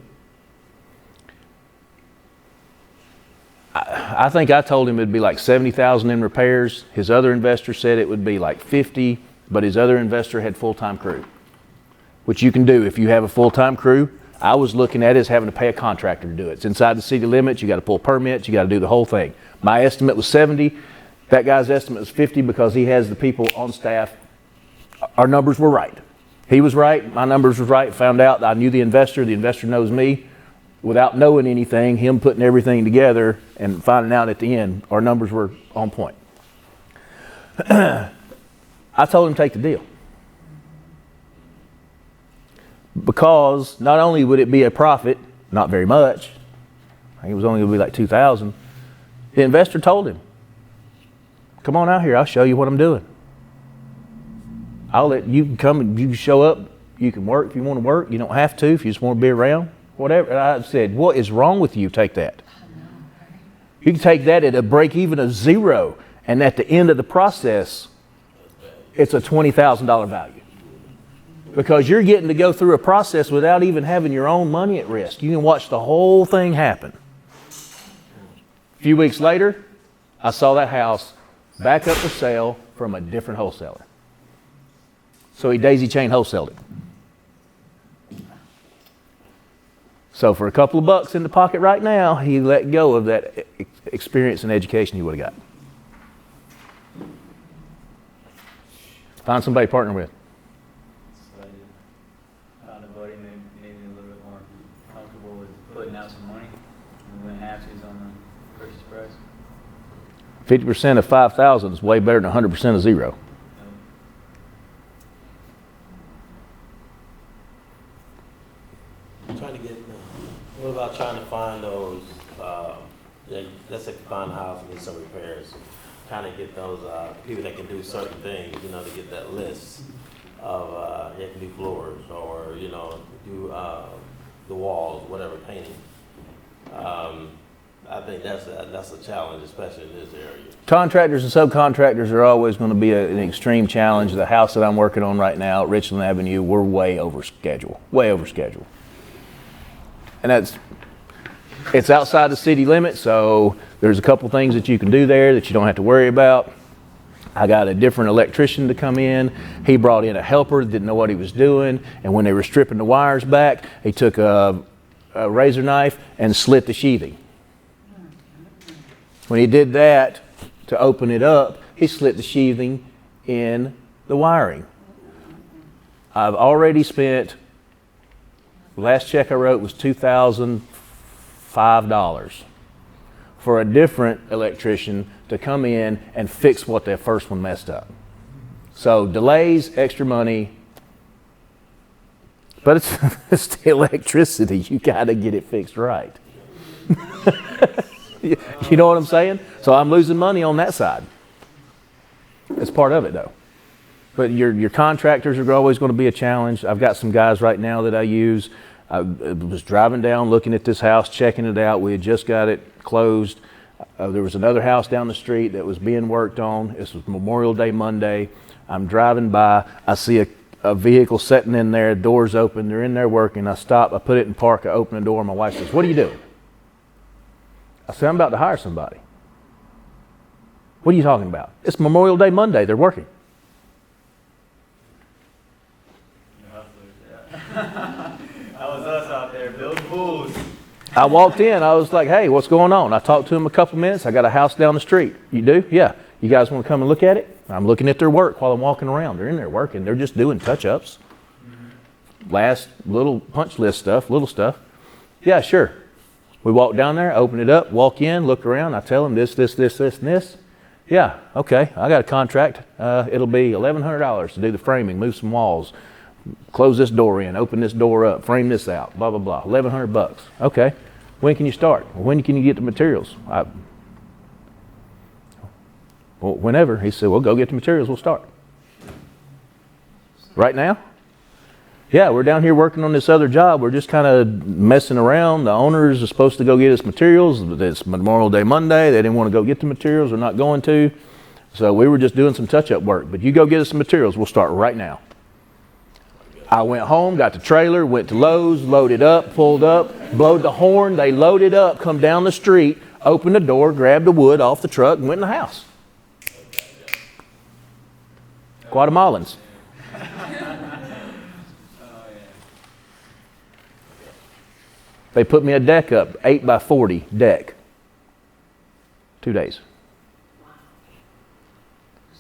I think I told him it'd be like $70,000 in repairs. His other investor said it would be like 50, but his other investor had full-time crew, which you can do if you have a full-time crew. I was looking at it as having to pay a contractor to do it. It's inside the city limits. You got to pull permits. You got to do the whole thing. My estimate was 70. That guy's estimate was 50 because he has the people on staff. Our numbers were right. He was right. My numbers was right. Found out that I knew the investor. The investor knows me. Without knowing anything, him putting everything together and finding out at the end, our numbers were on point. I told him to take the deal. Because not only would it be a profit, not very much, I think it was only going to be like $2,000, the investor told him, come on out here, I'll show you what I'm doing. I'll let you come and you show up, you can work if you want to work, you don't have to if you just want to be around. Whatever. And I said, what is wrong with you? Take that. You can take that at a break even of 0, and at the end of the process, it's a $20,000 value. Because you're getting to go through a process without even having your own money at risk. You can watch the whole thing happen. A few weeks later, I saw that house back up for sale from a different wholesaler. So he daisy chain wholesaled it. So for a couple of bucks in the pocket right now, he let go of that experience and education he would have got. Find somebody to partner with. So I found a buddy maybe a little bit more comfortable with putting out some money and went halfsies on the purchase price. 50% of 5,000 is way better than 100% of 0. Trying to get, what about trying to find those, let's say find a house and get some repairs, trying to get those people that can do certain things, to get that list of, they can do floors or, do the walls, whatever, painting. I think that's a challenge, especially in this area. Contractors and subcontractors are always going to be an extreme challenge. The house that I'm working on right now at Richland Avenue, we're way over schedule. And it's outside the city limits, so there's a couple things that you can do there that you don't have to worry about. I got a different electrician to come in. He brought in a helper that didn't know what he was doing, and when they were stripping the wires back, he took a razor knife and slit the sheathing. When he did that, to open it up, he slit the sheathing in the wiring. I've already spent, the last check I wrote was $2,005 for a different electrician to come in and fix what that first one messed up. So delays, extra money, but it's the electricity. You got to get it fixed right. You know what I'm saying? So I'm losing money on that side. It's part of it though. But your contractors are always going to be a challenge. I've got some guys right now that I use. I was driving down looking at this house, checking it out. We had just got it closed. There was another house down the street that was being worked on. This was Memorial Day Monday. I'm driving by. I see a vehicle sitting in there, doors open. They're in there working. I stop. I put it in park. I open the door. My wife says, "What are you doing?" I said, "I'm about to hire somebody." "What are you talking about?" "It's Memorial Day Monday. They're working." That was us out there building pools. I walked in. I was like, "Hey, what's going on?" I talked to him a couple minutes. "I got a house down the street." "You do?" "Yeah." "You guys want to come and look at it?" I'm looking at their work while I'm walking around. They're in there working. They're just doing touch-ups. Last little punch list stuff, little stuff. "Yeah, sure." We walk down there, open it up, walk in, look around. I tell them this, and this. "Yeah, okay, I got a contract. It'll be $1,100 to do the framing, move some walls, close this door in, open this door up, frame this out, blah, blah, blah. $1,100. "Okay, when can you start?" "Well, when can you get the materials?" "Well, whenever." He said, "Well, go get the materials, we'll start." "Right now?" Yeah, we're down here working on this other job. We're just kind of messing around. The owners are supposed to go get us materials. It's Memorial Day Monday. They didn't want to go get the materials. They're not going to. So we were just doing some touch-up work. But you go get us some materials. We'll start right now. I went home, got the trailer, went to Lowe's, loaded up, pulled up, blowed the horn. They loaded up, come down the street, opened the door, grabbed the wood off the truck, and went in the house. Guatemalans. They put me a deck up, 8 by 40 deck. 2 days.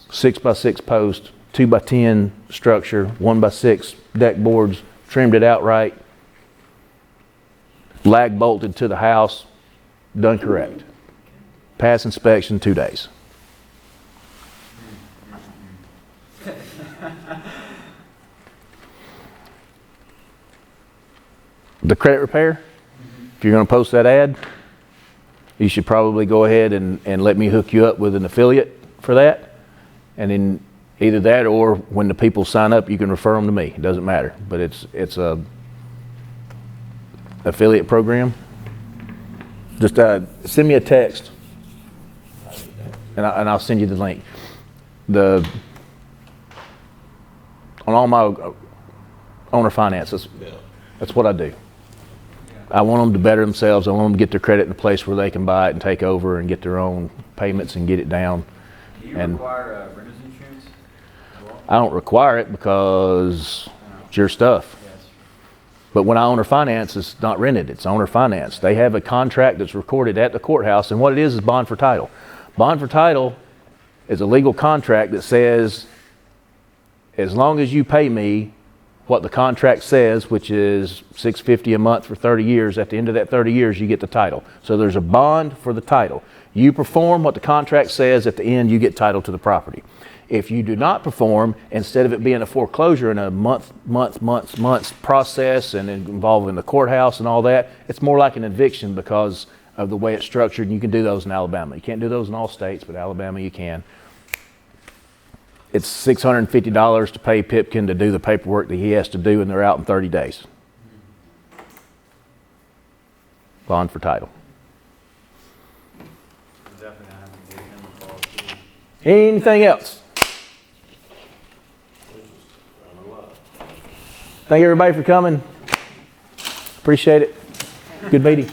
6 by 6 post, 2 by 10 structure, 1 by 6 deck boards, trimmed it out right, lag bolted to the house, done correct. Pass inspection, 2 days. The credit repair, if you're going to post that ad, you should probably go ahead and let me hook you up with an affiliate for that. And then either that or when the people sign up, you can refer them to me. It doesn't matter. But it's a affiliate program. Just send me a text and I'll send you the link. On all my owner finances, that's what I do. I want them to better themselves. I want them to get their credit in a place where they can buy it and take over and get their own payments and get it down. Do you require renter's insurance? I don't require it because it's your stuff. Yes. But when I owner finance, it's not rented, it's owner finance. They have a contract that's recorded at the courthouse, and what it is bond for title. Bond for title is a legal contract that says, as long as you pay me what the contract says, which is $650 a month for 30 years, at the end of that 30 years, you get the title. So there's a bond for the title. You perform what the contract says, at the end, you get title to the property. If you do not perform, instead of it being a foreclosure and a months process and involving the courthouse and all that, it's more like an eviction because of the way it's structured, and you can do those in Alabama. You can't do those in all states, but Alabama you can. It's $650 to pay Pipkin to do the paperwork that he has to do, and they're out in 30 days. Bond for title. Definitely gonna have to give him a call too. Anything else? Thank everybody for coming. Appreciate it. Good meeting.